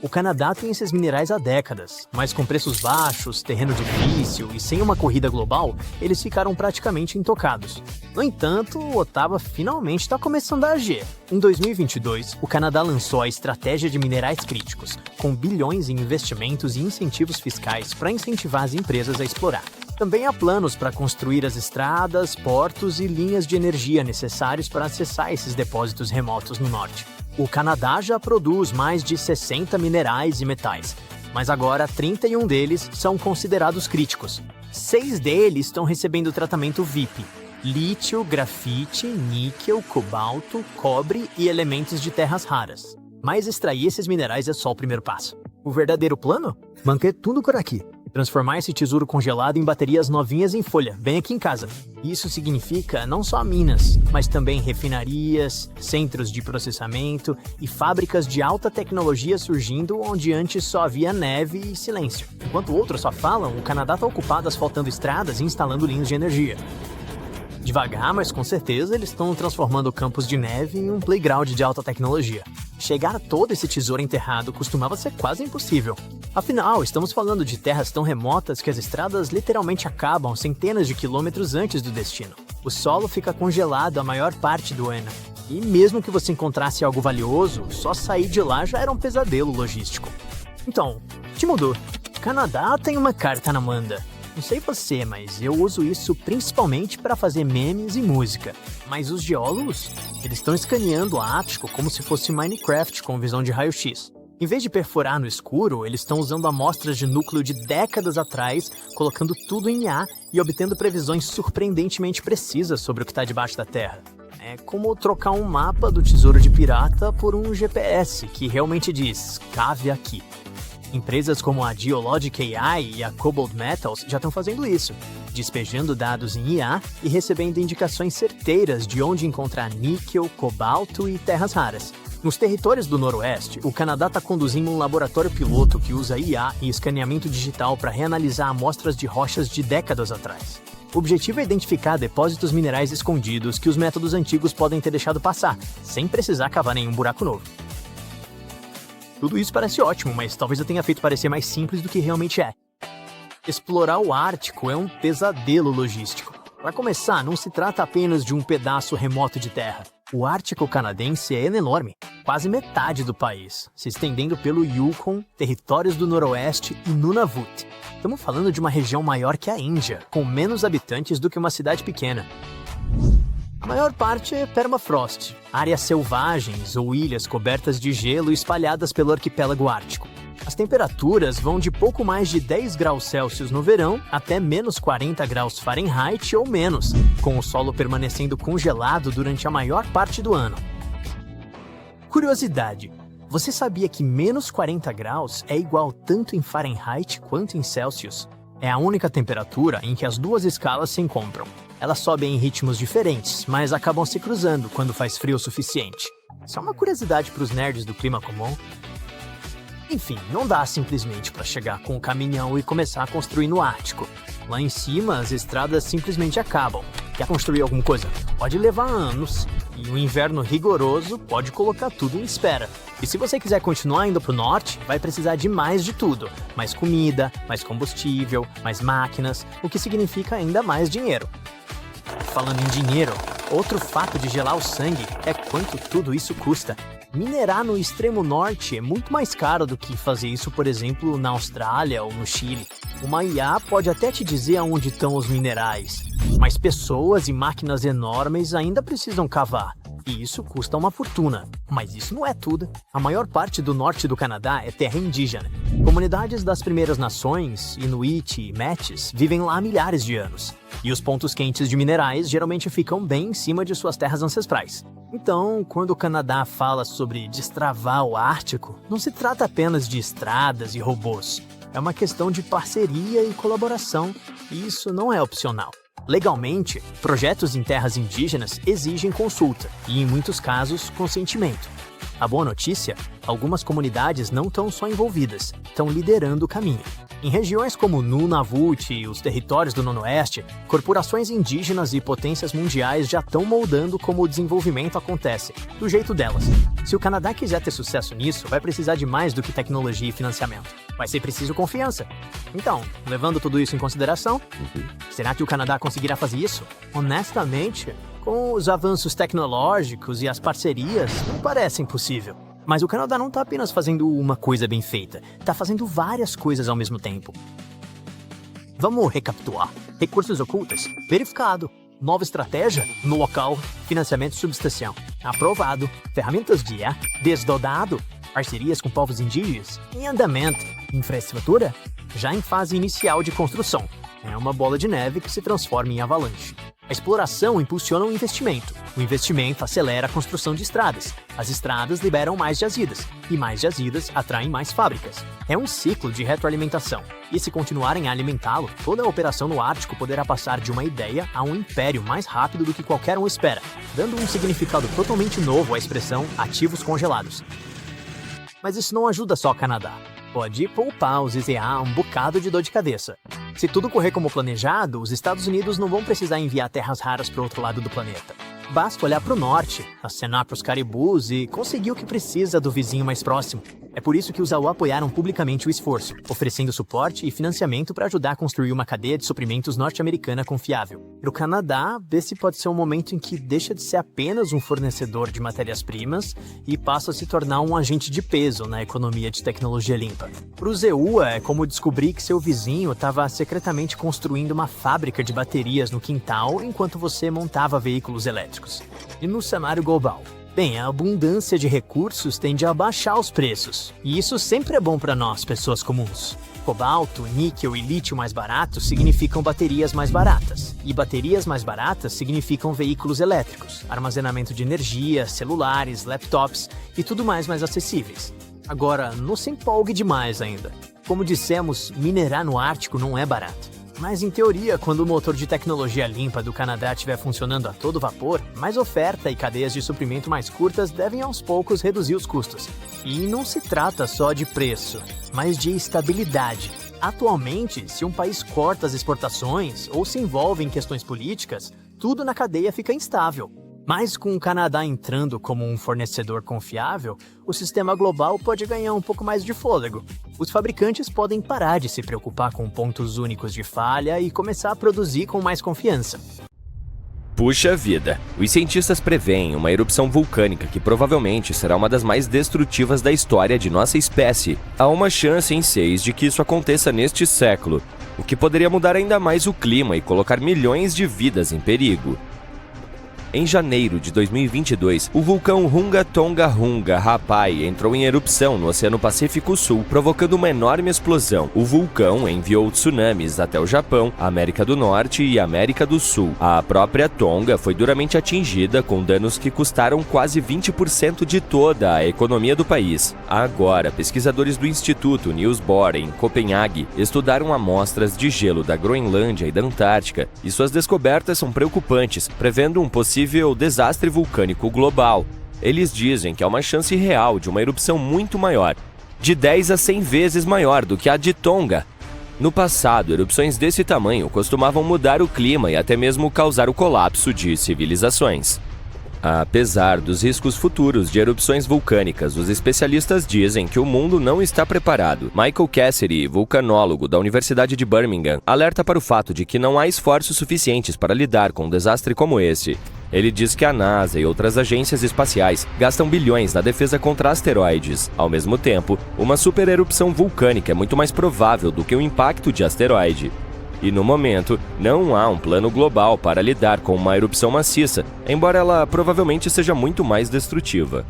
O Canadá tem esses minerais há décadas, mas com preços baixos, terreno difícil e sem uma corrida global, eles ficaram praticamente intocados. No entanto, o Ottawa finalmente está começando a agir. Em 2022, o Canadá lançou a Estratégia de Minerais Críticos, com bilhões em investimentos e incentivos fiscais para incentivar as empresas a explorar. Também há planos para construir as estradas, portos e linhas de energia necessários para acessar esses depósitos remotos no norte. O Canadá já produz mais de 60 minerais e metais, mas agora 31 deles são considerados críticos. 6 deles estão recebendo tratamento VIP: lítio, grafite, níquel, cobalto, cobre e elementos de terras raras. Mas extrair esses minerais é só o primeiro passo. O verdadeiro plano? Manter tudo por aqui. Transformar esse tesouro congelado em baterias novinhas em folha, bem aqui em casa. Isso significa não só minas, mas também refinarias, centros de processamento e fábricas de alta tecnologia surgindo onde antes só havia neve e silêncio. Enquanto outros só falam, o Canadá está ocupado asfaltando estradas e instalando linhas de energia. Devagar, mas com certeza, eles estão transformando campos de neve em um playground de alta tecnologia. Chegar a todo esse tesouro enterrado costumava ser quase impossível. Afinal, estamos falando de terras tão remotas que as estradas literalmente acabam centenas de quilômetros antes do destino. O solo fica congelado a maior parte do ano. E mesmo que você encontrasse algo valioso, só sair de lá já era um pesadelo logístico. Então, o que mudou? O Canadá tem uma carta na manga. Não sei você, mas eu uso isso principalmente para fazer memes e música. Mas os geólogos, eles estão escaneando o Ártico como se fosse Minecraft com visão de raio-x. Em vez de perfurar no escuro, eles estão usando amostras de núcleo de décadas atrás, colocando tudo em IA e obtendo previsões surpreendentemente precisas sobre o que está debaixo da Terra. É como trocar um mapa do tesouro de pirata por um GPS que realmente diz, cave aqui. Empresas como a Geologic AI e a Cobalt Metals já estão fazendo isso, despejando dados em IA e recebendo indicações certeiras de onde encontrar níquel, cobalto e terras raras. Nos territórios do Noroeste, o Canadá está conduzindo um laboratório piloto que usa IA e escaneamento digital para reanalisar amostras de rochas de décadas atrás. O objetivo é identificar depósitos minerais escondidos que os métodos antigos podem ter deixado passar, sem precisar cavar nenhum buraco novo. Tudo isso parece ótimo, mas talvez eu tenha feito parecer mais simples do que realmente é. Explorar o Ártico é um pesadelo logístico. Para começar, não se trata apenas de um pedaço remoto de terra. O Ártico canadense é enorme, quase metade do país, se estendendo pelo Yukon, territórios do Noroeste e Nunavut. Estamos falando de uma região maior que a Índia, com menos habitantes do que uma cidade pequena. A maior parte é permafrost, áreas selvagens ou ilhas cobertas de gelo espalhadas pelo arquipélago ártico. As temperaturas vão de pouco mais de 10 graus Celsius no verão até menos 40 graus Fahrenheit ou menos, com o solo permanecendo congelado durante a maior parte do ano. Curiosidade: você sabia que menos 40 graus é igual tanto em Fahrenheit quanto em Celsius? É a única temperatura em que as duas escalas se encontram. Elas sobem em ritmos diferentes, mas acabam se cruzando quando faz frio o suficiente. Só uma curiosidade para os nerds do clima comum. Enfim, não dá simplesmente para chegar com o caminhão e começar a construir no Ártico. Lá em cima, as estradas simplesmente acabam. Quer construir alguma coisa? Pode levar anos. E o inverno rigoroso pode colocar tudo em espera. E se você quiser continuar indo pro norte, vai precisar de mais de tudo. Mais comida, mais combustível, mais máquinas, o que significa ainda mais dinheiro. Falando em dinheiro, outro fato de gelar o sangue é quanto tudo isso custa. Minerar no extremo norte é muito mais caro do que fazer isso, por exemplo, na Austrália ou no Chile. Uma IA pode até te dizer aonde estão os minerais, mas pessoas e máquinas enormes ainda precisam cavar. E isso custa uma fortuna. Mas isso não é tudo. A maior parte do norte do Canadá é terra indígena. Comunidades das primeiras nações, Inuit e Métis, vivem lá há milhares de anos. E os pontos quentes de minerais geralmente ficam bem em cima de suas terras ancestrais. Então, quando o Canadá fala sobre destravar o Ártico, não se trata apenas de estradas e robôs. É uma questão de parceria e colaboração, e isso não é opcional. Legalmente, projetos em terras indígenas exigem consulta e, em muitos casos, consentimento. A boa notícia: algumas comunidades não estão só envolvidas, estão liderando o caminho. Em regiões como Nunavut e os territórios do Noroeste, corporações indígenas e potências mundiais já estão moldando como o desenvolvimento acontece, do jeito delas. Se o Canadá quiser ter sucesso nisso, vai precisar de mais do que tecnologia e financiamento. Vai ser preciso confiança. Então, levando tudo isso em consideração, será que o Canadá conseguirá fazer isso? Honestamente, com os avanços tecnológicos e as parcerias, não parece impossível. Mas o Canadá não está apenas fazendo uma coisa bem feita, está fazendo várias coisas ao mesmo tempo. Vamos recapitular. Recursos ocultos, verificado. Nova estratégia, no local. Financiamento substancial, aprovado. Ferramentas de IA, desdobado. Parcerias com povos indígenas, em andamento. Infraestrutura, já em fase inicial de construção. É uma bola de neve que se transforma em avalanche. A exploração impulsiona o investimento. O investimento acelera a construção de estradas. As estradas liberam mais jazidas. E mais jazidas atraem mais fábricas. É um ciclo de retroalimentação. E se continuarem a alimentá-lo, toda a operação no Ártico poderá passar de uma ideia a um império mais rápido do que qualquer um espera, dando um significado totalmente novo à expressão ativos congelados. Mas isso não ajuda só o Canadá. Pode poupar os EZA um bocado de dor de cabeça. Se tudo correr como planejado, os Estados Unidos não vão precisar enviar terras raras para o outro lado do planeta. Basta olhar para o norte, acenar para os caribus e conseguir o que precisa do vizinho mais próximo. É por isso que os AU apoiaram publicamente o esforço, oferecendo suporte e financiamento para ajudar a construir uma cadeia de suprimentos norte-americana confiável. Para o Canadá, esse pode ser um momento em que deixa de ser apenas um fornecedor de matérias-primas e passa a se tornar um agente de peso na economia de tecnologia limpa. Para o ZEU, é como descobrir que seu vizinho estava secretamente construindo uma fábrica de baterias no quintal enquanto você montava veículos elétricos. E no cenário global? Bem, a abundância de recursos tende a baixar os preços, e isso sempre é bom para nós, pessoas comuns. Cobalto, níquel e lítio mais baratos significam baterias mais baratas. E baterias mais baratas significam veículos elétricos, armazenamento de energia, celulares, laptops e tudo mais acessíveis. Agora, não se empolgue demais ainda. Como dissemos, minerar no Ártico não é barato. Mas em teoria, quando o motor de tecnologia limpa do Canadá estiver funcionando a todo vapor, mais oferta e cadeias de suprimento mais curtas devem aos poucos reduzir os custos. E não se trata só de preço, mas de estabilidade. Atualmente, se um país corta as exportações ou se envolve em questões políticas, tudo na cadeia fica instável. Mas com o Canadá entrando como um fornecedor confiável, o sistema global pode ganhar um pouco mais de fôlego. Os fabricantes podem parar de se preocupar com pontos únicos de falha e começar a produzir com mais confiança. Puxa vida! Os cientistas preveem uma erupção vulcânica que provavelmente será uma das mais destrutivas da história de nossa espécie. Há uma chance em 6 de que isso aconteça neste século, o que poderia mudar ainda mais o clima e colocar milhões de vidas em perigo. Em janeiro de 2022, o vulcão Hunga Tonga Hunga Rapai entrou em erupção no Oceano Pacífico Sul, provocando uma enorme explosão. O vulcão enviou tsunamis até o Japão, a América do Norte e a América do Sul. A própria Tonga foi duramente atingida, com danos que custaram quase 20% de toda a economia do país. Agora, pesquisadores do Instituto Niels Bohr, em Copenhague, estudaram amostras de gelo da Groenlândia e da Antártica, e suas descobertas são preocupantes, prevendo um possível desastre vulcânico global. Eles dizem que há uma chance real de uma erupção muito maior, de 10 a 100 vezes maior do que a de Tonga. No passado, erupções desse tamanho costumavam mudar o clima e até mesmo causar o colapso de civilizações. Apesar dos riscos futuros de erupções vulcânicas, os especialistas dizem que o mundo não está preparado. Michael Cassidy, vulcanólogo da Universidade de Birmingham, alerta para o fato de que não há esforços suficientes para lidar com um desastre como esse. Ele diz que a NASA e outras agências espaciais gastam bilhões na defesa contra asteroides. Ao mesmo tempo, uma supererupção vulcânica é muito mais provável do que o impacto de asteroide. E no momento, não há um plano global para lidar com uma erupção maciça, embora ela provavelmente seja muito mais destrutiva.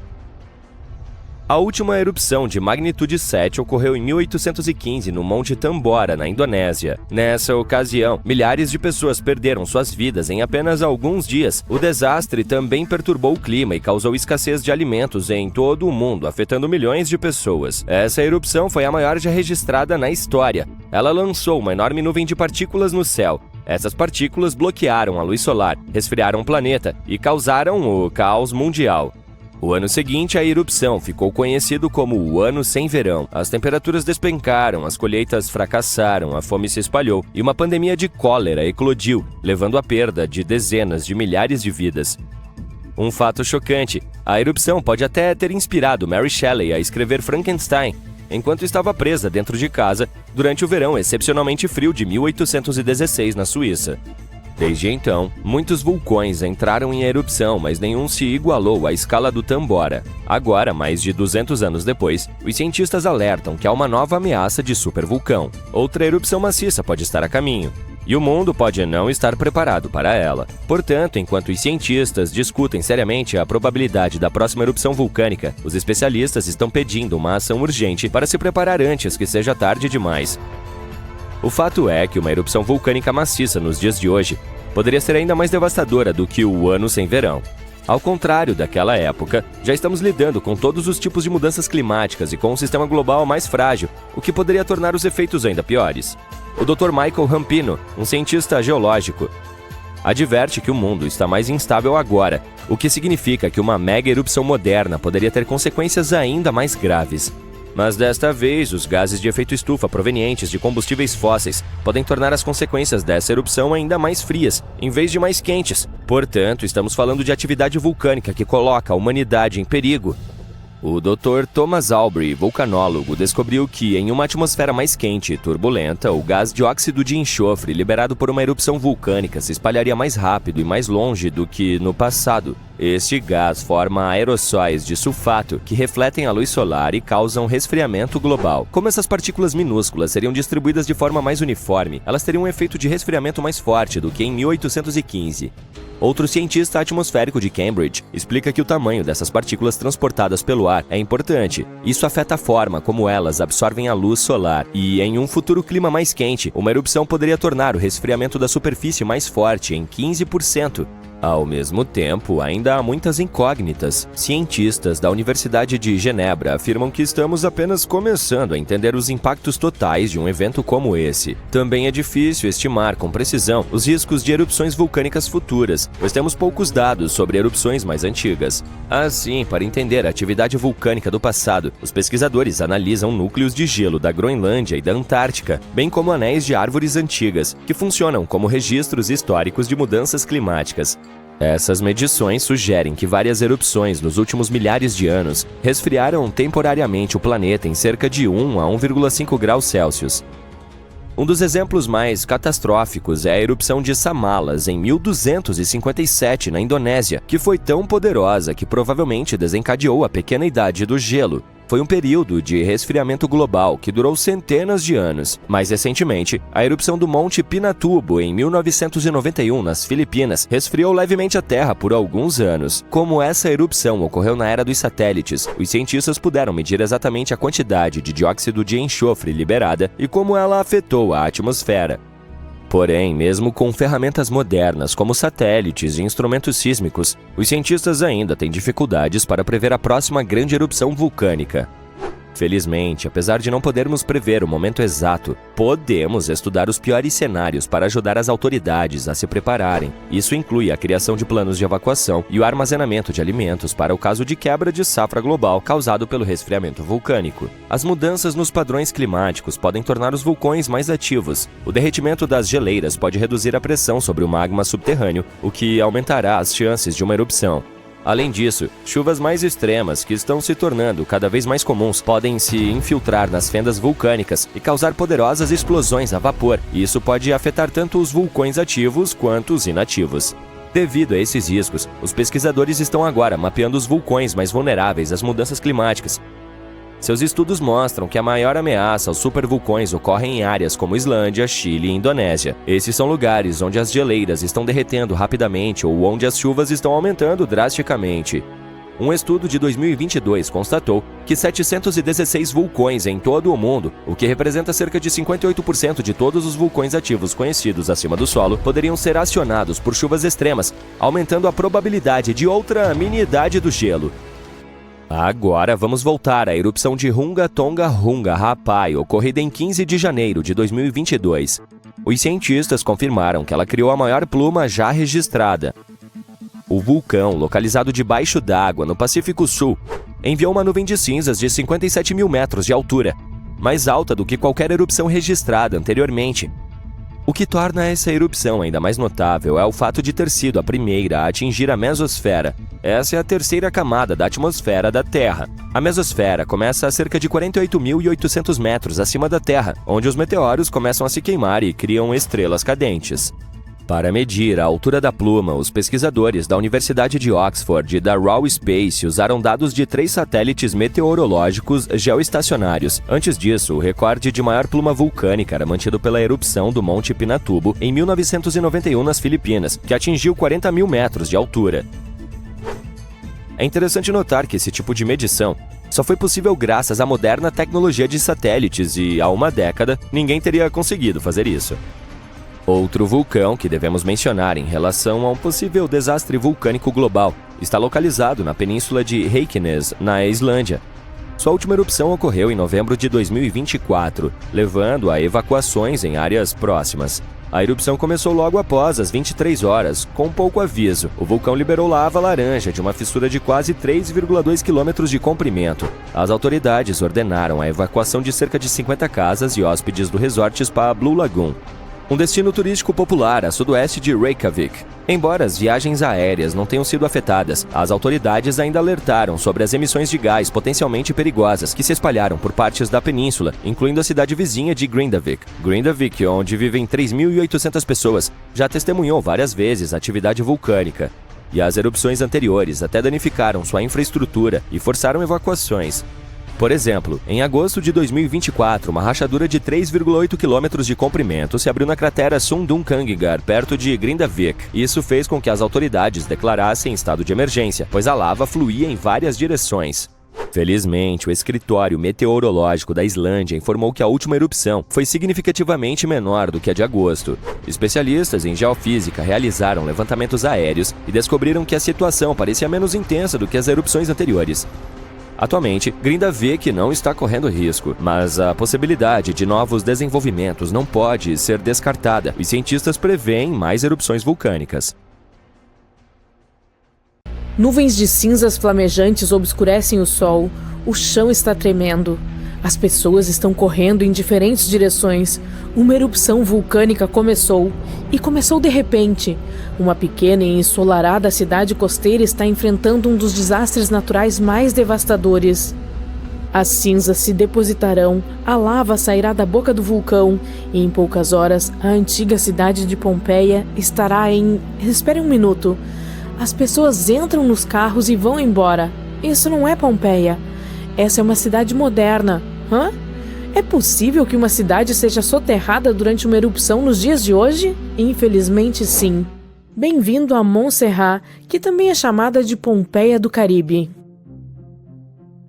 A última erupção de magnitude 7 ocorreu em 1815 no Monte Tambora, na Indonésia. Nessa ocasião, milhares de pessoas perderam suas vidas em apenas alguns dias. O desastre também perturbou o clima e causou escassez de alimentos em todo o mundo, afetando milhões de pessoas. Essa erupção foi a maior já registrada na história. Ela lançou uma enorme nuvem de partículas no céu. Essas partículas bloquearam a luz solar, resfriaram o planeta e causaram o caos mundial. O ano seguinte à erupção ficou conhecido como o Ano Sem Verão. As temperaturas despencaram, as colheitas fracassaram, a fome se espalhou e uma pandemia de cólera eclodiu, levando à perda de dezenas de milhares de vidas. Um fato chocante: a erupção pode até ter inspirado Mary Shelley a escrever Frankenstein, enquanto estava presa dentro de casa durante o verão excepcionalmente frio de 1816 na Suíça. Desde então, muitos vulcões entraram em erupção, mas nenhum se igualou à escala do Tambora. Agora, mais de 200 anos depois, os cientistas alertam que há uma nova ameaça de supervulcão. Outra erupção maciça pode estar a caminho, e o mundo pode não estar preparado para ela. Portanto, enquanto os cientistas discutem seriamente a probabilidade da próxima erupção vulcânica, os especialistas estão pedindo uma ação urgente para se preparar antes que seja tarde demais. O fato é que uma erupção vulcânica maciça nos dias de hoje poderia ser ainda mais devastadora do que o Ano Sem Verão. Ao contrário daquela época, já estamos lidando com todos os tipos de mudanças climáticas e com um sistema global mais frágil, o que poderia tornar os efeitos ainda piores. O Dr. Michael Rampino, um cientista geológico, adverte que o mundo está mais instável agora, o que significa que uma mega erupção moderna poderia ter consequências ainda mais graves. Mas desta vez, os gases de efeito estufa provenientes de combustíveis fósseis podem tornar as consequências dessa erupção ainda mais frias, em vez de mais quentes. Portanto, estamos falando de atividade vulcânica que coloca a humanidade em perigo. O Dr. Thomas Albury, vulcanólogo, descobriu que, em uma atmosfera mais quente e turbulenta, o gás dióxido de enxofre liberado por uma erupção vulcânica se espalharia mais rápido e mais longe do que no passado. Este gás forma aerossóis de sulfato que refletem a luz solar e causam resfriamento global. Como essas partículas minúsculas seriam distribuídas de forma mais uniforme, elas teriam um efeito de resfriamento mais forte do que em 1815. Outro cientista atmosférico de Cambridge explica que o tamanho dessas partículas transportadas pelo ar é importante. Isso afeta a forma como elas absorvem a luz solar e, em um futuro clima mais quente, uma erupção poderia tornar o resfriamento da superfície mais forte em 15%. Ao mesmo tempo, ainda há muitas incógnitas. Cientistas da Universidade de Genebra afirmam que estamos apenas começando a entender os impactos totais de um evento como esse. Também é difícil estimar com precisão os riscos de erupções vulcânicas futuras, pois temos poucos dados sobre erupções mais antigas. Assim, para entender a atividade vulcânica do passado, os pesquisadores analisam núcleos de gelo da Groenlândia e da Antártica, bem como anéis de árvores antigas, que funcionam como registros históricos de mudanças climáticas. Essas medições sugerem que várias erupções nos últimos milhares de anos resfriaram temporariamente o planeta em cerca de 1 a 1,5 graus Celsius. Um dos exemplos mais catastróficos é a erupção de Samalas em 1257 na Indonésia, que foi tão poderosa que provavelmente desencadeou a pequena idade do gelo. Foi um período de resfriamento global que durou centenas de anos. Mais recentemente, a erupção do Monte Pinatubo em 1991 nas Filipinas resfriou levemente a Terra por alguns anos. Como essa erupção ocorreu na era dos satélites, os cientistas puderam medir exatamente a quantidade de dióxido de enxofre liberada e como ela afetou a atmosfera. Porém, mesmo com ferramentas modernas como satélites e instrumentos sísmicos, os cientistas ainda têm dificuldades para prever a próxima grande erupção vulcânica. Felizmente, apesar de não podermos prever o momento exato, podemos estudar os piores cenários para ajudar as autoridades a se prepararem. Isso inclui a criação de planos de evacuação e o armazenamento de alimentos para o caso de quebra de safra global causado pelo resfriamento vulcânico. As mudanças nos padrões climáticos podem tornar os vulcões mais ativos. O derretimento das geleiras pode reduzir a pressão sobre o magma subterrâneo, o que aumentará as chances de uma erupção. Além disso, chuvas mais extremas, que estão se tornando cada vez mais comuns, podem se infiltrar nas fendas vulcânicas e causar poderosas explosões a vapor. Isso pode afetar tanto os vulcões ativos quanto os inativos. Devido a esses riscos, os pesquisadores estão agora mapeando os vulcões mais vulneráveis às mudanças climáticas. Seus estudos mostram que a maior ameaça aos supervulcões ocorre em áreas como Islândia, Chile e Indonésia. Esses são lugares onde as geleiras estão derretendo rapidamente ou onde as chuvas estão aumentando drasticamente. Um estudo de 2022 constatou que 716 vulcões em todo o mundo, o que representa cerca de 58% de todos os vulcões ativos conhecidos acima do solo, poderiam ser acionados por chuvas extremas, aumentando a probabilidade de outra mini-idade do gelo. Agora vamos voltar à erupção de Hunga Tonga Hunga Rapai, ocorrida em 15 de janeiro de 2022. Os cientistas confirmaram que ela criou a maior pluma já registrada. O vulcão, localizado debaixo d'água no Pacífico Sul, enviou uma nuvem de cinzas de 57 mil metros de altura, mais alta do que qualquer erupção registrada anteriormente. O que torna essa erupção ainda mais notável é o fato de ter sido a primeira a atingir a mesosfera. Essa é a terceira camada da atmosfera da Terra. A mesosfera começa a cerca de 48.800 metros acima da Terra, onde os meteoros começam a se queimar e criam estrelas cadentes. Para medir a altura da pluma, os pesquisadores da Universidade de Oxford e da Raw Space usaram dados de 3 satélites meteorológicos geoestacionários. Antes disso, o recorde de maior pluma vulcânica era mantido pela erupção do Monte Pinatubo em 1991 nas Filipinas, que atingiu 40 mil metros de altura. É interessante notar que esse tipo de medição só foi possível graças à moderna tecnologia de satélites e, há uma década, ninguém teria conseguido fazer isso. Outro vulcão que devemos mencionar em relação a um possível desastre vulcânico global está localizado na península de Reykjanes, na Islândia. Sua última erupção ocorreu em novembro de 2024, levando a evacuações em áreas próximas. A erupção começou logo após as 23 horas, com pouco aviso. O vulcão liberou lava laranja de uma fissura de quase 3,2 km de comprimento. As autoridades ordenaram a evacuação de cerca de 50 casas e hóspedes do resort Spa Blue Lagoon, um destino turístico popular a sudoeste de Reykjavik. Embora as viagens aéreas não tenham sido afetadas, as autoridades ainda alertaram sobre as emissões de gás potencialmente perigosas que se espalharam por partes da península, incluindo a cidade vizinha de Grindavik. Grindavik, onde vivem 3.800 pessoas, já testemunhou várias vezes a atividade vulcânica. E as erupções anteriores até danificaram sua infraestrutura e forçaram evacuações. Por exemplo, em agosto de 2024, uma rachadura de 3,8 km de comprimento se abriu na cratera Sundunkangar, perto de Grindavik. Isso fez com que as autoridades declarassem estado de emergência, pois a lava fluía em várias direções. Felizmente, o escritório meteorológico da Islândia informou que a última erupção foi significativamente menor do que a de agosto. Especialistas em geofísica realizaram levantamentos aéreos e descobriram que a situação parecia menos intensa do que as erupções anteriores. Atualmente, Grindavik não está correndo risco, mas a possibilidade de novos desenvolvimentos não pode ser descartada. Os cientistas preveem mais erupções vulcânicas. Nuvens de cinzas flamejantes obscurecem o sol, o chão está tremendo. As pessoas estão correndo em diferentes direções. Uma erupção vulcânica começou, e começou de repente. Uma pequena e ensolarada cidade costeira está enfrentando um dos desastres naturais mais devastadores. As cinzas se depositarão, a lava sairá da boca do vulcão, e em poucas horas a antiga cidade de Pompeia estará em... Espere um minuto. As pessoas entram nos carros e vão embora. Isso não é Pompeia. Essa é uma cidade moderna. Hã? É possível que uma cidade seja soterrada durante uma erupção nos dias de hoje? Infelizmente, sim. Bem-vindo a Montserrat, que também é chamada de Pompeia do Caribe.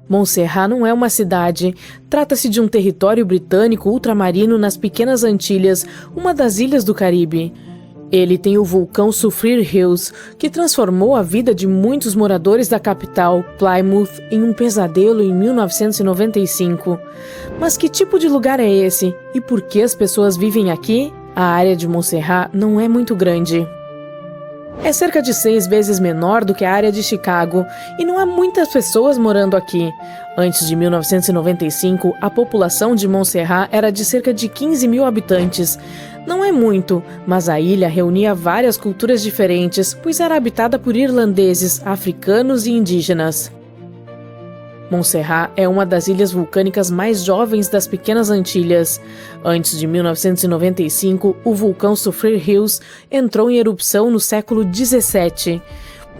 Montserrat não é uma cidade. Trata-se de um território britânico ultramarino nas Pequenas Antilhas, uma das ilhas do Caribe. Ele tem o vulcão Sulphur Hills, que transformou a vida de muitos moradores da capital, Plymouth, em um pesadelo em 1995. Mas que tipo de lugar é esse? E por que as pessoas vivem aqui? A área de Montserrat não é muito grande. É cerca de 6 vezes menor do que a área de Chicago, e não há muitas pessoas morando aqui. Antes de 1995, a população de Montserrat era de cerca de 15 mil habitantes. Não é muito, mas a ilha reunia várias culturas diferentes, pois era habitada por irlandeses, africanos e indígenas. Montserrat é uma das ilhas vulcânicas mais jovens das Pequenas Antilhas. Antes de 1995, o vulcão Sulphur Hills entrou em erupção no século XVII.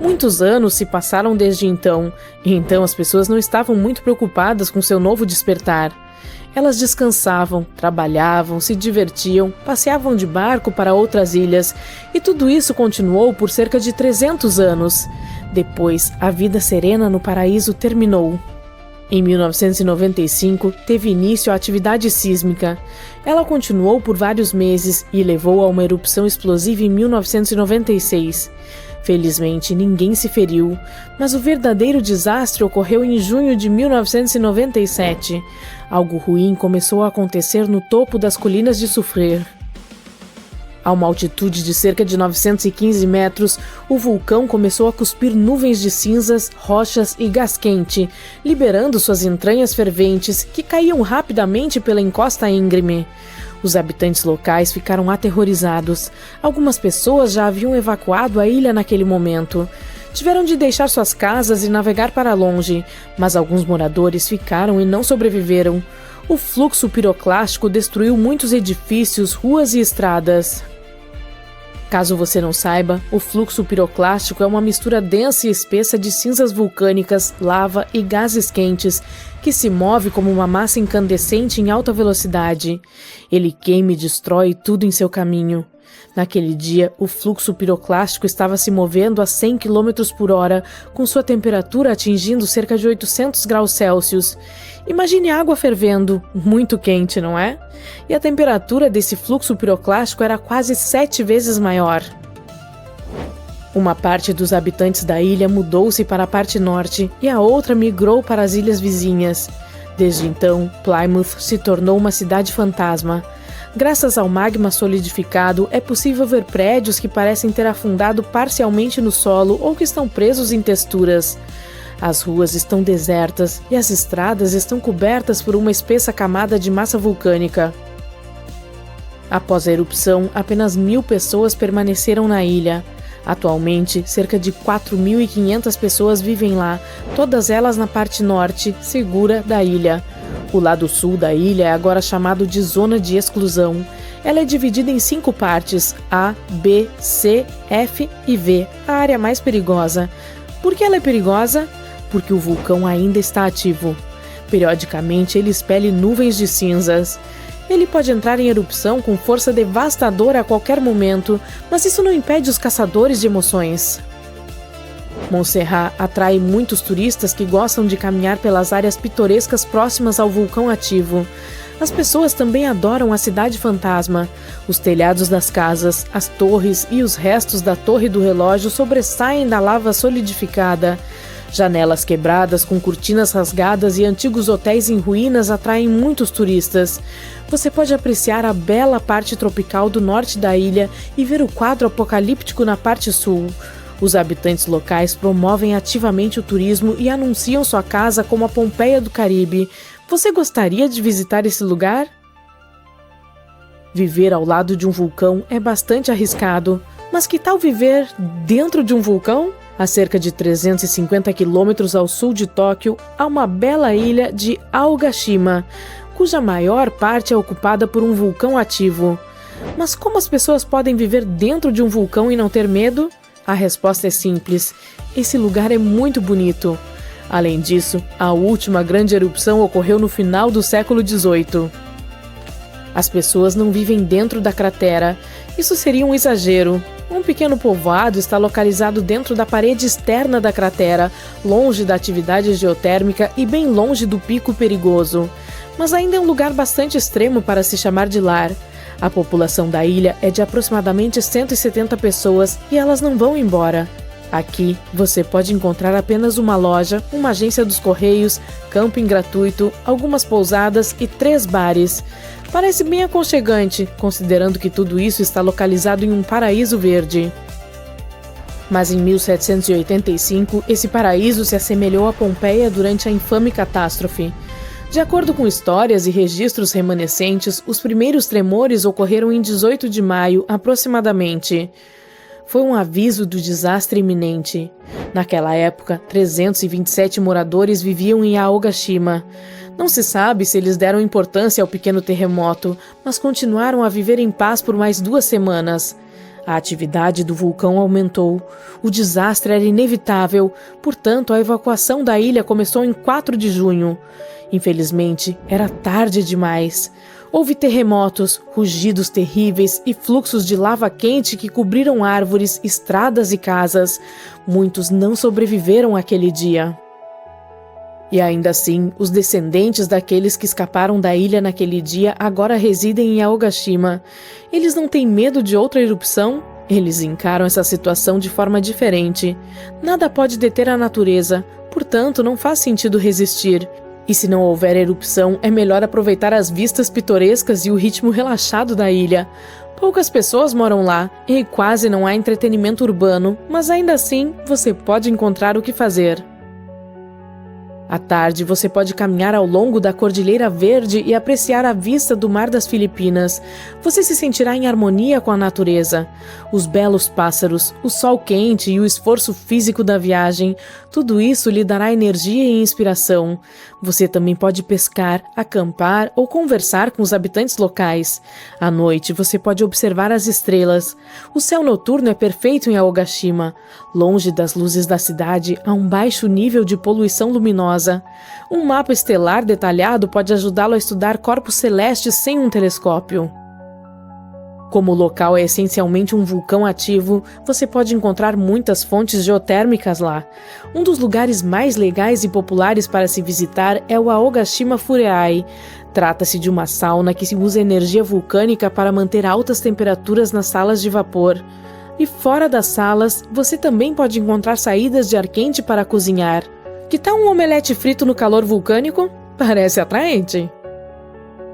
Muitos anos se passaram desde então, e então as pessoas não estavam muito preocupadas com seu novo despertar. Elas descansavam, trabalhavam, se divertiam, passeavam de barco para outras ilhas, e tudo isso continuou por cerca de 300 anos. Depois, a vida serena no paraíso terminou. Em 1995, teve início a atividade sísmica. Ela continuou por vários meses e levou a uma erupção explosiva em 1996. Felizmente, ninguém se feriu, mas o verdadeiro desastre ocorreu em junho de 1997. Algo ruim começou a acontecer no topo das colinas de Sulphur. A uma altitude de cerca de 915 metros, o vulcão começou a cuspir nuvens de cinzas, rochas e gás quente, liberando suas entranhas ferventes, que caíam rapidamente pela encosta íngreme. Os habitantes locais ficaram aterrorizados. Algumas pessoas já haviam evacuado a ilha naquele momento. Tiveram de deixar suas casas e navegar para longe, mas alguns moradores ficaram e não sobreviveram. O fluxo piroclástico destruiu muitos edifícios, ruas e estradas. Caso você não saiba, o fluxo piroclástico é uma mistura densa e espessa de cinzas vulcânicas, lava e gases quentes, que se move como uma massa incandescente em alta velocidade. Ele queima e destrói tudo em seu caminho. Naquele dia, o fluxo piroclástico estava se movendo a 100 km por hora, com sua temperatura atingindo cerca de 800 graus Celsius. Imagine água fervendo, muito quente, não é? E a temperatura desse fluxo piroclástico era quase 7 vezes maior. Uma parte dos habitantes da ilha mudou-se para a parte norte e a outra migrou para as ilhas vizinhas. Desde então, Plymouth se tornou uma cidade fantasma. Graças ao magma solidificado, é possível ver prédios que parecem ter afundado parcialmente no solo ou que estão presos em texturas. As ruas estão desertas e as estradas estão cobertas por uma espessa camada de massa vulcânica. Após a erupção, apenas 1.000 pessoas permaneceram na ilha. Atualmente, cerca de 4.500 pessoas vivem lá, todas elas na parte norte, segura, da ilha. O lado sul da ilha é agora chamado de Zona de Exclusão. Ela é dividida em 5 partes, A, B, C, F e V, a área mais perigosa. Por que ela é perigosa? Porque o vulcão ainda está ativo. Periodicamente, ele expele nuvens de cinzas. Ele pode entrar em erupção com força devastadora a qualquer momento, mas isso não impede os caçadores de emoções. Montserrat atrai muitos turistas que gostam de caminhar pelas áreas pitorescas próximas ao vulcão ativo. As pessoas também adoram a cidade fantasma. Os telhados das casas, as torres e os restos da torre do relógio sobressaem da lava solidificada. Janelas quebradas com cortinas rasgadas e antigos hotéis em ruínas atraem muitos turistas. Você pode apreciar a bela parte tropical do norte da ilha e ver o quadro apocalíptico na parte sul. Os habitantes locais promovem ativamente o turismo e anunciam sua casa como a Pompeia do Caribe. Você gostaria de visitar esse lugar? Viver ao lado de um vulcão é bastante arriscado, mas que tal viver dentro de um vulcão? A cerca de 350 quilômetros ao sul de Tóquio, há uma bela ilha de Aogashima, cuja maior parte é ocupada por um vulcão ativo. Mas como as pessoas podem viver dentro de um vulcão e não ter medo? A resposta é simples: esse lugar é muito bonito. Além disso, a última grande erupção ocorreu no final do século XVIII. As pessoas não vivem dentro da cratera. Isso seria um exagero. Um pequeno povoado está localizado dentro da parede externa da cratera, longe da atividade geotérmica e bem longe do pico perigoso. Mas ainda é um lugar bastante extremo para se chamar de lar. A população da ilha é de aproximadamente 170 pessoas e elas não vão embora. Aqui, você pode encontrar apenas uma loja, uma agência dos correios, camping gratuito, algumas pousadas e 3 bares. Parece bem aconchegante, considerando que tudo isso está localizado em um paraíso verde. Mas em 1785, esse paraíso se assemelhou a Pompeia durante a infame catástrofe. De acordo com histórias e registros remanescentes, os primeiros tremores ocorreram em 18 de maio, aproximadamente. Foi um aviso do desastre iminente. Naquela época, 327 moradores viviam em Aogashima. Não se sabe se eles deram importância ao pequeno terremoto, mas continuaram a viver em paz por mais 2 semanas. A atividade do vulcão aumentou. O desastre era inevitável, portanto, a evacuação da ilha começou em 4 de junho. Infelizmente, era tarde demais. Houve terremotos, rugidos terríveis e fluxos de lava quente que cobriram árvores, estradas e casas. Muitos não sobreviveram àquele dia. E ainda assim, os descendentes daqueles que escaparam da ilha naquele dia agora residem em Aogashima. Eles não têm medo de outra erupção? Eles encaram essa situação de forma diferente. Nada pode deter a natureza, portanto não faz sentido resistir. E se não houver erupção, é melhor aproveitar as vistas pitorescas e o ritmo relaxado da ilha. Poucas pessoas moram lá e quase não há entretenimento urbano, mas ainda assim você pode encontrar o que fazer. À tarde, você pode caminhar ao longo da Cordilheira Verde e apreciar a vista do Mar das Filipinas. Você se sentirá em harmonia com a natureza. Os belos pássaros, o sol quente e o esforço físico da viagem, tudo isso lhe dará energia e inspiração. Você também pode pescar, acampar ou conversar com os habitantes locais. À noite, você pode observar as estrelas. O céu noturno é perfeito em Aogashima. Longe das luzes da cidade, há um baixo nível de poluição luminosa. Um mapa estelar detalhado pode ajudá-lo a estudar corpos celestes sem um telescópio. Como o local é essencialmente um vulcão ativo, você pode encontrar muitas fontes geotérmicas lá. Um dos lugares mais legais e populares para se visitar é o Aogashima Fureai. Trata-se de uma sauna que se usa energia vulcânica para manter altas temperaturas nas salas de vapor. E fora das salas, você também pode encontrar saídas de ar quente para cozinhar. Que tal um omelete frito no calor vulcânico? Parece atraente.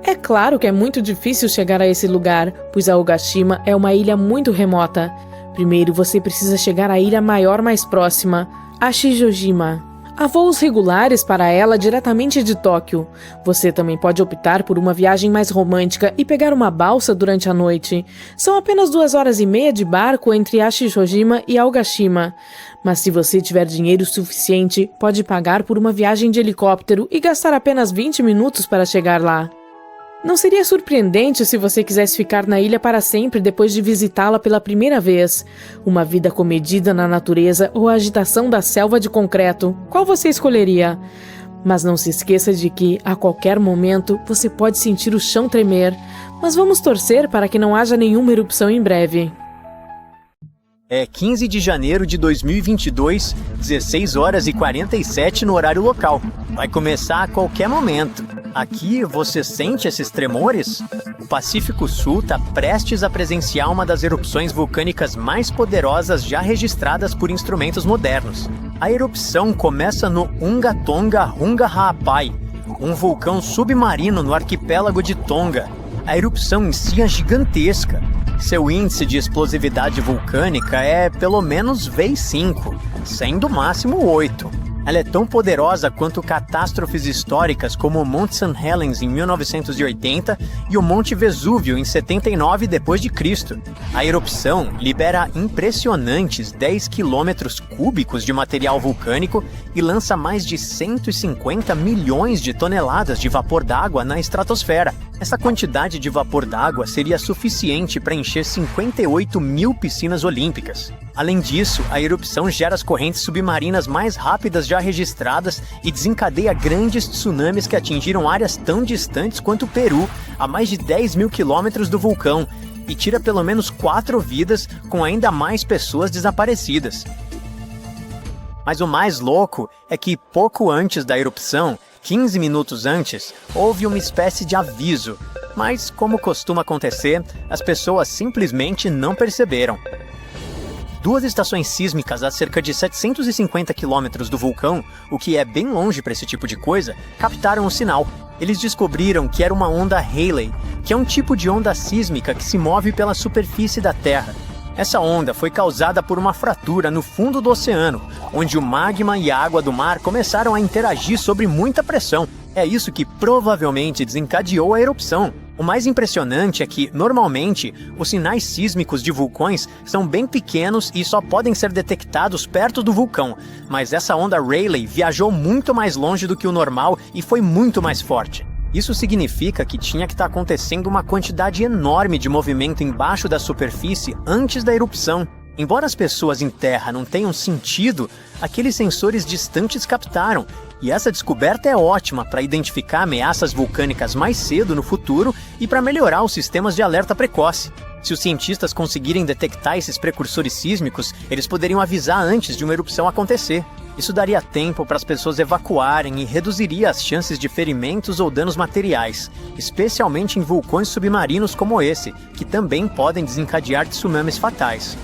É claro que é muito difícil chegar a esse lugar, pois Aogashima é uma ilha muito remota. Primeiro você precisa chegar à ilha maior mais próxima, Ashijojima. Há voos regulares para ela diretamente de Tóquio. Você também pode optar por uma viagem mais romântica e pegar uma balsa durante a noite. São apenas 2h30 de barco entre Ashijojima e Aogashima. Mas se você tiver dinheiro suficiente, pode pagar por uma viagem de helicóptero e gastar apenas 20 minutos para chegar lá. Não seria surpreendente se você quisesse ficar na ilha para sempre depois de visitá-la pela primeira vez. Uma vida comedida na natureza ou a agitação da selva de concreto, qual você escolheria? Mas não se esqueça de que, a qualquer momento, você pode sentir o chão tremer. Mas vamos torcer para que não haja nenhuma erupção em breve. É 15 de janeiro de 2022, 16 horas e 47 no horário local. Vai começar a qualquer momento. Aqui você sente esses tremores? O Pacífico Sul está prestes a presenciar uma das erupções vulcânicas mais poderosas já registradas por instrumentos modernos. A erupção começa no Unga Tonga Hunga Ha'apai, um vulcão submarino no arquipélago de Tonga. A erupção em si é gigantesca. Seu índice de explosividade vulcânica é pelo menos vezes 5, sendo o máximo 8. Ela é tão poderosa quanto catástrofes históricas como o Monte St. Helens em 1980 e o Monte Vesúvio em 79 d.C. A erupção libera impressionantes 10 quilômetros cúbicos de material vulcânico e lança mais de 150 milhões de toneladas de vapor d'água na estratosfera. Essa quantidade de vapor d'água seria suficiente para encher 58 mil piscinas olímpicas. Além disso, a erupção gera as correntes submarinas mais rápidas já registradas e desencadeia grandes tsunamis que atingiram áreas tão distantes quanto o Peru, a mais de 10 mil quilômetros do vulcão, e tira pelo menos 4 vidas, com ainda mais pessoas desaparecidas. Mas o mais louco é que pouco antes da erupção, 15 minutos antes, houve uma espécie de aviso, mas, como costuma acontecer, as pessoas simplesmente não perceberam. 2 estações sísmicas a cerca de 750 quilômetros do vulcão, o que é bem longe para esse tipo de coisa, captaram o sinal. Eles descobriram que era uma onda Rayleigh, que é um tipo de onda sísmica que se move pela superfície da Terra. Essa onda foi causada por uma fratura no fundo do oceano, onde o magma e a água do mar começaram a interagir sob muita pressão. É isso que provavelmente desencadeou a erupção. O mais impressionante é que, normalmente, os sinais sísmicos de vulcões são bem pequenos e só podem ser detectados perto do vulcão, mas essa onda Rayleigh viajou muito mais longe do que o normal e foi muito mais forte. Isso significa que tinha que estar acontecendo uma quantidade enorme de movimento embaixo da superfície antes da erupção. Embora as pessoas em terra não tenham sentido, aqueles sensores distantes captaram, e essa descoberta é ótima para identificar ameaças vulcânicas mais cedo no futuro e para melhorar os sistemas de alerta precoce. Se os cientistas conseguirem detectar esses precursores sísmicos, eles poderiam avisar antes de uma erupção acontecer. Isso daria tempo para as pessoas evacuarem e reduziria as chances de ferimentos ou danos materiais, especialmente em vulcões submarinos como esse, que também podem desencadear tsunamis fatais.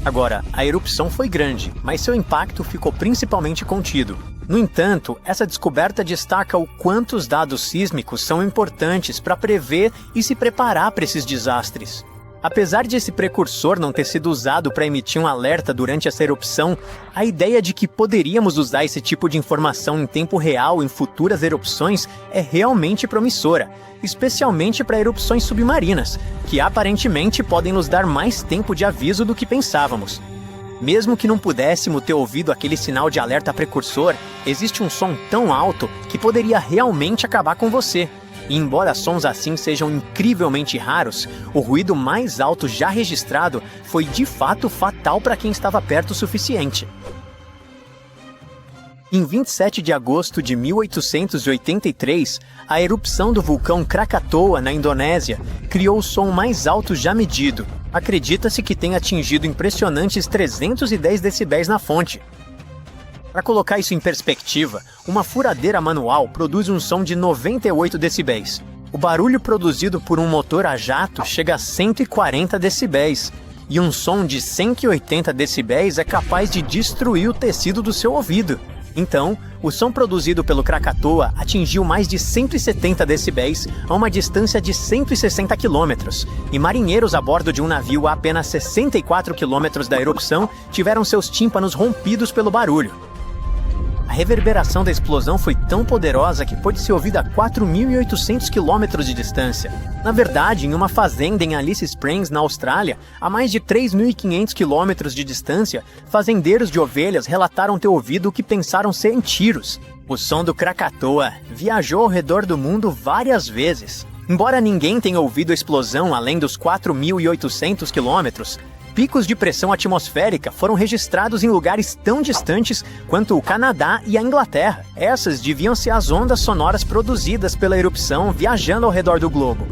Agora, a erupção foi grande, mas seu impacto ficou principalmente contido. No entanto, essa descoberta destaca o quanto os dados sísmicos são importantes para prever e se preparar para esses desastres. Apesar de esse precursor não ter sido usado para emitir um alerta durante essa erupção, a ideia de que poderíamos usar esse tipo de informação em tempo real em futuras erupções é realmente promissora, especialmente para erupções submarinas, que aparentemente podem nos dar mais tempo de aviso do que pensávamos. Mesmo que não pudéssemos ter ouvido aquele sinal de alerta precursor, existe um som tão alto que poderia realmente acabar com você. E embora sons assim sejam incrivelmente raros, o ruído mais alto já registrado foi de fato fatal para quem estava perto o suficiente. Em 27 de agosto de 1883, a erupção do vulcão Krakatoa, na Indonésia, criou o som mais alto já medido. Acredita-se que tenha atingido impressionantes 310 decibéis na fonte. Para colocar isso em perspectiva, uma furadeira manual produz um som de 98 decibéis. O barulho produzido por um motor a jato chega a 140 decibéis. E um som de 180 decibéis é capaz de destruir o tecido do seu ouvido. Então, o som produzido pelo Krakatoa atingiu mais de 170 decibéis a uma distância de 160 quilômetros, e marinheiros a bordo de um navio a apenas 64 quilômetros da erupção tiveram seus tímpanos rompidos pelo barulho. A reverberação da explosão foi tão poderosa que pôde ser ouvida a 4.800 quilômetros de distância. Na verdade, em uma fazenda em Alice Springs, na Austrália, a mais de 3.500 quilômetros de distância, fazendeiros de ovelhas relataram ter ouvido o que pensaram serem tiros. O som do Krakatoa viajou ao redor do mundo várias vezes. Embora ninguém tenha ouvido a explosão além dos 4.800 quilômetros, picos de pressão atmosférica foram registrados em lugares tão distantes quanto o Canadá e a Inglaterra. Essas deviam ser as ondas sonoras produzidas pela erupção viajando ao redor do globo.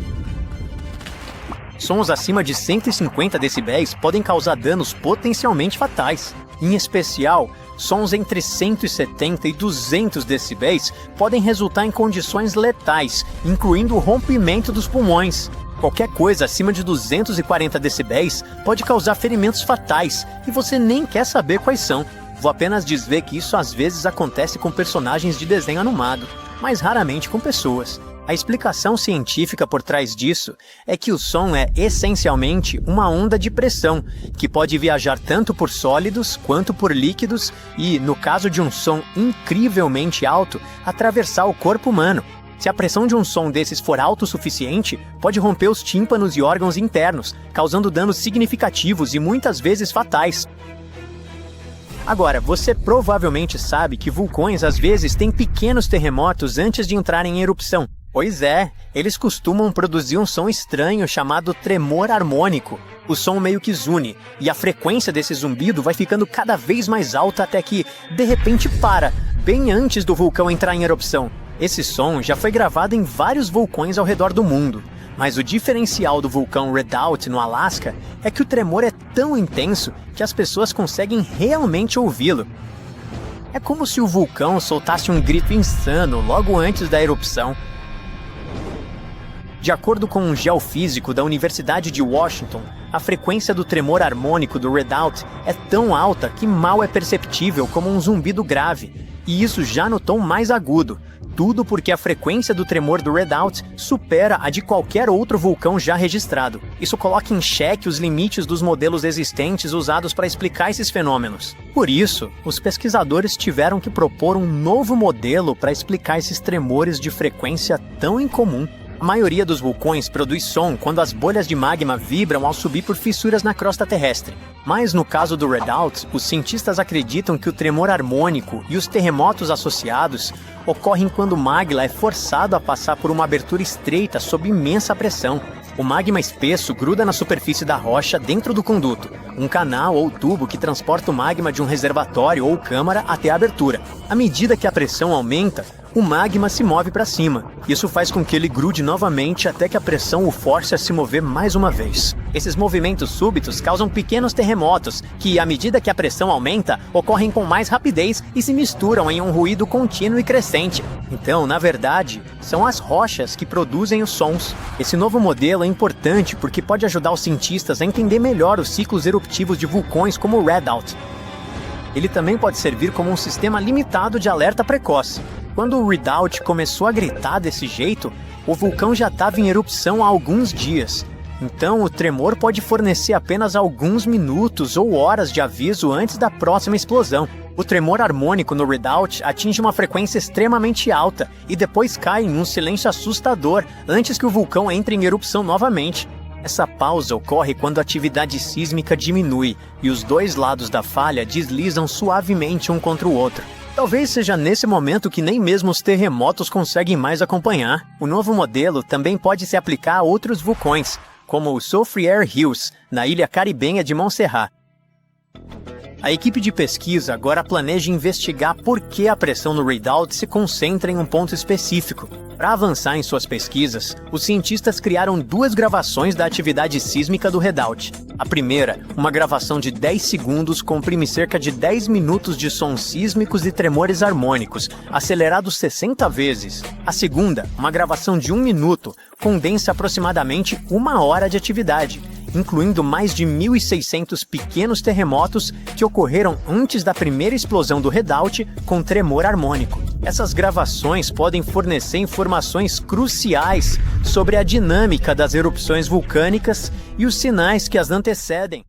Sons acima de 150 decibéis podem causar danos potencialmente fatais. Em especial, sons entre 170 e 200 decibéis podem resultar em condições letais, incluindo o rompimento dos pulmões. Qualquer coisa acima de 240 decibéis pode causar ferimentos fatais e você nem quer saber quais são. Vou apenas dizer que isso às vezes acontece com personagens de desenho animado, mas raramente com pessoas. A explicação científica por trás disso é que o som é essencialmente uma onda de pressão, que pode viajar tanto por sólidos quanto por líquidos e, no caso de um som incrivelmente alto, atravessar o corpo humano. Se a pressão de um som desses for alta o suficiente, pode romper os tímpanos e órgãos internos, causando danos significativos e muitas vezes fatais. Agora, você provavelmente sabe que vulcões às vezes têm pequenos terremotos antes de entrarem em erupção. Pois é, eles costumam produzir um som estranho chamado tremor harmônico. O som meio que zune, e a frequência desse zumbido vai ficando cada vez mais alta até que, de repente, para, bem antes do vulcão entrar em erupção. Esse som já foi gravado em vários vulcões ao redor do mundo, mas o diferencial do vulcão Redoubt no Alasca é que o tremor é tão intenso que as pessoas conseguem realmente ouvi-lo. É como se o vulcão soltasse um grito insano logo antes da erupção. De acordo com um geofísico da Universidade de Washington, a frequência do tremor harmônico do Redoubt é tão alta que mal é perceptível como um zumbido grave, e isso já no tom mais agudo. Tudo porque a frequência do tremor do Redoubt supera a de qualquer outro vulcão já registrado. Isso coloca em xeque os limites dos modelos existentes usados para explicar esses fenômenos. Por isso, os pesquisadores tiveram que propor um novo modelo para explicar esses tremores de frequência tão incomum. A maioria dos vulcões produz som quando as bolhas de magma vibram ao subir por fissuras na crosta terrestre. Mas no caso do Redoubt, os cientistas acreditam que o tremor harmônico e os terremotos associados ocorrem quando o magma é forçado a passar por uma abertura estreita sob imensa pressão. O magma espesso gruda na superfície da rocha dentro do conduto, um canal ou tubo que transporta o magma de um reservatório ou câmara até a abertura. À medida que a pressão aumenta, o magma se move para cima. Isso faz com que ele grude novamente até que a pressão o force a se mover mais uma vez. Esses movimentos súbitos causam pequenos terremotos que, à medida que a pressão aumenta, ocorrem com mais rapidez e se misturam em um ruído contínuo e crescente. Então, na verdade, são as rochas que produzem os sons. Esse novo modelo é importante porque pode ajudar os cientistas a entender melhor os ciclos eruptivos de vulcões como o Redoubt. Ele também pode servir como um sistema limitado de alerta precoce. Quando o Redoubt começou a gritar desse jeito, o vulcão já estava em erupção há alguns dias. Então, o tremor pode fornecer apenas alguns minutos ou horas de aviso antes da próxima explosão. O tremor harmônico no Redoubt atinge uma frequência extremamente alta e depois cai em um silêncio assustador antes que o vulcão entre em erupção novamente. Essa pausa ocorre quando a atividade sísmica diminui e os dois lados da falha deslizam suavemente um contra o outro. Talvez seja nesse momento que nem mesmo os terremotos conseguem mais acompanhar. O novo modelo também pode se aplicar a outros vulcões, como o Soufriere Hills, na ilha caribenha de Montserrat. A equipe de pesquisa agora planeja investigar por que a pressão no Redoubt se concentra em um ponto específico. Para avançar em suas pesquisas, os cientistas criaram 2 gravações da atividade sísmica do Redoubt. A primeira, uma gravação de 10 segundos, comprime cerca de 10 minutos de sons sísmicos e tremores harmônicos, acelerados 60 vezes. A segunda, uma gravação de 1 minuto, condensa aproximadamente 1 hora de atividade, incluindo mais de 1.600 pequenos terremotos que ocorreram antes da primeira explosão do Redoubt com tremor harmônico. Essas gravações podem fornecer informações cruciais sobre a dinâmica das erupções vulcânicas e os sinais que as antecedem.